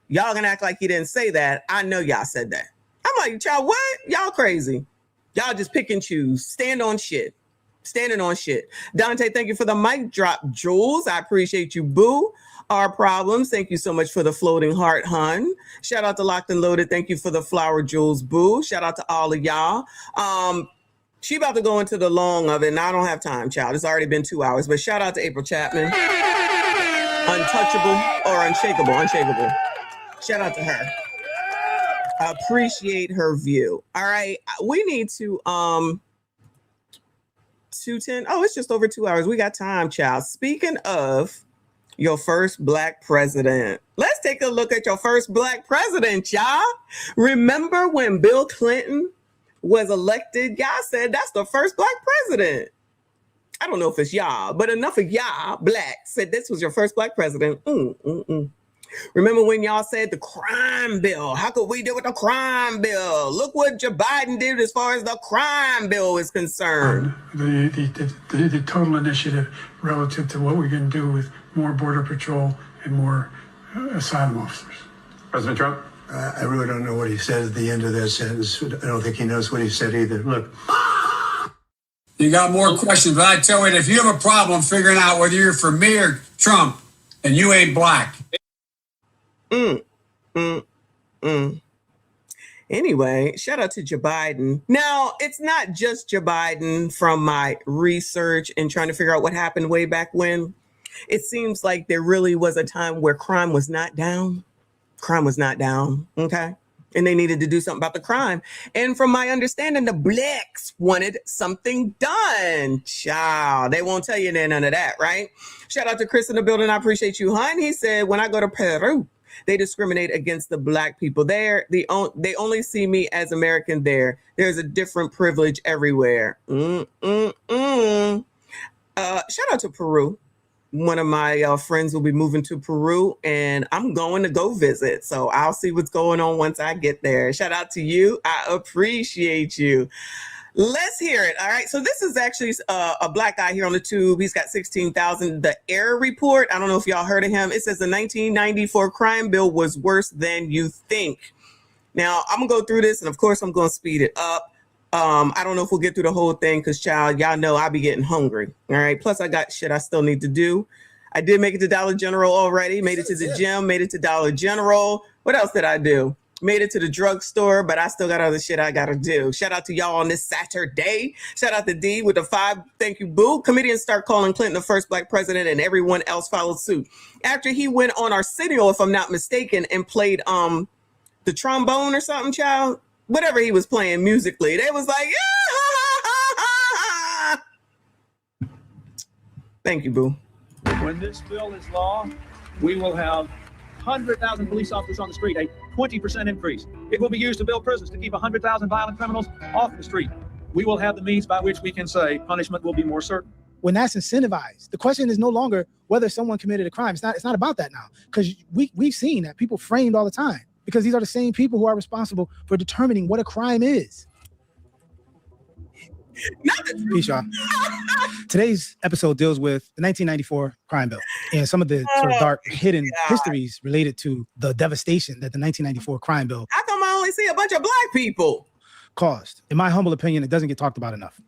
Y'all gonna act like he didn't say that. I know y'all said that. I'm like, child, what? Y'all crazy. Y'all just pick and choose. Stand on shit. Standing on shit. Dante, thank you for the mic drop. Jules, I appreciate you, boo. Our problems. Thank you so much for the floating heart, hun. Shout out to Locked and Loaded. Thank you for the flower, Jules, boo. Shout out to all of y'all. She about to go into the long of it, and I don't have time, child. It's already been 2 hours, but shout out to April Chapman. Untouchable or unshakable. Shout out to her. I appreciate her view. All right, we need to 2:10. Oh, it's just over 2 hours. We got time, child. Speaking of your first black president, let's take a look at your first black president, y'all. Remember when Bill Clinton was elected? Y'all said that's the first black president. I don't know if it's y'all, but enough of y'all black said this was your first black president. Remember when y'all said the crime bill? How could we deal with the crime bill? Look what Joe Biden did as far as the crime bill is concerned. The total initiative relative to what we can do with more border patrol and more asylum officers. President Trump? I really don't know what he said at the end of that sentence. I don't think he knows what he said either. Look. You got more questions, but I tell you, if you have a problem figuring out whether you're for me or Trump, and you ain't black. Anyway, shout out to Joe Biden. Now, it's not just Joe Biden. From my research and trying to figure out what happened way back when, it seems like there really was a time where crime was not down. Okay? And they needed to do something about the crime. And from my understanding, the blacks wanted something done. Child, they won't tell you none of that, right? Shout out to Chris in the building. I appreciate you, hon. He said, when I go to Peru, they discriminate against the black people there. They only see me as American there. There's a different privilege everywhere. Shout out to Peru. One of my friends will be moving to Peru, and I'm going to go visit. So I'll see what's going on once I get there. Shout out to you. I appreciate you. Let's hear it. All right. So this is actually a black guy here on the tube. He's got 16,000. The Air Report. I don't know if y'all heard of him. It says the 1994 crime bill was worse than you think. Now, I'm going to go through this, and of course, I'm going to speed it up. I don't know if we'll get through the whole thing because, child, y'all know I be getting hungry. All right. Plus, I got shit I still need to do. I did make it to Dollar General already. Made it to the gym. Made it to Dollar General. What else did I do? Made it to the drugstore, but I still got other shit I got to do. Shout out to y'all on this Saturday. Shout out to D with the 5. Thank you, boo. Comedians start calling Clinton the first black president, and everyone else followed suit. After he went on Arsenio, if I'm not mistaken, and played the trombone or something, child. Whatever he was playing musically, they was like, yeah. Thank you, boo. When this bill is law, we will have 100,000 police officers on the street, a 20% increase. It will be used to build prisons to keep 100,000 violent criminals off the street. We will have the means by which we can say punishment will be more certain. When that's incentivized, the question is no longer whether someone committed a crime. It's not about that now, because we've seen that people framed all the time, because these are the same people who are responsible for determining what a crime is. Peace, y'all. Today's episode deals with the 1994 crime bill and some of the sort of dark hidden histories related to the devastation that the 1994 crime bill. How come I only see a bunch of black people? Caused. In my humble opinion, it doesn't get talked about enough.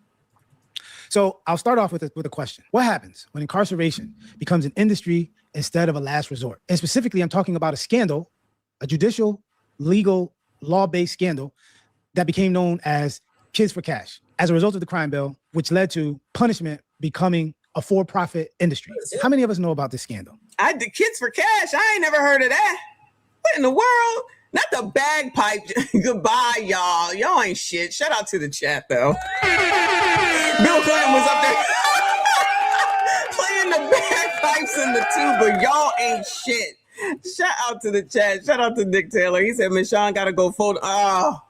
So I'll start off with a question. What happens when incarceration becomes an industry instead of a last resort? And specifically, I'm talking about a scandal, a judicial, legal, law-based scandal that became known as Kids for Cash as a result of the crime bill, which led to punishment becoming a for-profit industry. How many of us know about this scandal? I did Kids for Cash. I ain't never heard of that. What in the world? Not the bagpipe. Goodbye, y'all. Y'all ain't shit. Shout out to the chat, though. Bill Clinton was up there playing the bagpipes in the tuba. Y'all ain't shit. Shout out to the chat. Shout out to Nick Taylor. He said, Michon got to go fold. Oh,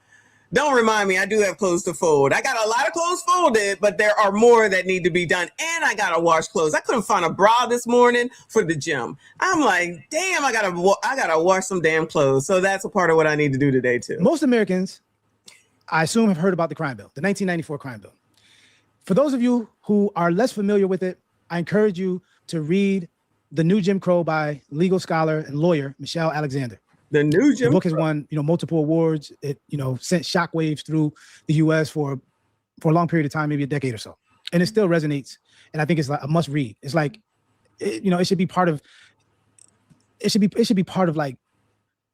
don't remind me. I do have clothes to fold. I got a lot of clothes folded, but there are more that need to be done. And I got to wash clothes. I couldn't find a bra this morning for the gym. I'm like, damn, I got to wash some damn clothes. So that's a part of what I need to do today, too. Most Americans, I assume, have heard about the crime bill, the 1994 crime bill. For those of you who are less familiar with it, I encourage you to read The New Jim Crow by legal scholar and lawyer Michelle Alexander. The New Jim The book has won, multiple awards. It, sent shockwaves through the U.S. for a long period of time, maybe a decade or so. and it still resonates. And I think it's like a must read. It's like, it should be part of. It should be part of like.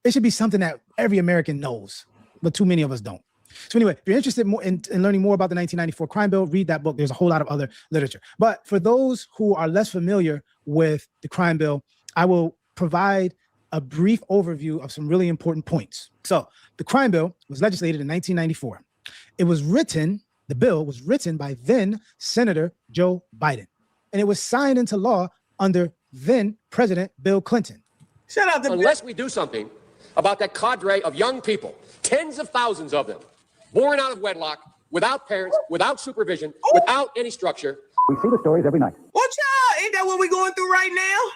It should be something that every American knows, but too many of us don't. So anyway, if you're interested more in learning more about the 1994 crime bill, read that book. There's a whole lot of other literature. But for those who are less familiar with the crime bill, I will provide a brief overview of some really important points. So the crime bill was legislated in 1994. The bill was written by then Senator Joe Biden, and it was signed into law under then President Bill Clinton. Shout out to Unless we do something about that cadre of young people, tens of thousands of them, born out of wedlock, without parents, without supervision, without any structure. We see the stories every night. Well, child, ain't that what we going through right now?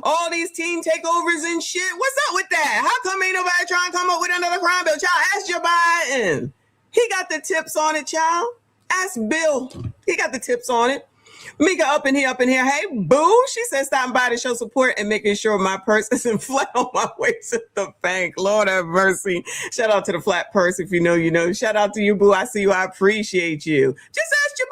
All these team takeovers and shit. What's up with that? How come ain't nobody trying to come up with another crime bill? Child, ask Joe Biden. He got the tips on it, child. Ask Bill. He got the tips on it. Mika up in here. Hey, boo. She said stopping by to show support and making sure my purse isn't flat on my way to the bank. Lord have mercy. Shout out to the flat purse. If you know, you know. Shout out to you, boo. I see you. I appreciate you. Just ask Joe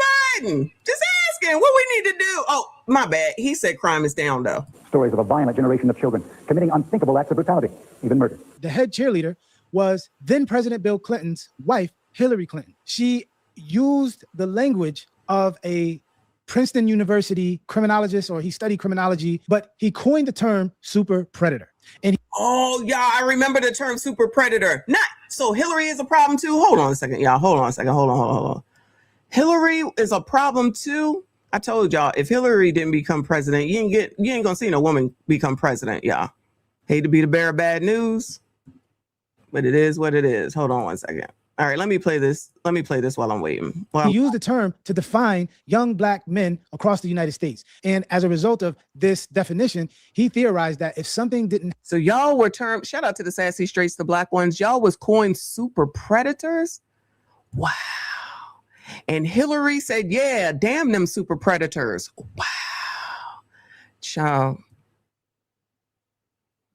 Biden. Just ask him what we need to do. Oh, my bad. He said crime is down, though. Stories of a violent generation of children committing unthinkable acts of brutality, even murder. The head cheerleader was then President Bill Clinton's wife, Hillary Clinton. She used the language of a Princeton University criminologist, or he studied criminology, but he coined the term super predator. And I remember the term super predator. So Hillary is a problem too. Hold on a second, y'all. Hold on. Hillary is a problem too. I told y'all, if Hillary didn't become president, you ain't gonna see no woman become president, y'all. Hate to be the bearer of bad news, but it is what it is. Hold on one second. All right, let me play this while I'm waiting. He used the term to define young black men across the United States. And as a result of this definition, he theorized that if something didn't... So y'all were termed, shout out to the sassy straights, the black ones, y'all was coined super predators? Wow. And Hillary said, yeah, damn them super predators. Wow. Child.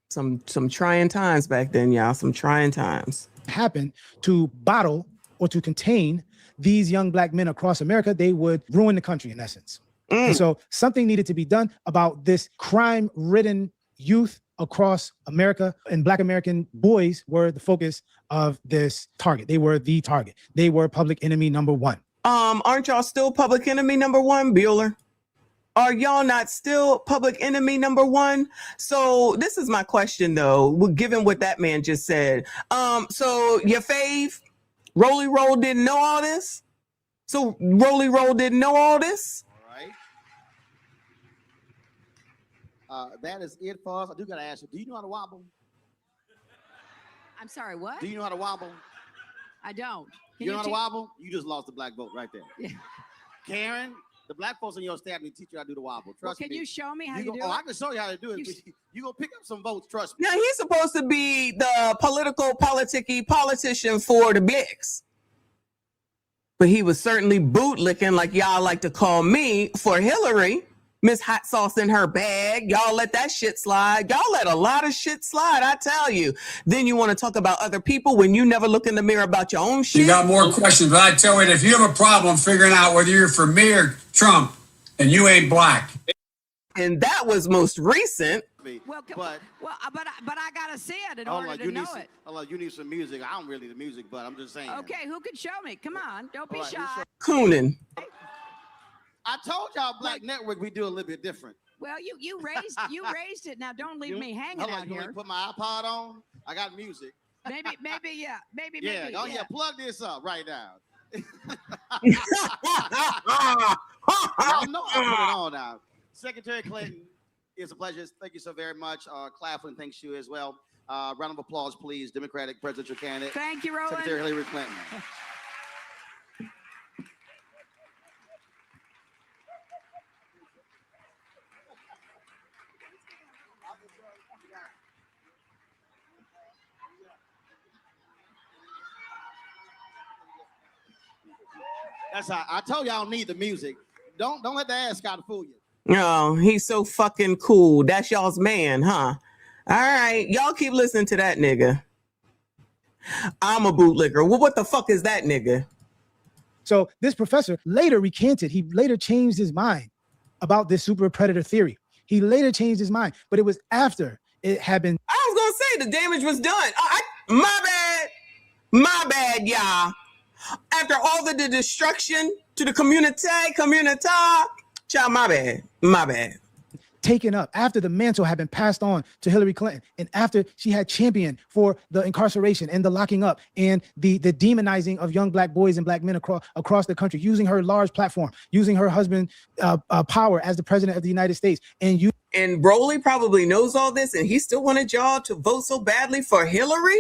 Some trying times back then, y'all. Some trying times. Happen to bottle or to contain these young black men across America, they would ruin the country in essence. And so something needed to be done about this crime-ridden youth across America, and black American boys were the focus of this target. They were the target. They were public enemy number one. Aren't y'all still public enemy number one, Bueller? Are y'all not still public enemy number one? So this is my question though, given what that man just said. So your fave, Rolly Roll didn't know all this? So Rolly Roll didn't know all this? All right. That is it for us. I do gotta ask you, do you know how to wobble? I'm sorry, what? Do you know how to wobble? I don't. You know how to wobble? You just lost the black vote right there. Yeah. Karen, the black folks in your staff need to teach you how to do the wobble. Trust me. Can you show me how you do it? I can show you how to do it. You gonna pick up some votes, trust me. Now he's supposed to be the politician for the blacks. But he was certainly bootlicking, like y'all like to call me, for Hillary. Miss Hot Sauce in her bag. Y'all let that shit slide. Y'all let a lot of shit slide, I tell you. Then you want to talk about other people when you never look in the mirror about your own shit. You got more questions, but I tell you, if you have a problem figuring out whether you're for me or Trump, and you ain't black. And that was most recent. Well, but I gotta see it in order to know it. Hold on, you need some music. I don't really the music, but I'm just saying. Okay, who can show me? Come on, don't be shy. Coonin. I told y'all Black Network we do a little bit different. Well, you raised it. Now don't leave me hanging out you here. Want me to put my iPod on? I got music. Maybe. Yeah, plug this up right now. Y'all know I put it on now. Secretary Clinton, it's a pleasure. Thank you so very much. Claflin, thanks you as well. Round of applause, please. Democratic presidential candidate. Thank you, Roland. Secretary Hillary Clinton. That's how I told y'all need the music. Don't let the ass Scott fool you. No, he's so fucking cool. That's y'all's man, huh? All right, y'all keep listening to that nigga. I'm a bootlicker. Well, what the fuck is that nigga? So this professor later recanted. He later changed his mind about this super predator theory. He later changed his mind, but it was after it had been. I was gonna say the damage was done. My bad, y'all. After all the destruction to the community, child, my bad. Taken up after the mantle had been passed on to Hillary Clinton, and after she had championed for the incarceration and the locking up and the demonizing of young black boys and black men across the country, using her large platform, using her husband power as the president of the United States, and Broly probably knows all this, and he still wanted y'all to vote so badly for Hillary.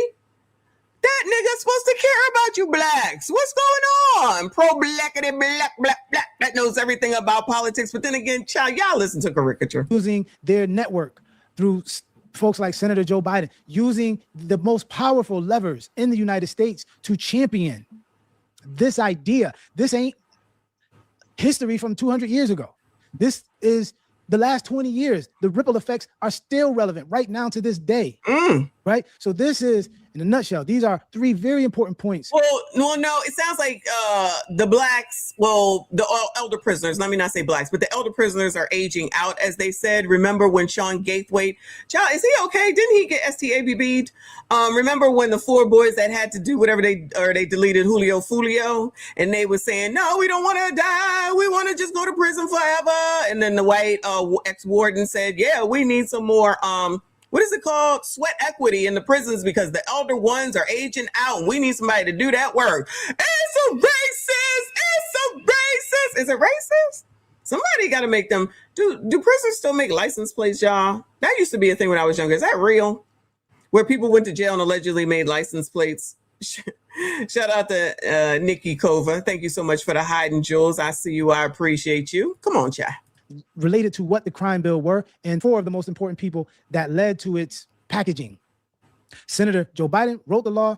That nigga's supposed to care about you blacks. What's going on? Pro-blackity black that knows everything about politics. But then again, child, y'all listen to caricature. Using their network through folks like Senator Joe Biden, using the most powerful levers in the United States to champion this idea. This ain't history from 200 years ago. This is the last 20 years. The ripple effects are still relevant right now to this day. Right? So this is, in a nutshell, these are three very important points. Well, no, it sounds like the blacks, the elder prisoners, let me not say blacks, but the elder prisoners are aging out, as they said. Remember when Sean Gaithwaite, child, is he okay? Didn't he get STABB'd? Remember when the four boys that had to do whatever they deleted Julio Fulio, and they were saying, no, we don't want to die. We want to just go to prison forever. And then the white ex-warden said, yeah, we need some more, what is it called? Sweat equity in the prisons because the elder ones are aging out and we need somebody to do that work. It's a racist. Is it racist? Somebody got to make them. Do prisons still make license plates, y'all? That used to be a thing when I was younger. Is that real? Where people went to jail and allegedly made license plates? Shout out to Nikki Kova. Thank you so much for the hiding jewels. I see you. I appreciate you. Come on, child. Related to what the crime bill were and four of the most important people that led to its packaging. Senator Joe Biden wrote the law.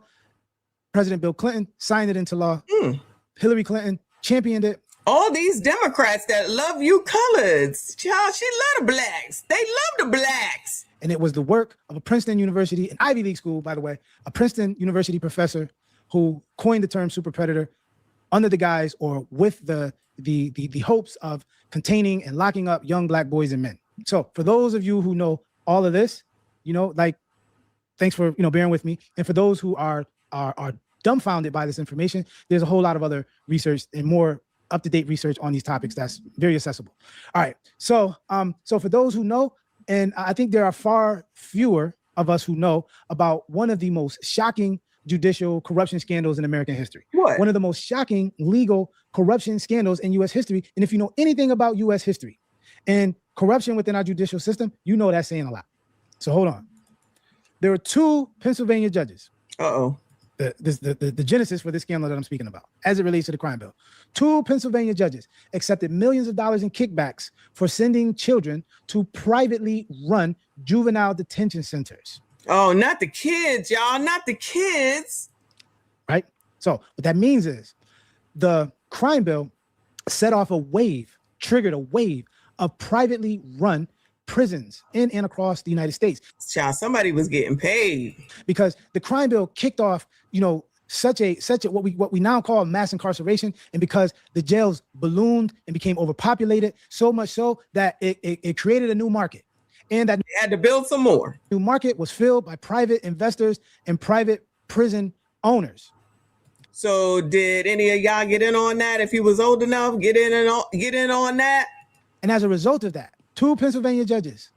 President Bill Clinton signed it into law. Hillary Clinton championed it. All these Democrats that love you coloreds. Child, she love the blacks. They love the blacks. And it was the work of a Princeton University, an Ivy League school, by the way, a Princeton University professor who coined the term super predator under the guise or with the hopes of containing and locking up young black boys and men. So for those of you who know all of this, thanks for bearing with me. And for those who are dumbfounded by this information, there's a whole lot of other research and more up-to-date research on these topics that's very accessible. All right. So for those who know, and I think there are far fewer of us who know about one of the most shocking judicial corruption scandals in American history. What? One of the most shocking legal corruption scandals in U.S. history. And if you know anything about U.S. history and corruption within our judicial system, you know that's saying a lot. So hold on. There were two Pennsylvania judges. The genesis for this scandal that I'm speaking about, as it relates to the crime bill. Two Pennsylvania judges accepted millions of dollars in kickbacks for sending children to privately run juvenile detention centers. Oh, not the kids, y'all. Not the kids. Right? So what that means is the crime bill set off triggered a wave of privately run prisons in and across the United States. Child, somebody was getting paid. Because the crime bill kicked off, such a what we now call mass incarceration, and because the jails ballooned and became overpopulated, so much so that it created a new market. And that they had to build some more. New market was filled by private investors and private prison owners. So did any of y'all get in on that? If you was old enough, get in on that. And as a result of that, two Pennsylvania judges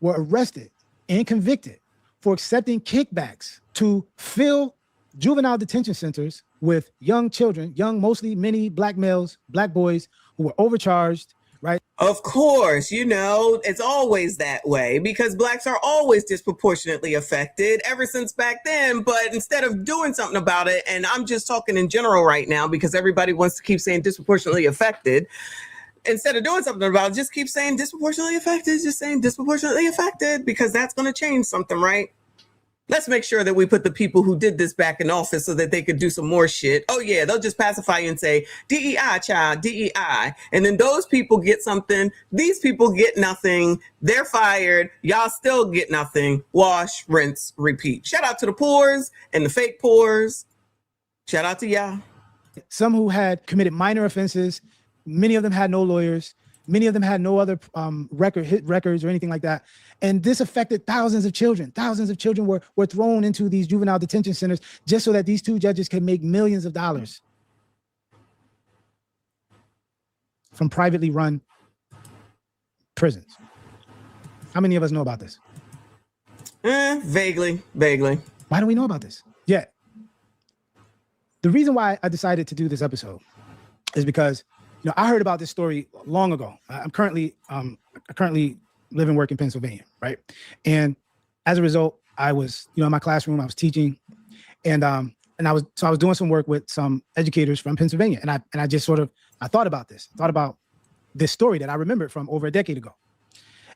were arrested and convicted for accepting kickbacks to fill juvenile detention centers with young children, mostly many black males, black boys who were overcharged. Right. Of course, it's always that way because blacks are always disproportionately affected ever since back then. But instead of doing something about it, and I'm just talking in general right now because everybody wants to keep saying disproportionately affected. Instead of doing something about it, just keep saying disproportionately affected, just saying disproportionately affected because that's going to change something, right? Let's make sure that we put the people who did this back in office so that they could do some more shit. Oh, yeah, they'll just pacify you and say, DEI, child, DEI. And then those people get something. These people get nothing. They're fired. Y'all still get nothing. Wash, rinse, repeat. Shout out to the poors and the fake poors. Shout out to y'all. Some who had committed minor offenses. Many of them had no lawyers. Many of them had no other records or anything like that. And this affected thousands of children. Thousands of children were thrown into these juvenile detention centers just so that these two judges could make millions of dollars from privately run prisons. How many of us know about this? Vaguely. Why don't we know about this? Yeah. The reason why I decided to do this episode is because, you know, I heard about this story long ago. I currently live and work in Pennsylvania, right? And as a result, I was, you know, in my classroom, I was teaching, and I was doing some work with some educators from Pennsylvania, and I just sort of thought about this story that I remembered from over a decade ago,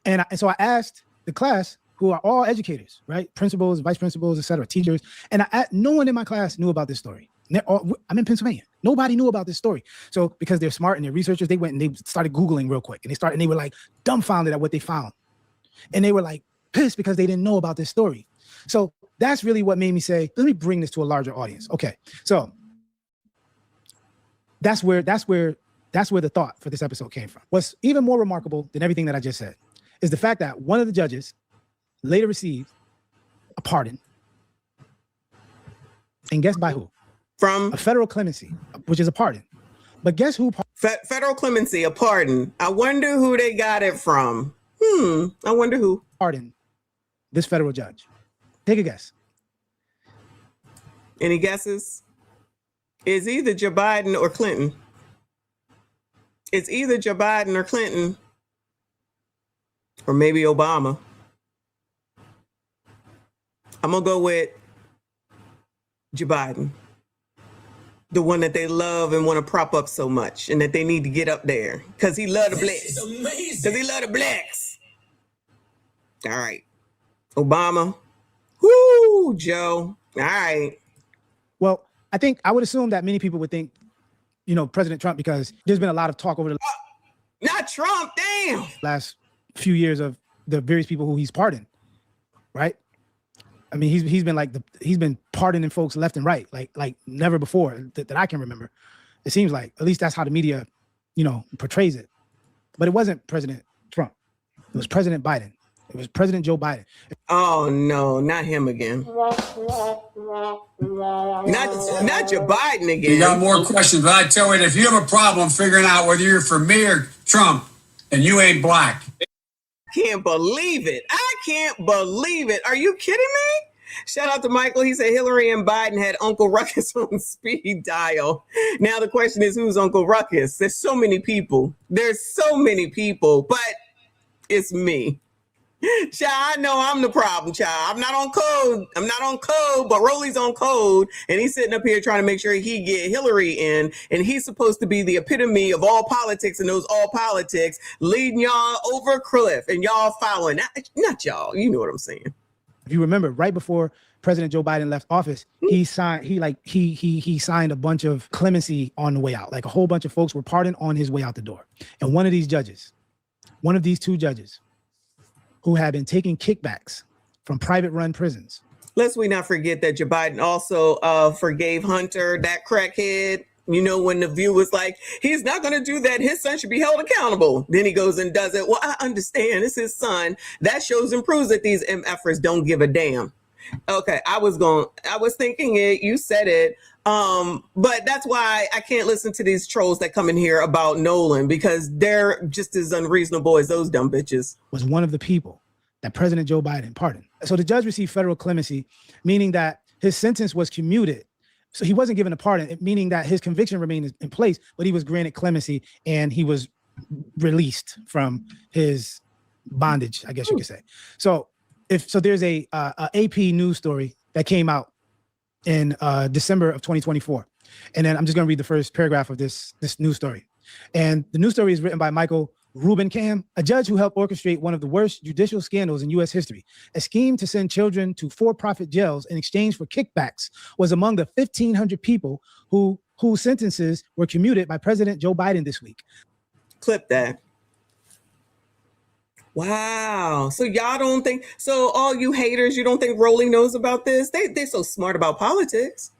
and so I asked the class, who are all educators, right? Principals, vice principals, etc., teachers, and no one in my class knew about this story. I'm in Pennsylvania. Nobody knew about this story. So because they're smart and they're researchers, they went and they started Googling real quick, and they were like dumbfounded at what they found. And they were like pissed because they didn't know about this story. So that's really what made me say, let me bring this to a larger audience. Okay. So that's where the thought for this episode came from. What's even more remarkable than everything that I just said is the fact that one of the judges later received a pardon. And guess by who? From a federal clemency, which is a pardon. But guess who? Federal clemency, a pardon. I wonder who they got it from. I wonder who. Pardon this federal judge. Take a guess. Any guesses? It's either Joe Biden or Clinton. It's either Joe Biden or Clinton. Or maybe Obama. I'm going to go with Joe Biden. The one that they love and want to prop up so much, and that they need to get up there because he love the blacks. Because he love the blacks. All right. Obama. Woo, Joe. All right. Well, I think I would assume that many people would think, you know, President Trump, because there's been a lot of talk over the not Trump, damn. last few years of the various people who he's pardoned, right? I mean, he's been pardoning folks left and right, like never before that I can remember. It seems like, at least that's how the media, you know, portrays it. But it wasn't President Trump. It was President Biden. It was President Joe Biden. Oh no, not him again. Not Joe Biden again. You got more questions, but I tell you, if you have a problem figuring out whether you're for me or Trump, and you ain't black. Can't believe it. I can't believe it. Are you kidding me? Shout out to Michael. He said Hillary and Biden had Uncle Ruckus on speed dial. Now the question is, who's Uncle Ruckus? There's so many people. But it's me. Child, I know I'm the problem, child. I'm not on code, but Rolly's on code, and he's sitting up here trying to make sure he get Hillary in, and he's supposed to be the epitome of all politics and knows all politics, leading y'all over a cliff, and y'all following. Not y'all, you know what I'm saying. If you remember, right before President Joe Biden left office, he signed a bunch of clemency on the way out. Like a whole bunch of folks were pardoned on his way out the door. And one of these two judges, who had been taking kickbacks from private run prisons. Lest we not forget that Joe Biden also forgave Hunter, that crackhead. You know, when the View was like, he's not going to do that. His son should be held accountable. Then he goes and does it. Well, I understand. It's his son. That shows and proves that these MFers don't give a damn. Okay, I was thinking it. You said it. But that's why I can't listen to these trolls that come in here about Nolan, because they're just as unreasonable as those dumb bitches. Was one of the people that President Joe Biden pardoned. So the judge received federal clemency, meaning that his sentence was commuted. So he wasn't given a pardon, meaning that his conviction remained in place, but he was granted clemency and he was released from his bondage, I guess you could say. So there's a AP news story that came out in December of 2024. And then I'm just going to read the first paragraph of this news story. And the news story is written by Michael Rubinkamp, a judge who helped orchestrate one of the worst judicial scandals in U.S. history. A scheme to send children to for-profit jails in exchange for kickbacks was among the 1,500 people whose sentences were commuted by President Joe Biden this week. Clip that. Wow. So y'all don't think, so all you haters, you don't think Rolly knows about this? They're so smart about politics.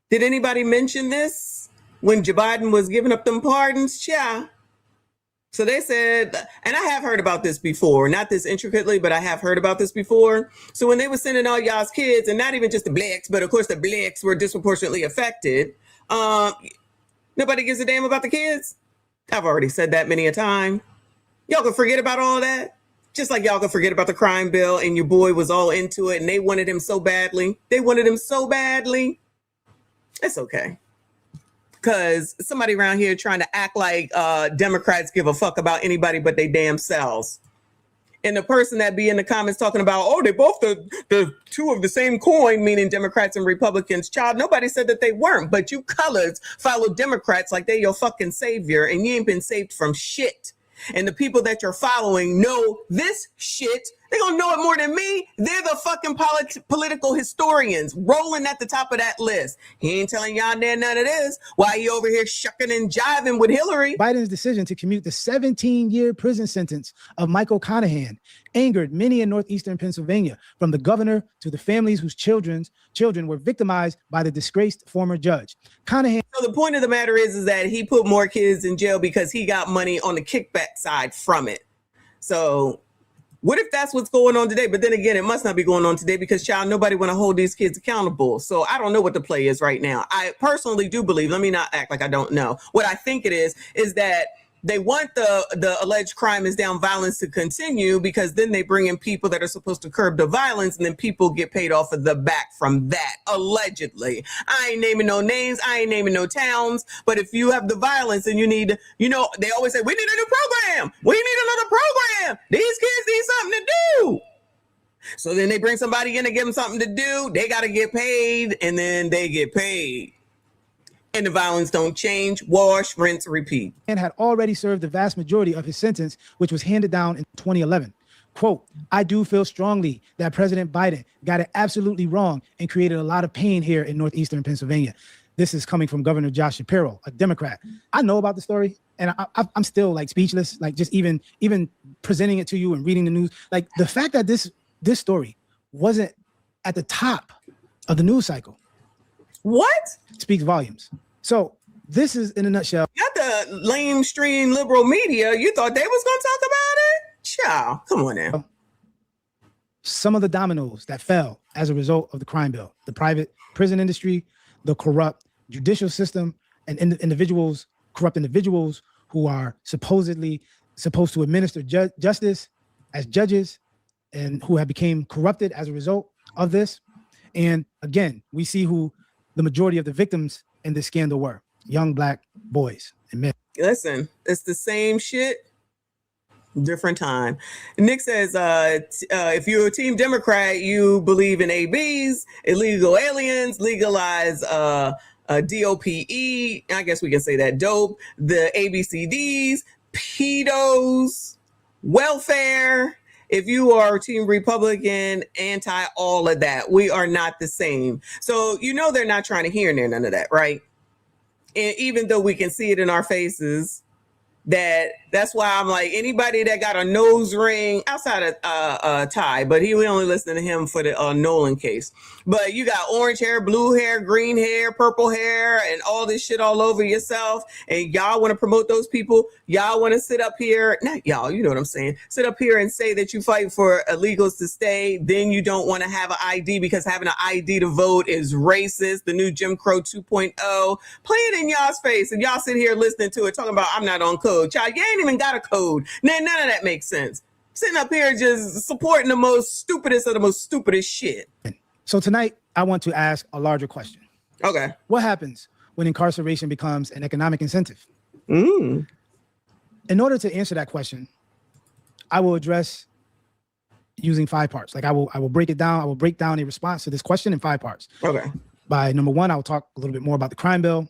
Did anybody mention this? when Joe Biden was giving up them pardons, yeah. So they said, and I have heard about this before, not this intricately, but I have heard about this before. So when they were sending all y'all's kids, and not even just the blacks, but of course the blacks were disproportionately affected, nobody gives a damn about the kids. I've already said that many a time. Y'all can forget about all that. Just like y'all can forget about the crime bill and your boy was all into it and they wanted him so badly. They wanted him so badly. It's okay. Because somebody around here trying to act like Democrats give a fuck about anybody but they damn selves. And the person that be in the comments talking about, oh, they both the two of the same coin, meaning Democrats and Republicans. Child, nobody said that they weren't. But you colors follow Democrats like they're your fucking savior and you ain't been saved from shit. And the people that you're following know this shit. They're going to know it more than me. They're the fucking political historians rolling at the top of that list. He ain't telling y'all none of this. Why he over here shucking and jiving with Hillary? Biden's decision to commute the 17-year prison sentence of Michael Conahan angered many in northeastern Pennsylvania, from the governor to the families whose children were victimized by the disgraced former judge. Conahan. So the point of the matter is that he put more kids in jail because he got money on the kickback side from it. So what if that's what's going on today? But then again, it must not be going on today because, child, nobody want to hold these kids accountable. So I don't know what the play is right now. I personally do believe, let me not act like I don't know. What I think it is that they want the alleged crime is down violence to continue because then they bring in people that are supposed to curb the violence and then people get paid off of the back from that, allegedly. I ain't naming no names. I ain't naming no towns. But if you have the violence and you need, they always say, we need a new program. We need another program. These kids need something to do. So then they bring somebody in and give them something to do. They got to get paid and then they get paid. And the violence don't change, wash, rinse, repeat. And had already served the vast majority of his sentence, which was handed down in 2011. Quote, I do feel strongly that President Biden got it absolutely wrong and created a lot of pain here in northeastern Pennsylvania. This is coming from Governor Josh Shapiro, a Democrat. I know about the story and I'm still like speechless, like just even presenting it to you and reading the news. Like the fact that this story wasn't at the top of the news cycle. What? Speaks volumes. So this is in a nutshell. Not the lamestream liberal media. You thought they was going to talk about it? Child, come on now. Some of the dominoes that fell as a result of the crime bill, the private prison industry, the corrupt judicial system, and corrupt individuals who are supposed to administer justice as judges and who have become corrupted as a result of this. And again, we see who the majority of the victims in this scandal were young Black boys and men. Listen, it's the same shit, different time. Nick says, if you're a team Democrat, you believe in ABs, illegal aliens, legalize DOPE, I guess we can say that, dope, the ABCDs, pedos, welfare. If you are Team Republican, anti all of that, we are not the same. So, they're not trying to hear none of that, right? And even though we can see it in our faces, that's why I'm like, anybody that got a nose ring outside of Ty, but we only listen to him for the Nolan case. But you got orange hair, blue hair, green hair, purple hair, and all this shit all over yourself. And y'all want to promote those people. Y'all want to sit up here. Not y'all, you know what I'm saying. Sit up here and say that you fight for illegals to stay. Then you don't want to have an ID because having an ID to vote is racist. The new Jim Crow 2.0. Play it in y'all's face. And y'all sit here listening to it talking about I'm not on code. Child, you ain't even got a code. None of that makes sense. Sitting up here just supporting the most stupidest of the most stupidest shit. So tonight, I want to ask a larger question. Okay. What happens when incarceration becomes an economic incentive? In order to answer that question, I will address using 5 parts. Like I will break it down. I will break down a response to this question in 5 parts. Okay. By number 1, I will talk a little bit more about the crime bill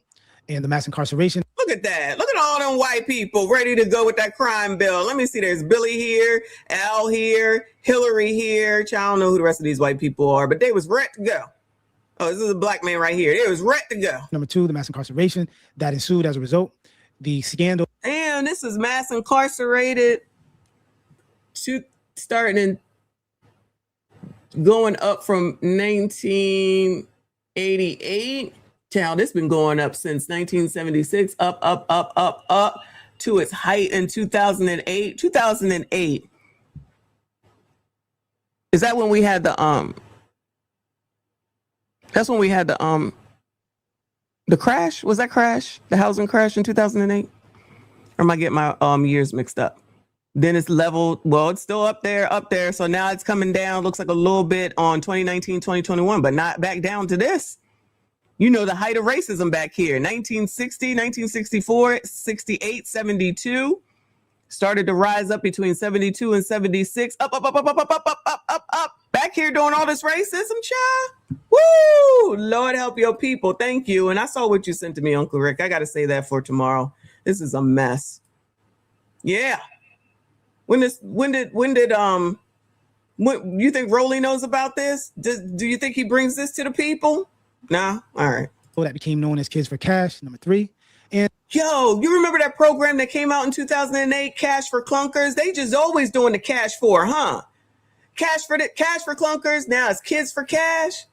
and the mass incarceration. Look at that. Look at all them white people ready to go with that crime bill. Let me see. There's Billy here, Al here, Hillary here. I don't know who the rest of these white people are, but they was ready to go. Oh, this is a Black man right here. They was ready to go. Number 2, the mass incarceration that ensued as a result. The scandal. Damn, this is mass incarcerated starting in going up from 1988. Child, it's been going up since 1976, up to its height in 2008. 2008. Is that when we had the that's when we had the crash? Was that crash? The housing crash in 2008? Or am I getting my years mixed up? Then it's leveled. Well, it's still up there. So now it's coming down. Looks like a little bit on 2019, 2021, but not back down to this. You know, the height of racism back here, 1960, 1964, 68, 72. Started to rise up between 72 and 76. Up. Back here doing all this racism, child. Woo! Lord help your people. Thank you. And I saw what you sent to me, Uncle Rick. I got to say that for tomorrow. This is a mess. Yeah. When you think Rolly knows about this? Do you think he brings this to the people? Nah. All right. So that became known as Kids for Cash, number 3. And yo, you remember that program that came out in 2008, Cash for Clunkers? They just always doing the cash for, huh? Cash for Clunkers. Now it's Kids for Cash.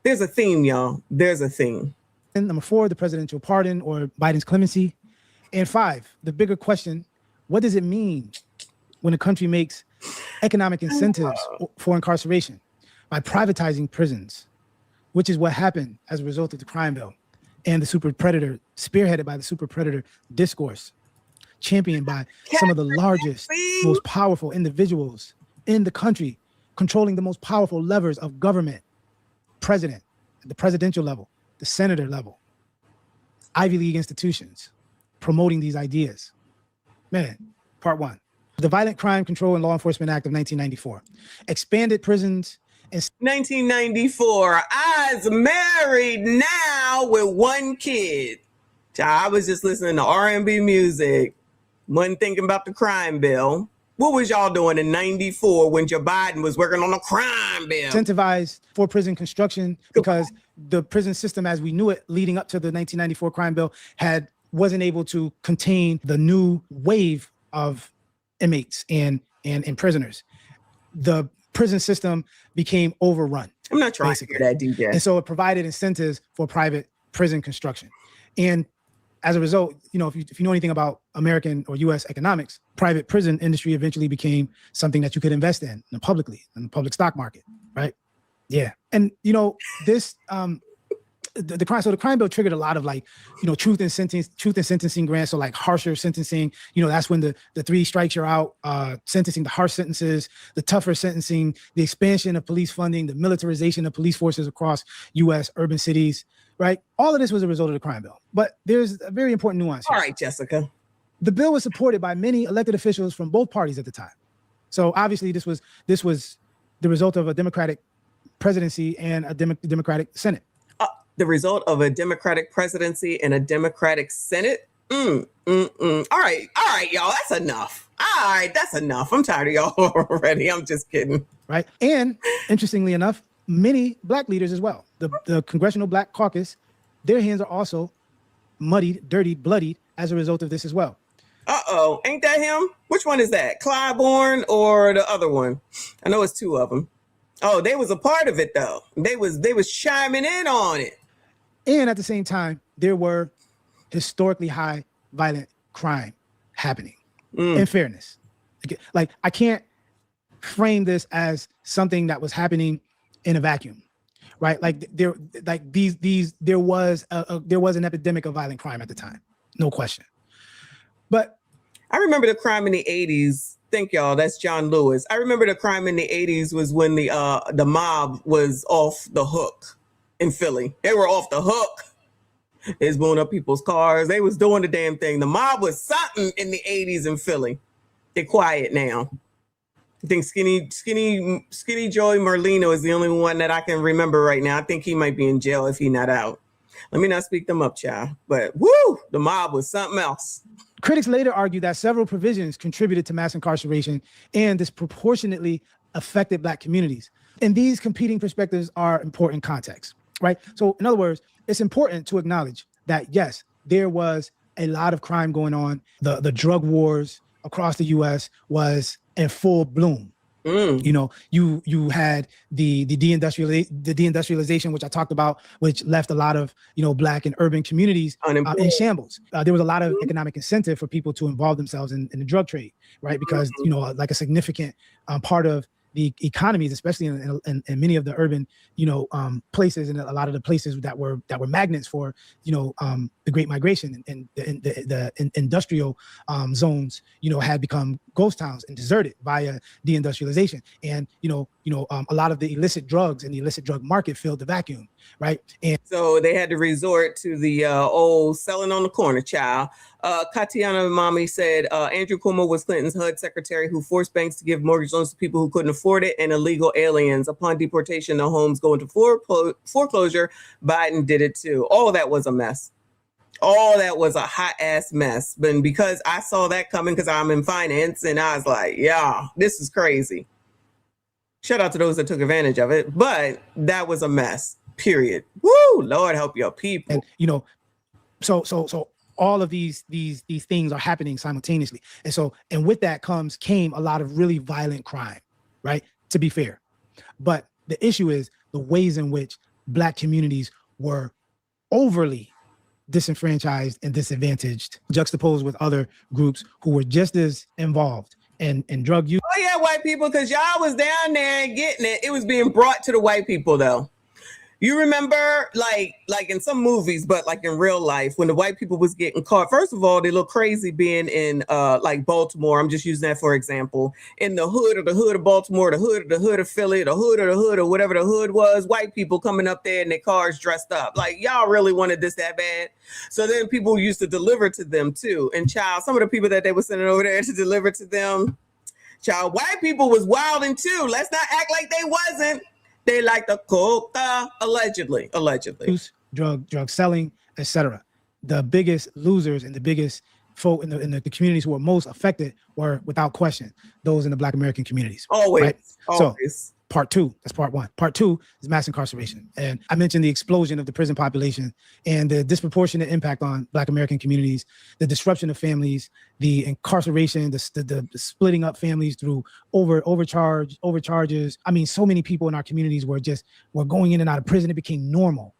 There's a theme, y'all. There's a theme. And number 4, the presidential pardon or Biden's clemency. And 5, the bigger question, what does it mean when a country makes economic incentives for incarceration by privatizing prisons, which is what happened as a result of the crime bill and the super predator, spearheaded by the super predator discourse, championed by some of the largest, most powerful individuals in the country, controlling the most powerful levers of government, president, the presidential level, the senator level, Ivy League institutions, promoting these ideas. Man, part 1. The Violent Crime Control and Law Enforcement Act of 1994 expanded prisons. In 1994, I's married now with 1 kid. I was just listening to R&B music, wasn't thinking about the crime bill. What was y'all doing in 94 when Joe Biden was working on the crime bill? Incentivized for prison construction because the prison system as we knew it leading up to the 1994 crime bill wasn't able to contain the new wave of inmates and prisoners. The prison system became overrun. I'm not trying to hear that, DJ. And so it provided incentives for private prison construction. And as a result, you know, if you know anything about American or U.S. economics, private prison industry eventually became something that you could invest in publicly in the public stock market, right? Yeah. And, you know, this, the crime bill triggered a lot of truth in sentencing grants. So like harsher sentencing, that's when the 3 strikes you're out, sentencing, the harsh sentences, the tougher sentencing, the expansion of police funding, the militarization of police forces across U.S. urban cities, right? All of this was a result of the crime bill. But there's a very important nuance here. All right, Jessica. The bill was supported by many elected officials from both parties at the time. So obviously this was the result of a Democratic presidency and a Democratic Senate. The result of a Democratic presidency and a Democratic Senate. All right, y'all. That's enough. All right, that's enough. I'm tired of y'all already. I'm just kidding. Right. And interestingly enough, many Black leaders as well. The Congressional Black Caucus, their hands are also muddied, dirtied, bloodied as a result of this as well. Uh-oh. Ain't that him? Which one is that? Clyburn or the other one? I know it's 2 of them. Oh, they was a part of it though. They was chiming in on it. And at the same time, there were historically high violent crime happening. In fairness, like I can't frame this as something that was happening in a vacuum, right? Like there was an epidemic of violent crime at the time, no question. But I remember the crime in the 80s. Thank y'all. That's John Lewis. I remember the crime in the 80s was when the mob was off the hook. In Philly, they were off the hook. They was blowing up people's cars. They was doing the damn thing. The mob was something in the 80s in Philly. They're quiet now. I think Skinny Joey Merlino is the only one that I can remember right now. I think he might be in jail if he's not out. Let me not speak them up, child. But woo, the mob was something else. Critics later argued that several provisions contributed to mass incarceration and disproportionately affected Black communities. And these competing perspectives are important context. Right. So in other words, it's important to acknowledge that, yes, there was a lot of crime going on. The drug wars across the U.S. was in full bloom. You know, you had the deindustrialization, which I talked about, which left a lot of, you know, Black and urban communities in shambles. There was a lot of economic incentive for people to involve themselves in the drug trade, right? Because, you know, like a significant part of the economies, especially in many of the urban, you know, places, and a lot of the places that were magnets for, you know, the Great Migration, and the industrial zones, you know, had become ghost towns and deserted via deindustrialization. And a lot of the illicit drugs and the illicit drug market filled the vacuum, right? And so they had to resort to the old selling on the corner, child. Katiana Mommy said Andrew Cuomo was Clinton's HUD secretary who forced banks to give mortgage loans to people who couldn't afford it and illegal aliens. Upon deportation, the homes go into foreclosure. Biden did it too. All that was a mess. All that was a hot ass mess. But because I saw that coming, because I'm in finance, and I was like, yeah, this is crazy. Shout out to those that took advantage of it. But that was a mess, period. Woo, Lord help your people. And, you know, so all of these things are happening simultaneously. And with that came a lot of really violent crime, right? To be fair. But the issue is the ways in which Black communities were overly disenfranchised and disadvantaged, juxtaposed with other groups who were just as involved in drug use. Oh yeah, white people, because y'all was down there and getting it. It was being brought to the white people though. You remember, like in some movies, but like in real life, when the white people was getting caught, first of all, they look crazy being in like Baltimore. I'm just using that for example. In the hood of Baltimore, the hood of Philly, the hood or whatever the hood was, white people coming up there in their cars dressed up. Like, y'all really wanted this that bad? So then people used to deliver to them too. And child, some of the people that they were sending over there to deliver to them, child, white people was wilding too. Let's not act like they wasn't. They like the coca, allegedly. Use, drug selling, etc. The biggest losers and the biggest folk in the communities who were most affected were, without question, those in the Black American communities. Always, right? always. So part two, that's part one. Part two is mass incarceration. And I mentioned the explosion of the prison population and the disproportionate impact on Black American communities, the disruption of families, the incarceration, the splitting up families through overcharges. I mean, so many people in our communities were going in and out of prison. It became normal,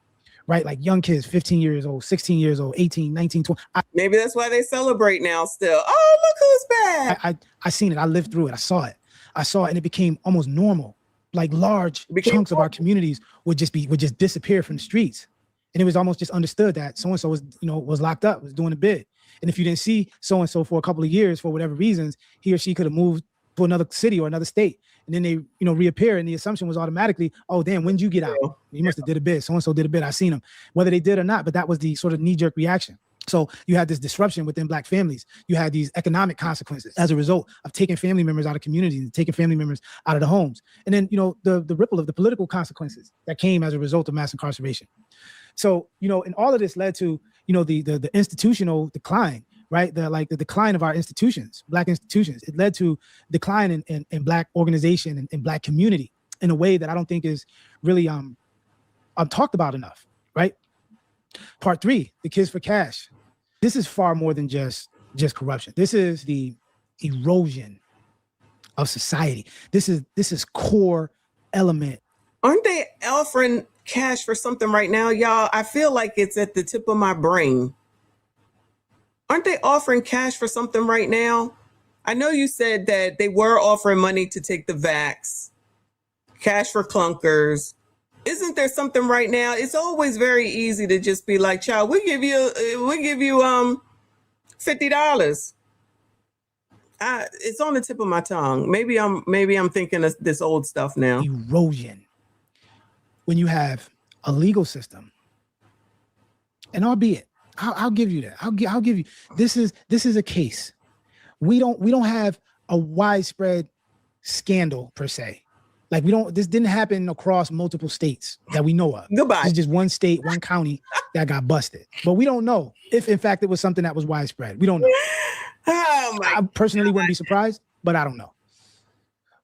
right? Like young kids, 15 years old, 16 years old, 18, 19, 20. Maybe that's why they celebrate now still. Oh, look who's back. I seen it. I lived through it. I saw it and it became almost normal. Like large chunks of our communities would just disappear from the streets. And it was almost just understood that so-and-so was locked up, was doing a bid. And if you didn't see so-and-so for a couple of years, for whatever reasons, he or she could have moved to another city or another state. And then they, reappear. And the assumption was automatically, oh, damn, when'd you get out? You must have did a bid. So-and-so did a bid. I seen him, whether they did or not, but that was the sort of knee-jerk reaction. So you had this disruption within Black families. You had these economic consequences as a result of taking family members out of communities and taking family members out of the homes. And then, the ripple of the political consequences that came as a result of mass incarceration. So, and all of this led to, the institutional decline, right? The decline of our institutions, Black institutions. It led to decline in Black organization and Black community in a way that I don't think is really talked about enough, right? Part three, the kids for cash. This is far more than just corruption. This is the erosion of society. This is core element. Aren't they offering cash for something right now, y'all? I feel like it's at the tip of my brain. Aren't they offering cash for something right now? I know you said that they were offering money to take the vax, cash for clunkers. Isn't there something right now? It's always very easy to just be like, child, we'll give you $50. It's on the tip of my tongue. Maybe I'm thinking of this old stuff now. Erosion. When you have a legal system, and albeit, I'll give you that. I'll give you. This is a case. We don't have a widespread scandal per se. Like this didn't happen across multiple states that we know of. Goodbye. It's just one state, one county that got busted. But we don't know if in fact it was something that was widespread. We don't know. I personally wouldn't be surprised, but I don't know.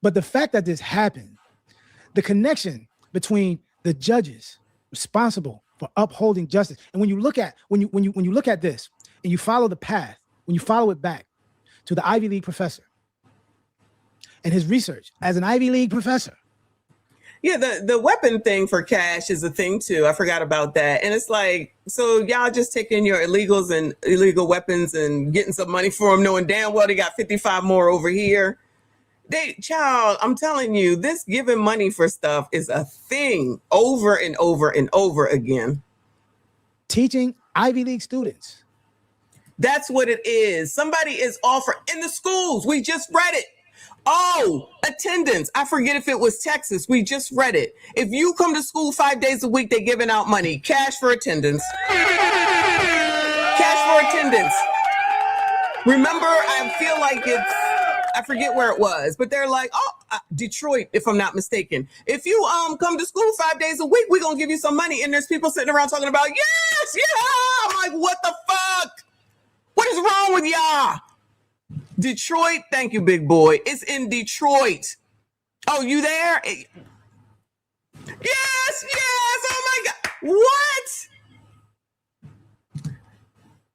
But the fact that this happened, the connection between the judges responsible for upholding justice, and when you look at this and you follow the path, when you follow it back to the Ivy League professor, and his research as an Ivy League professor. Yeah, the weapon thing for cash is a thing too. I forgot about that. And it's like, so y'all just taking your illegals and illegal weapons and getting some money for them, knowing damn well they got 55 more over here. Child, I'm telling you, this giving money for stuff is a thing over and over and over again. Teaching Ivy League students. That's what it is. Somebody is offering in the schools. We just read it. Oh, attendance. I forget if it was Texas. We just read it. If you come to school 5 days a week, they're giving out money. Cash for attendance. Cash for attendance. Remember, I feel like I forget where it was, but they're like, Detroit, if I'm not mistaken. If you come to school 5 days a week, we're going to give you some money. And there's people sitting around talking about, yes, yeah. I'm like, what the fuck? What is wrong with y'all? Detroit, thank you, big boy. It's in Detroit. Oh, you there? Yes, oh my God. What?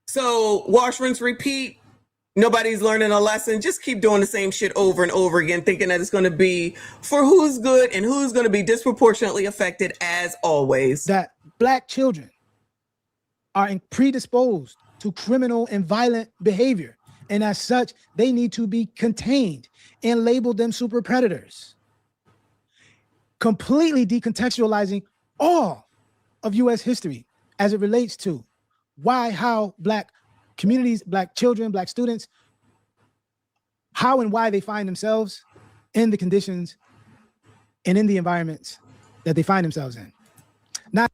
So wash, rinse, repeat. Nobody's learning a lesson. Just keep doing the same shit over and over again, thinking that it's going to be for who's good and who's going to be disproportionately affected as always. That Black children are predisposed to criminal and violent behavior. And as such, they need to be contained and label them super predators. Completely decontextualizing all of U.S. history as it relates to how Black communities, Black children, Black students, how and why they find themselves in the conditions and in the environments that they find themselves in.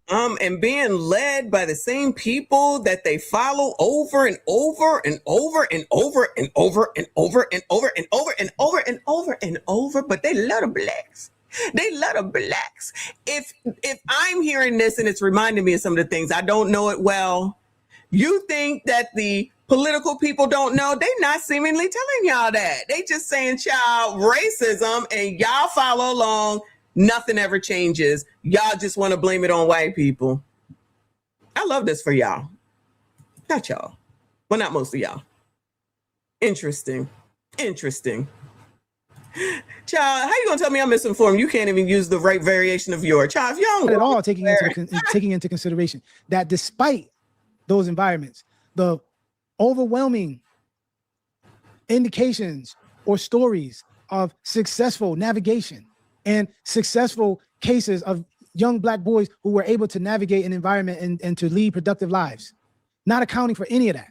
And being led by the same people that they follow over and over and over and over and over and over and over and over and over and over and over, but they love the Blacks. They love the Blacks. If I'm hearing this and it's reminding me of some of the things, I don't know it well. You think that the political people don't know? They not seemingly telling y'all that. They just saying, child, racism, and y'all follow along. Nothing ever changes. Y'all just want to blame it on white people. I love this for y'all. Not y'all. Well, not most of y'all. Interesting. Child, how you gonna tell me I'm misinformed? You can't even use the right variation of your child. If y'all don't at all taking into consideration that despite those environments, the overwhelming indications or stories of successful navigation and successful cases of young Black boys who were able to navigate an environment and to lead productive lives, not accounting for any of that.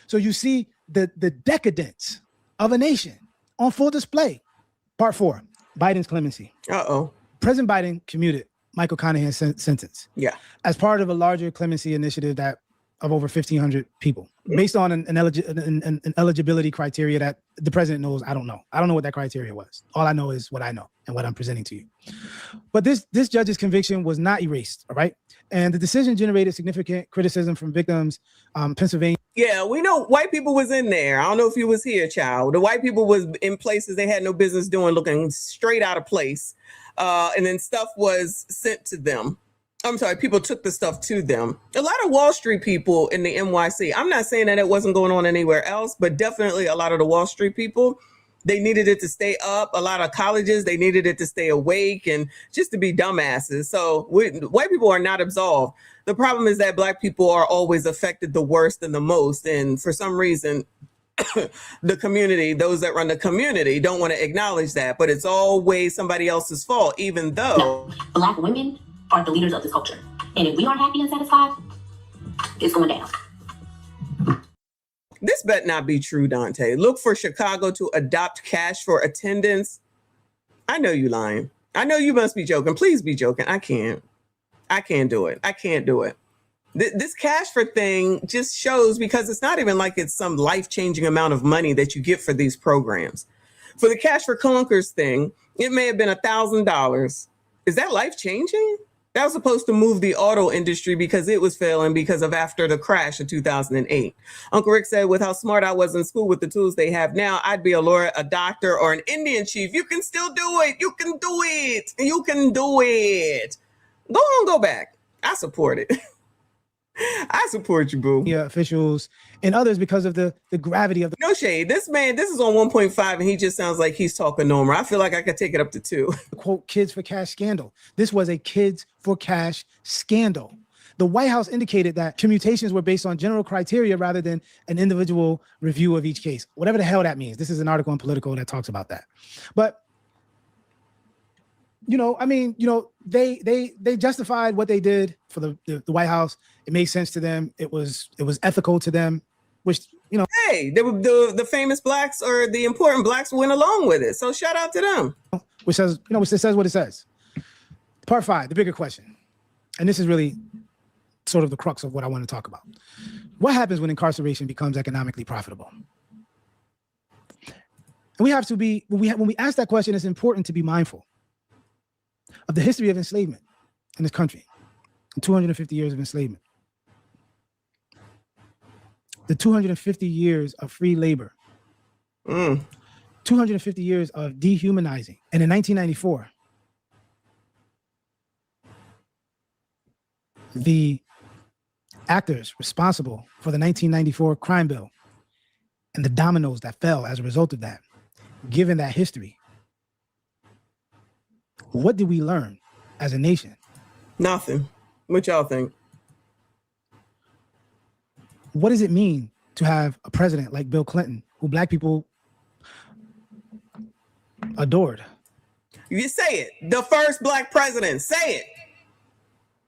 So you see the decadence of a nation on full display. Part 4, Biden's clemency. President Biden commuted Michael Conahan's sentence. Yeah. As part of a larger clemency initiative of over 1,500 people, based on an eligibility criteria that the president knows. I don't know what that criteria was. All I know is what I know and what I'm presenting to you. But this judge's conviction was not erased, all right? And the decision generated significant criticism from victims, Pennsylvania. Yeah, we know white people was in there. I don't know if you was here, child. The white people was in places they had no business doing, looking straight out of place. And then stuff was sent to them. I'm sorry, people took the stuff to them. A lot of Wall Street people in the NYC. I'm not saying that it wasn't going on anywhere else, but definitely a lot of the Wall Street people, they needed it to stay up. A lot of colleges, they needed it to stay awake and just to be dumbasses. So white people are not absolved. The problem is that Black people are always affected the worst and the most. And for some reason, the community, those that run the community don't want to acknowledge that, but it's always somebody else's fault, even though Black women are the leaders of this culture. And if we aren't happy and satisfied, it's going down. This better not be true, Dante. Look for Chicago to adopt cash for attendance. I know you lying. I know you must be joking. Please be joking. I can't do it. I can't do it. This cash for thing just shows, because it's not even like it's some life-changing amount of money that you get for these programs. For the cash for clunkers thing, it may have been $1,000. Is that life-changing? That was supposed to move the auto industry because it was failing because of after the crash of 2008. Uncle Rick said, with how smart I was in school with the tools they have now, I'd be a lawyer, a doctor, or an Indian chief. You can still do it. You can do it. You can do it. Go on, go back. I support it. I support you, boo. Yeah, officials and others because of the gravity of the. No shade. This man, this is on 1.5 and he just sounds like he's talking normal. I feel like I could take it up to 2. Quote, kids for cash scandal. This was a kids for cash scandal. The White House indicated that commutations were based on general criteria rather than an individual review of each case. Whatever the hell that means. This is an article in Politico that talks about that. But I mean, they justified what they did for the White House. It made sense to them. It was ethical to them, which, Hey, the famous blacks or the important blacks went along with it. So shout out to them. Which says, which says what it says. Part 5, the bigger question. And this is really sort of the crux of what I want to talk about. What happens when incarceration becomes economically profitable? And we have to be, when we ask that question, it's important to be mindful of the history of enslavement in this country, and 250 years of enslavement. The 250 years of free labor, 250 years of dehumanizing. And in 1994, the actors responsible for the 1994 crime bill and the dominoes that fell as a result of that, given that history, what did we learn as a nation? Nothing. What y'all think? What does it mean to have a president like Bill Clinton, who black people adored? You say it. The first black president. Say it.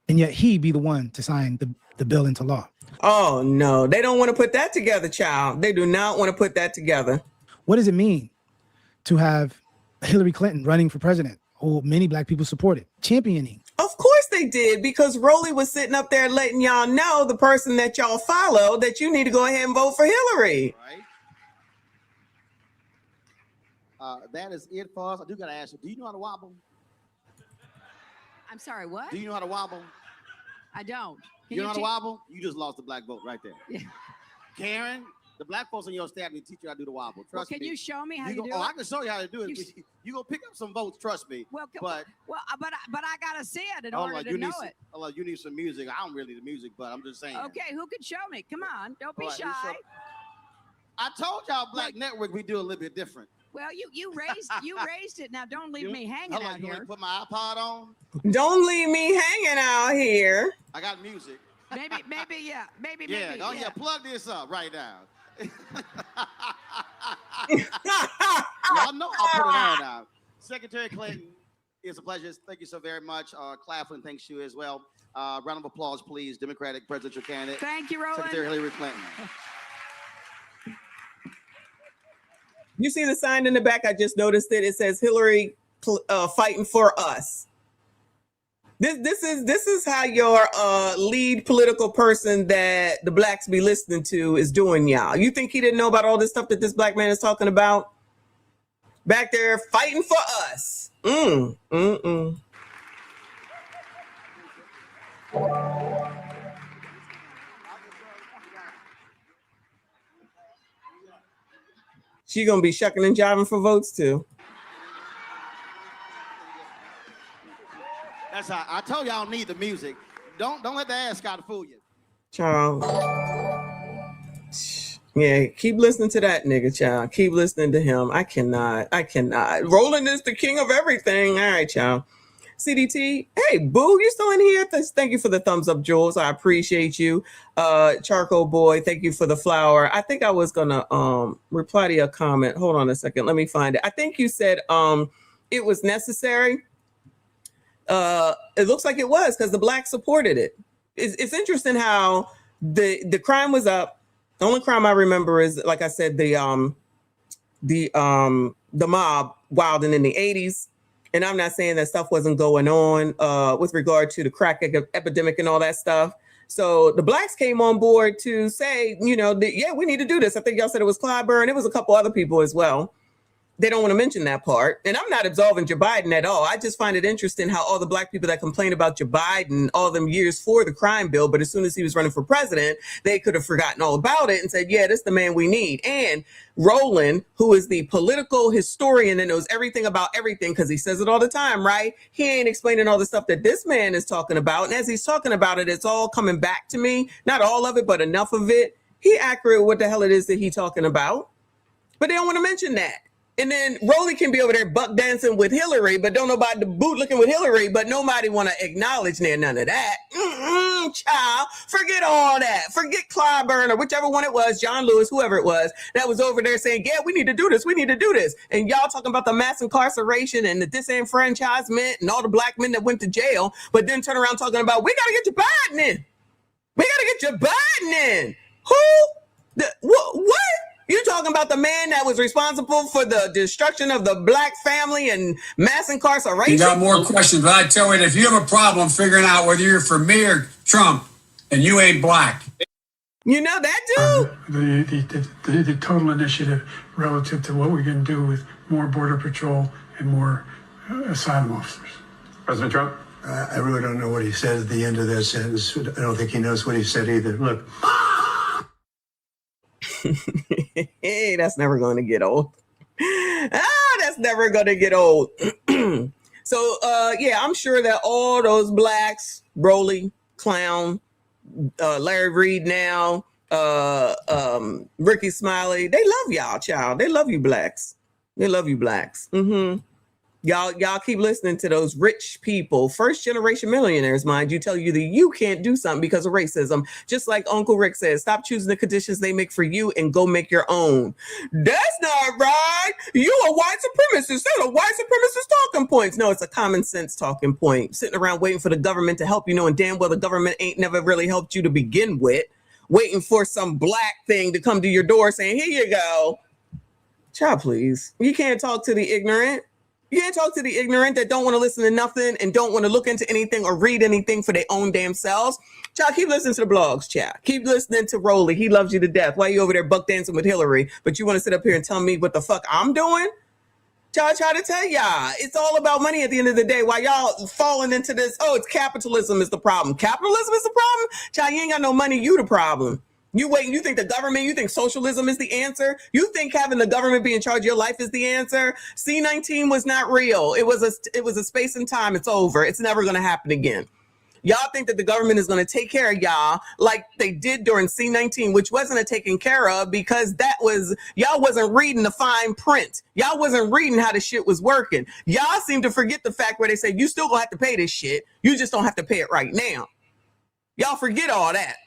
And yet he be the one to sign the bill into law. Oh, no. They don't want to put that together, child. They do not want to put that together. What does it mean to have Hillary Clinton running for president, who many black people supported, championing? Of course they did, because Rolly was sitting up there letting y'all know, the person that y'all follow, that you need to go ahead and vote for Hillary. Right. That is it for us. I do got to ask you, do you know how to wobble? I'm sorry, what? Do you know how to wobble? I don't. Can You know how to wobble? You just lost the black vote right there. Yeah. Karen, the black folks on your staff need to teach you how to do the wobble. Well, Trust me. can you show me how you do it? Oh, I can show you how to do it. You gonna pick up some votes, trust me. Well, but I gotta see it in hold order on, to you know need it. Hold on, you need some music. I don't really the music, but I'm just saying. Okay, who can show me? Come on, don't be All right, shy. I told y'all Black Network we do a little bit different. Well, you raised it. Now don't leave me hanging Hold out on, you want me here. to put my iPod on? Don't leave me hanging out here. I got music. Maybe, Yeah, maybe. oh yeah, plug this up right now. Y'all know I'll put it on now. Secretary Clinton, it's a pleasure. Thank you so very much. Claflin, thanks you as well. Round of applause, please. Democratic presidential candidate. Thank you, Roland. Secretary Hillary Clinton. You see the sign in the back? I just noticed it. It says Hillary fighting for us. This is how your lead political person that the blacks be listening to is doing, y'all. You think he didn't know about all this stuff that this black man is talking about? Back there fighting for us. She gonna be shucking and jiving for votes too. That's how I told y'all need the music. Don't let the ass Scott fool you. Child. Yeah, keep listening to that nigga, child. Keep listening to him. I cannot. Roland is the king of everything. All right, child. CDT, hey, boo, you still in here? Thank you for the thumbs up, Jules. I appreciate you. Charcoal Boy, thank you for the flower. I think I was gonna reply to your comment. Hold on a second. Let me find it. I think you said it was necessary. It looks like it was, because the blacks supported it. It's interesting how the crime was up. The only crime I remember is, like I said, the mob wilding in the 80s. And I'm not saying that stuff wasn't going on with regard to the crack epidemic and all that stuff. So the blacks came on board to say, yeah, we need to do this. I think y'all said it was Clyburn. It was a couple other people as well. they don't want to mention that part. And I'm not absolving Joe Biden at all. I just find it interesting how all the black people that complain about Joe Biden all them years for the crime bill, but as soon as he was running for president, they could have forgotten all about it and said, yeah, this is the man we need. And Roland, who is the political historian that knows everything about everything, because he says it all the time, right? He ain't explaining all the stuff that this man is talking about. And as he's talking about it, it's all coming back to me. Not all of it, but enough of it. He accurate what the hell it is that he's talking about. But they don't want to mention that. And then Rolly can be over there buck dancing with Hillary, but don't nobody the boot looking with Hillary, but nobody want to acknowledge none of that. Child, forget all that. Forget Clyburn or whichever one it was, John Lewis, whoever it was, that was over there saying, yeah, we need to do this. We need to do this. And y'all talking about the mass incarceration and the disenfranchisement and all the black men that went to jail, but then turn around talking about, we got to get your Biden in. We got to get your Biden in. Who? What? You talking about the man that was responsible for the destruction of the black family and mass incarceration? You got more questions, but I tell you, if you have a problem figuring out whether you're for me or Trump, and you ain't black. You know that dude? The total initiative relative to what we can do with more border patrol and more asylum officers. President Trump? I really don't know what he said at the end of that sentence. I don't think he knows what he said either. Look. Hey, that's never going to get old. That's never going to get old. So, yeah, I'm sure that all those blacks, Broly, Clown, Larry Reed now, Ricky Smiley, they love y'all, child. They love you blacks. They love you blacks. Y'all keep listening to those rich people, first generation millionaires, mind you, tell you that you can't do something because of racism. Just like Uncle Rick says, stop choosing the conditions they make for you and go make your own. That's not right. You a white supremacist. That's a white supremacist talking points. No, it's a common sense talking point. Sitting around waiting for the government to help you, knowing damn well the government ain't never really helped you to begin with. Waiting for some black thing to come to your door saying, here you go. Child, please. You can't talk to the ignorant. You can't talk to the ignorant that don't want to listen to nothing and don't want to look into anything or read anything for their own damn selves. Child, keep listening to the blogs, child. Keep listening to Rolly. He loves you to death. Why are you over there buck dancing with Hillary, but you want to sit up here and tell me what the fuck I'm doing? Child, try to tell y'all. It's all about money at the end of the day. Why y'all falling into this, oh, it's capitalism is the problem. Capitalism is the problem? Child, you ain't got no money. You the problem. You think the government, you think socialism is the answer? You think having the government be in charge of your life is the answer? C-19 was not real. It was a space and time. It's over. It's never going to happen again. Y'all think that the government is going to take care of y'all like they did during C-19, which wasn't a taken care of because y'all wasn't reading the fine print. Y'all wasn't reading how the shit was working. Y'all seem to forget the fact where they say you still gonna have to pay this shit. You just don't have to pay it right now. Y'all forget all that.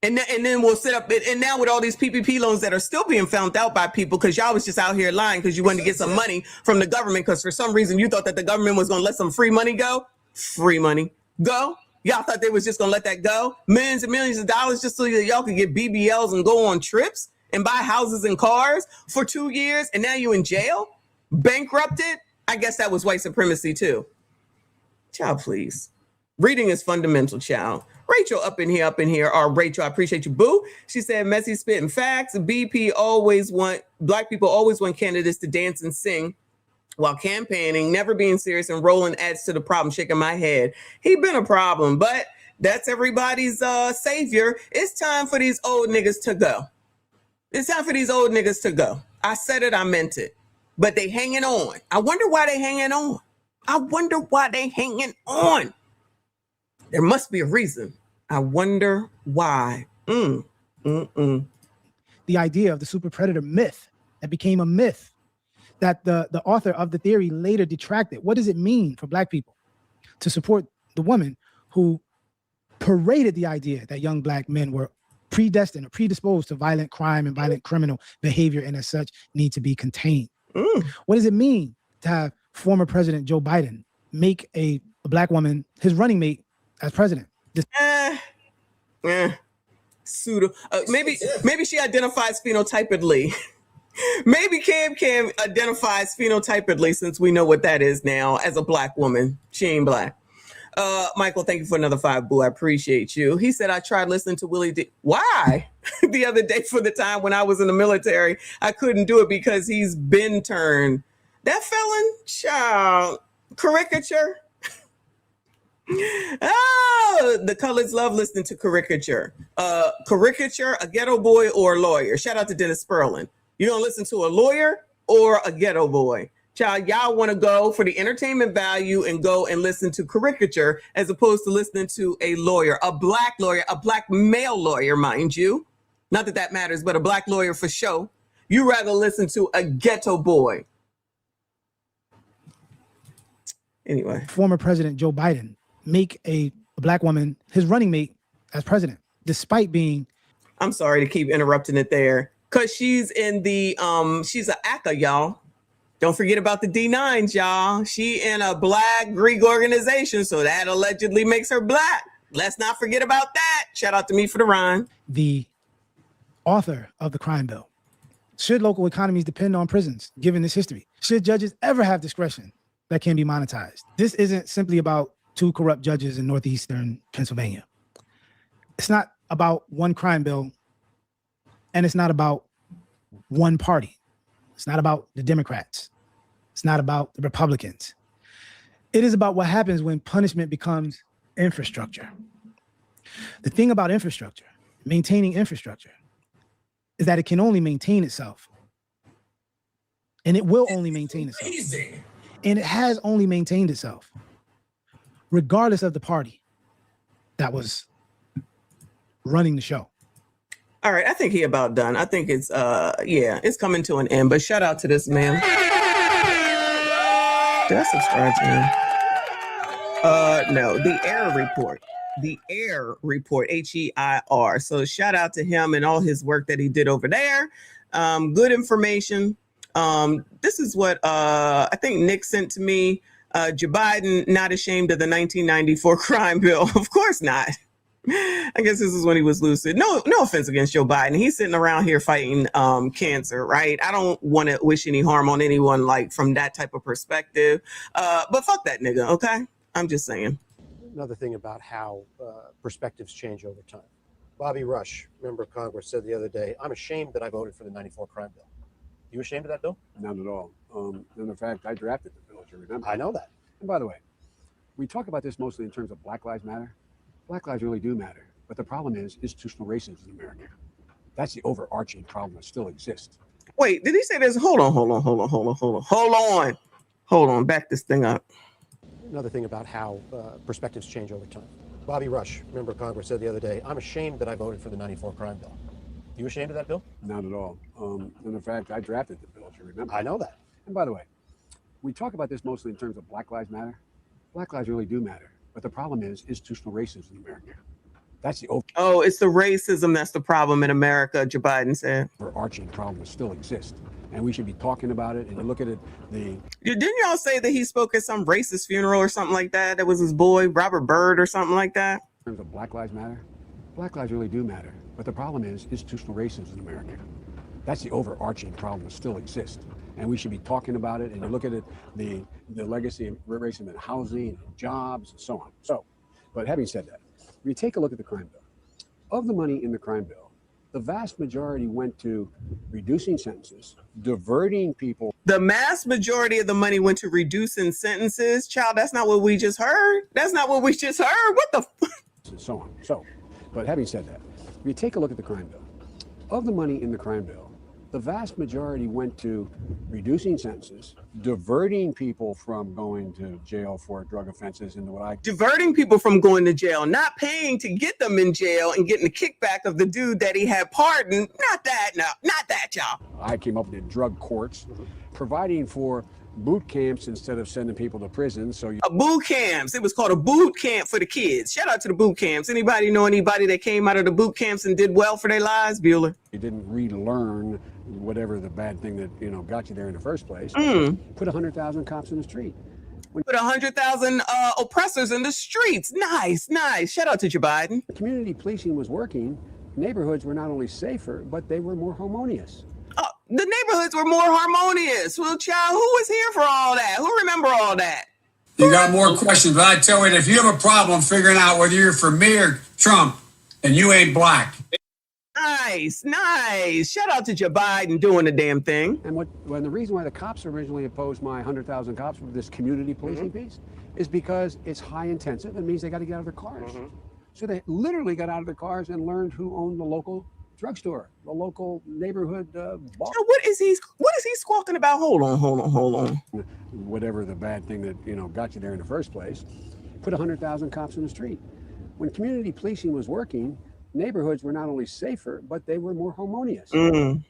And then we'll sit up and now with all these PPP loans that are still being found out by people because y'all was just out here lying because you wanted to get some money from the government because for some reason you thought that the government was going to let some free money go. Free money go. Y'all thought they was just going to let that go. Millions and millions of dollars just so y'all could get BBLs and go on trips and buy houses and cars for 2 years. And now you in jail, bankrupted. I guess that was white supremacy too. Child, please. Reading is fundamental, child. Rachel up in here. Rachel, I appreciate you, boo. She said, messy spitting facts. Black people always want candidates to dance and sing while campaigning, never being serious, and Roland adds to the problem, shaking my head. He been a problem, but that's everybody's savior. It's time for these old niggas to go. It's time for these old niggas to go. I said it, I meant it. But they hanging on. I wonder why they hanging on. There must be a reason. I wonder why. The idea of the super predator myth that became a myth that the author of the theory later detracted. What does it mean for black people to support the woman who paraded the idea that young black men were predestined or predisposed to violent crime and violent criminal behavior and as such need to be contained? What does it mean to have former President Joe Biden make a black woman his running mate as president? Pseudo. Maybe she identifies phenotypically. Maybe Cam identifies phenotypically since we know what that is now as a black woman. She ain't black. Michael, thank you for another 5, boo. I appreciate you. He said, I tried listening to Willie D. Why? The other day for the time when I was in the military, I couldn't do it because he's been turned. That felon, child, caricature. Oh, the colors love listening to caricature. Caricature, a ghetto boy or a lawyer. Shout out to Dennis Sperlin. You gonna listen to a lawyer or a ghetto boy? Child, y'all want to go for the entertainment value and go and listen to caricature as opposed to listening to a lawyer, a black male lawyer, mind you. Not that that matters, but a black lawyer for show. You rather listen to a ghetto boy. Anyway. Former President Joe Biden make a black woman his running mate as president, despite being... I'm sorry to keep interrupting it there. Because she's in the, she's an ACA, y'all. Don't forget about the D9s, y'all. She in a black Greek organization, so that allegedly makes her black. Let's not forget about that. Shout out to me for the rhyme. The author of the crime bill. Should local economies depend on prisons, given this history? Should judges ever have discretion that can be monetized? This isn't simply about 2 corrupt judges in northeastern Pennsylvania. It's not about one crime bill, and it's not about one party. It's not about the Democrats. It's not about the Republicans. It is about what happens when punishment becomes infrastructure. The thing about infrastructure, maintaining infrastructure, is that it can only maintain itself. And it will only maintain itself. Amazing. And it has only maintained itself, regardless of the party that was running the show. All right, I think he about done. I think it's yeah, it's coming to an end. But shout out to this man. Did I subscribe to him? No, the Air Report. The Air Report, HEIR. So shout out to him and all his work that he did over there. Good information. This is what I think Nick sent to me. Joe Biden not ashamed of the 1994 crime bill. Of course not. I guess this is when he was lucid. No offense against Joe Biden. He's sitting around here fighting cancer, right? I don't want to wish any harm on anyone like from that type of perspective. But fuck that nigga, okay? I'm just saying. Another thing about how perspectives change over time. Bobby Rush, member of Congress, said the other day, I'm ashamed that I voted for the 94 crime bill. You ashamed of that bill? Not at all. In fact, I drafted the bill, as you remember. I know that. And by the way, we talk about this mostly in terms of Black Lives Matter. Black lives really do matter. But the problem is institutional racism in America. That's the overarching problem that still exists. Wait, did he say this? Hold on. Back this thing up. Another thing about how perspectives change over time. Bobby Rush, member of Congress, said the other day, I'm ashamed that I voted for the 94 crime bill. You ashamed of that bill? Not at all. In fact, I drafted the bill, as you remember. I know that. And by the way, we talk about this mostly in terms of Black Lives Matter. Black lives really do matter. But the problem is institutional racism in America. That's the it's the racism that's the problem in America, Joe Biden said. Overarching problem that still exists. And we should be talking about it and look at it. Didn't y'all say that he spoke at some racist funeral or something like that? That was his boy, Robert Byrd or something like that? In terms of Black Lives Matter, Black lives really do matter. But the problem is institutional racism in America. That's the overarching problem that still exists. And we should be talking about it and look at it, the legacy of racism in housing, and jobs, and so on. So, but having said that, if you take a look at the crime bill, of the money in the crime bill, the vast majority went to reducing sentences, diverting people. The mass majority of the money went to reducing sentences? Child, that's not what we just heard. That's not what we just heard. What the and so on. So, but having said that, if you take a look at the crime bill, of the money in the crime bill, the vast majority went to reducing sentences, diverting people from going to jail for drug offenses into what I... Diverting people from going to jail, not paying to get them in jail and getting the kickback of the dude that he had pardoned. Not that, y'all. I came up with drug courts, providing for boot camps instead of sending people to prison. So boot camps. It was called a boot camp for the kids. Shout out to the boot camps. Anybody know anybody that came out of the boot camps and did well for their lives, Bueller? You didn't relearn whatever the bad thing that got you there in the first place. Put 100,000 cops in the street. Put 100,000 oppressors in the streets. Nice. Shout out to Joe Biden. Community policing was working. Neighborhoods were not only safer, but they were more harmonious. The neighborhoods were more harmonious. Well, child, who was here for all that? Who remember all that? You got more questions, but I tell you, if you have a problem figuring out whether you're for me or Trump, and you ain't black. Nice, nice. Shout out to Joe Biden doing the damn thing. And when the reason why the cops originally opposed my 100,000 cops for this community policing piece is because it's high intensive. It means they got to get out of their cars. So they literally got out of their cars and learned who owned the local drugstore, the local neighborhood bar. So what is he squawking about? Hold on. Whatever the bad thing that got you there in the first place, put 100,000 cops in the street. When community policing was working, neighborhoods were not only safer, but they were more harmonious. And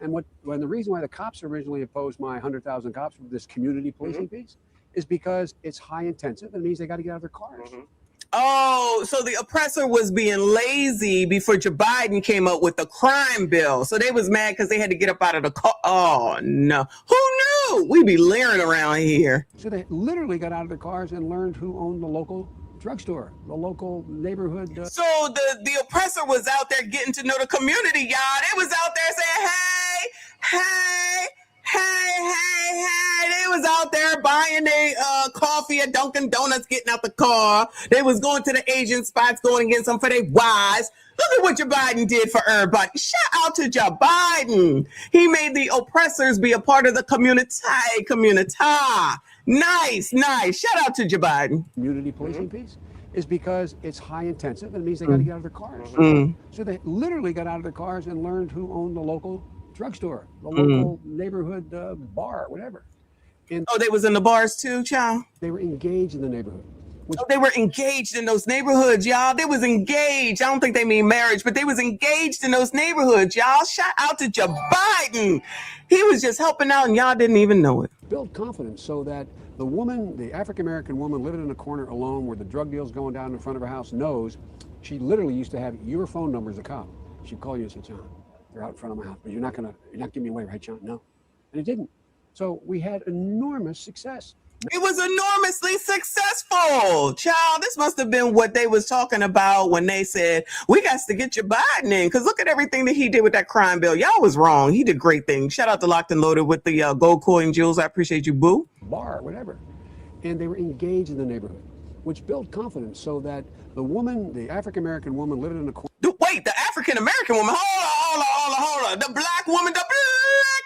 when the reason why the cops originally opposed my 100,000 cops for this community policing piece is because it's high intensive. It means they got to get out of their cars. Oh, so the oppressor was being lazy before Joe Biden came up with the crime bill. So they was mad because they had to get up out of the car. Oh, no. Who knew? We be leering around here. So they literally got out of their cars and learned who owned the local drugstore, the local neighborhood. So the oppressor was out there getting to know the community, y'all. They was out there saying, hey. They was out there buying their coffee at Dunkin' Donuts, getting out the car. They was going to the Asian spots, going and getting some for their wives. Look at what Joe Biden did for everybody. Shout out to Joe Biden. He made the oppressors be a part of the community. Nice. Shout out to Joe Biden. Community policing piece is because it's high intensive. It means they got to get out of their cars. So they literally got out of their cars and learned who owned the local drugstore, the local neighborhood bar, whatever. And they was in the bars too, child? They were engaged in the neighborhood. They were engaged in those neighborhoods, y'all. They was engaged. I don't think they mean marriage, but they was engaged in those neighborhoods, y'all. Shout out to Joe Biden. He was just helping out and y'all didn't even know it. Build confidence so that the woman, the African-American woman living in a corner alone where the drug deal's going down in front of her house knows she literally used to have your phone number as a cop. She'd call you and say, John, they're out in front of my house, but you're not giving me away, right, John? No. And it didn't. So we had enormous success. It was enormously successful. Child, this must have been what they was talking about when they said, we got to get your Biden in. Because look at everything that he did with that crime bill. Y'all was wrong. He did great things. Shout out to Locked and Loaded with the gold coin jewels. I appreciate you, boo. Bar, whatever. And they were engaged in the neighborhood, which built confidence so that the woman, the African-American woman living in a corner. Wait, the African-American woman. Hold on. The black woman, the black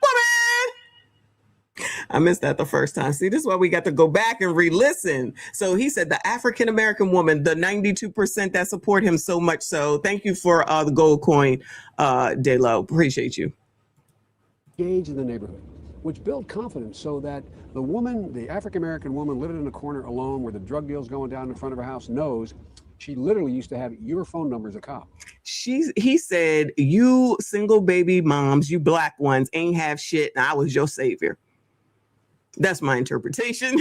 woman. I missed that the first time. See, this is why we got to go back and re-listen. So he said the African-American woman, the 92% that support him so much so. Thank you for the gold coin, Delo. Appreciate you. Engaged in the neighborhood, which built confidence so that the woman, the African-American woman living in a corner alone where the drug deal's going down in front of her house knows she literally used to have your phone number as a cop. He said, you single baby moms, you black ones ain't have shit and I was your savior. That's my interpretation.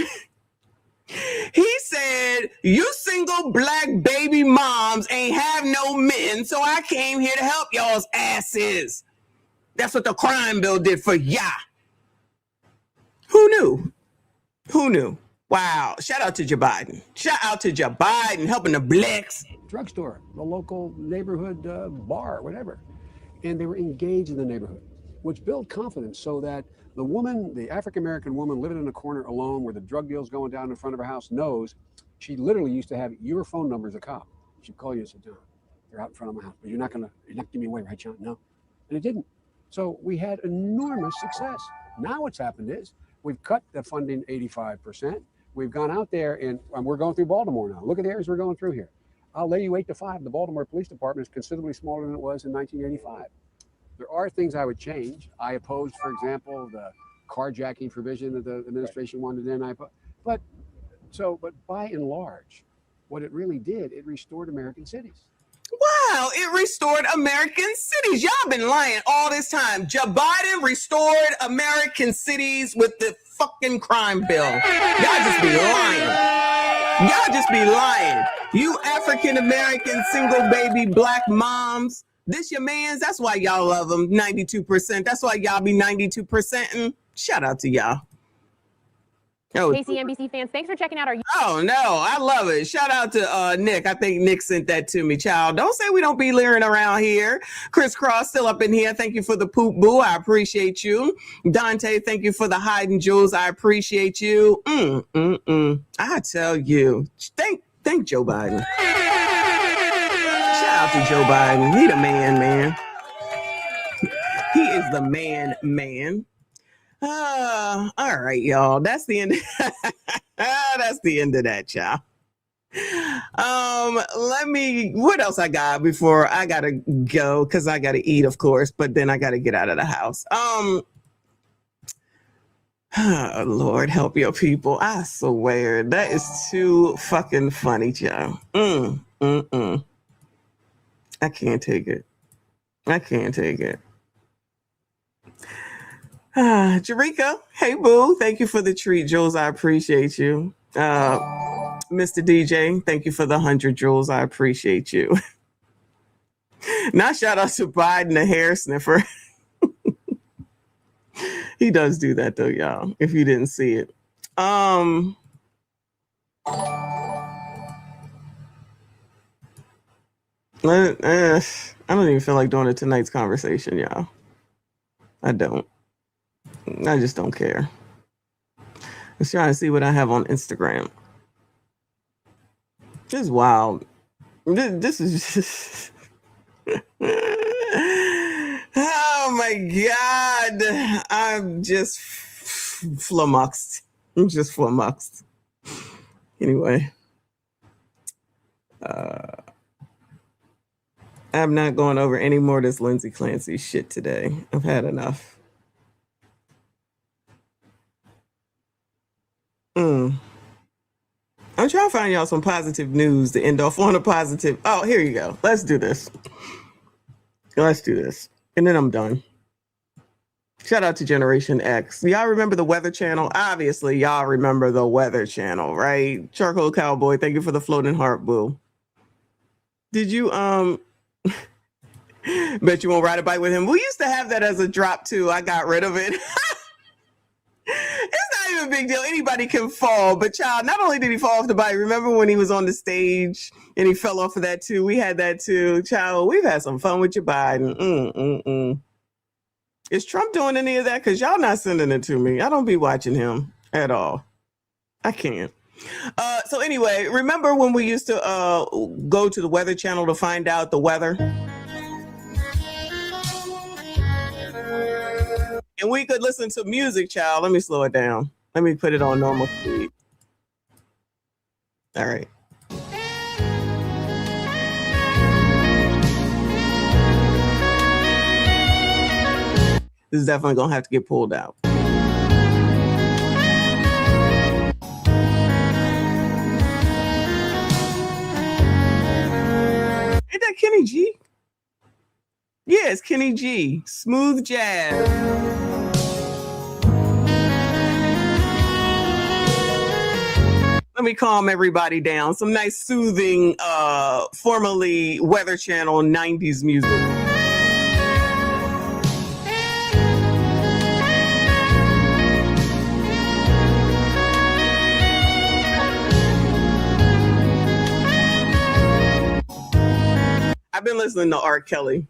He said, you single black baby moms ain't have no men, so I came here to help y'all's asses. That's what the crime bill did for ya. Who knew? Wow. Shout out to Joe Biden. Helping the blacks. Drugstore, the local neighborhood bar, whatever. And they were engaged in the neighborhood, which built confidence so that the woman, the African-American woman living in a corner alone where the drug deal's going down in front of her house knows she literally used to have your phone number as a cop. She'd call you and say, John, they're out in front of my house, but you're not giving me away, right, John? No. And it didn't. So we had enormous success. Now what's happened is we've cut the funding 85%. We've gone out there and we're going through Baltimore now. Look at the areas we're going through here. I'll lay you 8 to 5. The Baltimore Police Department is considerably smaller than it was in 1985. There are things I would change. I opposed, for example, the carjacking provision that the administration wanted in. But by and large, what it really did, it restored American cities. Wow, it restored American cities. Y'all been lying all this time. Joe Biden restored American cities with the fucking crime bill. Y'all just be lying. You African-American single baby black moms, this your mans. That's why y'all love them 92%. That's why y'all be 92%. Shout out to y'all. Oh, KCNBC fans, thanks for checking out our. oh no, I love it. Shout out to Nick. I think Nick sent that to me, child. Don't say we don't be leering around here. Chris Cross still up in here. Thank you for the poop boo. I appreciate you. Dante, thank you for the hiding jewels. I appreciate you. I tell you, thank Joe Biden. Shout out to Joe Biden. He the man. He is the man. All right, y'all. That's the end. That's the end of that, y'all. What else I got before I gotta go? Because I gotta eat, of course, but then I gotta get out of the house. Lord help your people. I swear that is too fucking funny, Joe. I can't take it. Jarika, hey boo, thank you for the treat, Jules. I appreciate you. Mr. DJ, thank you for the 100 Jules. I appreciate you. Now shout out to Biden, the hair sniffer. He does do that though, y'all, if you didn't see it. I don't even feel like doing it tonight's conversation, y'all. I just don't care. Let's try to see what I have on Instagram. This is wild. This is just... Oh my God. I'm just flummoxed. Anyway. I'm not going over any more of this Lindsay Clancy shit today. I've had enough. I'm trying to find y'all some positive news to end off on a positive. Oh, here you go. Let's do this. And then I'm done. Shout out to Generation X. Y'all remember the Weather Channel? Obviously, y'all remember the Weather Channel, right? Charcoal Cowboy, thank you for the floating heart, boo. Did you, bet you won't ride a bike with him? We used to have that as a drop, too. I got rid of it. It's not even a big deal. Anybody can fall. But child, not only did he fall off the bike, remember when he was on the stage and he fell off of that too? We had that too. Child, we've had some fun with your Biden. Is Trump doing any of that? Because y'all not sending it to me. I don't be watching him at all. I can't. So anyway, remember when we used to go to the Weather Channel to find out the weather? And we could listen to music, child. Let me slow it down. Let me put it on normal speed. All right. This is definitely going to have to get pulled out. Ain't that Kenny G? Yeah, it's Kenny G. Smooth jazz. Let me calm everybody down. Some nice, soothing, formerly Weather Channel 90s music. I've been listening to R. Kelly.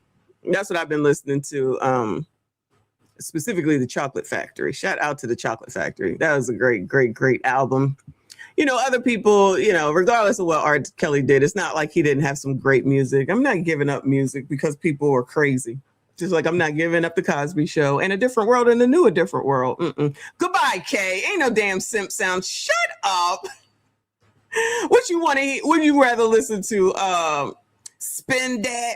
That's what I've been listening to. Specifically the Chocolate Factory. Shout out to the Chocolate Factory. That was a great, great, great album. You know, other people, you know, regardless of what R. Kelly did, it's not like he didn't have some great music. I'm not giving up music because people are crazy. Just like I'm not giving up the Cosby Show and A Different World and the new A Different World. Goodbye, Kay. Ain't no damn simp sound. Shut up. What you want to hear? Would you rather listen to Spin That?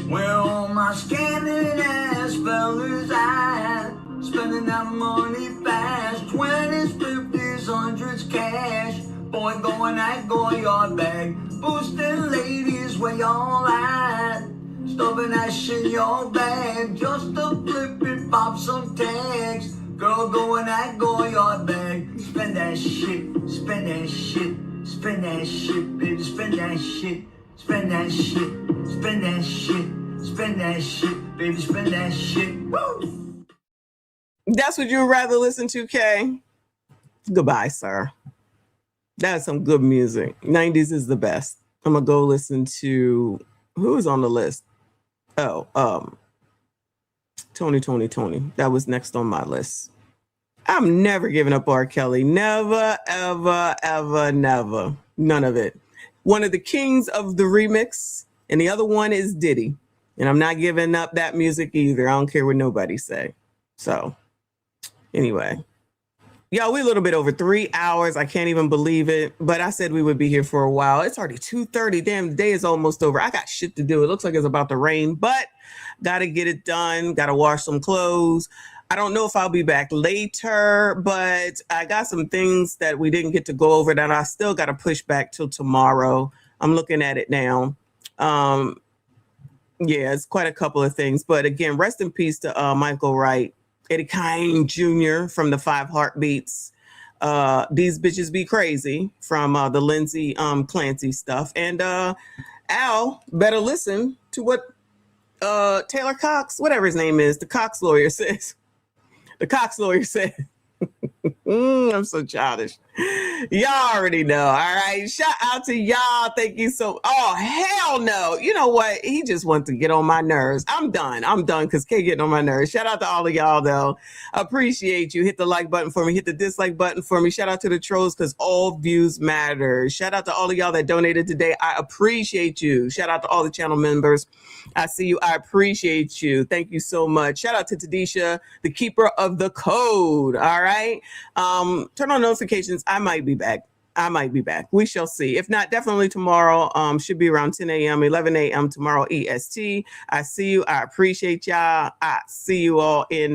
Well, my scanning ass fellas, I spending that money fast. 20s, 50s, 100s cash. Boy, going at Goyard bag. Boosting ladies where y'all at. Stuffing that shit in your bag. Just to flip it, pop some tags. Girl, going at Goyard bag. Spend that shit, spend that shit. Spend that shit, baby, spend that shit. Spend that shit, spend that shit. Spend that shit, baby, spend that shit. Woo! That's what you would rather listen to, Kay? Goodbye, sir. That's some good music. 90s is the best. I'm gonna go listen to who's on the list. Oh, Tony. That was next on my list. I'm never giving up R. Kelly. Never, ever, ever, never. None of it. One of the kings of the remix, and the other one is Diddy. And I'm not giving up that music either. I don't care what nobody say. So, anyway. Y'all, we're a little bit over 3 hours. I can't even believe it. But I said we would be here for a while. It's already 2:30. Damn, the day is almost over. I got shit to do. It looks like it's about to rain, but got to get it done. Got to wash some clothes. I don't know if I'll be back later, but I got some things that we didn't get to go over that I still got to push back till tomorrow. I'm looking at it now. Yeah, it's quite a couple of things. But again, rest in peace to Michael Wright, Eddie Kine Jr. from the 5 Heartbeats. These Bitches Be Crazy from the Lindsay Clancy stuff. And Al, better listen to what Taylor Cox, whatever his name is, the Cox lawyer says. The Cox lawyer said, I'm so childish. Y'all already know. All right. Shout out to y'all. Thank you so. Oh, hell no. You know what? He just wants to get on my nerves. I'm done because Kay getting on my nerves. Shout out to all of y'all, though. Appreciate you. Hit the like button for me. Hit the dislike button for me. Shout out to the trolls because all views matter. Shout out to all of y'all that donated today. I appreciate you. Shout out to all the channel members. I see you. I appreciate you. Thank you so much. Shout out to Tadisha, the keeper of the code. All right. Turn on notifications. I might be back. We shall see. If not, definitely tomorrow. Should be around 10 a.m., 11 a.m. tomorrow EST. I see you. I appreciate y'all. I see you all in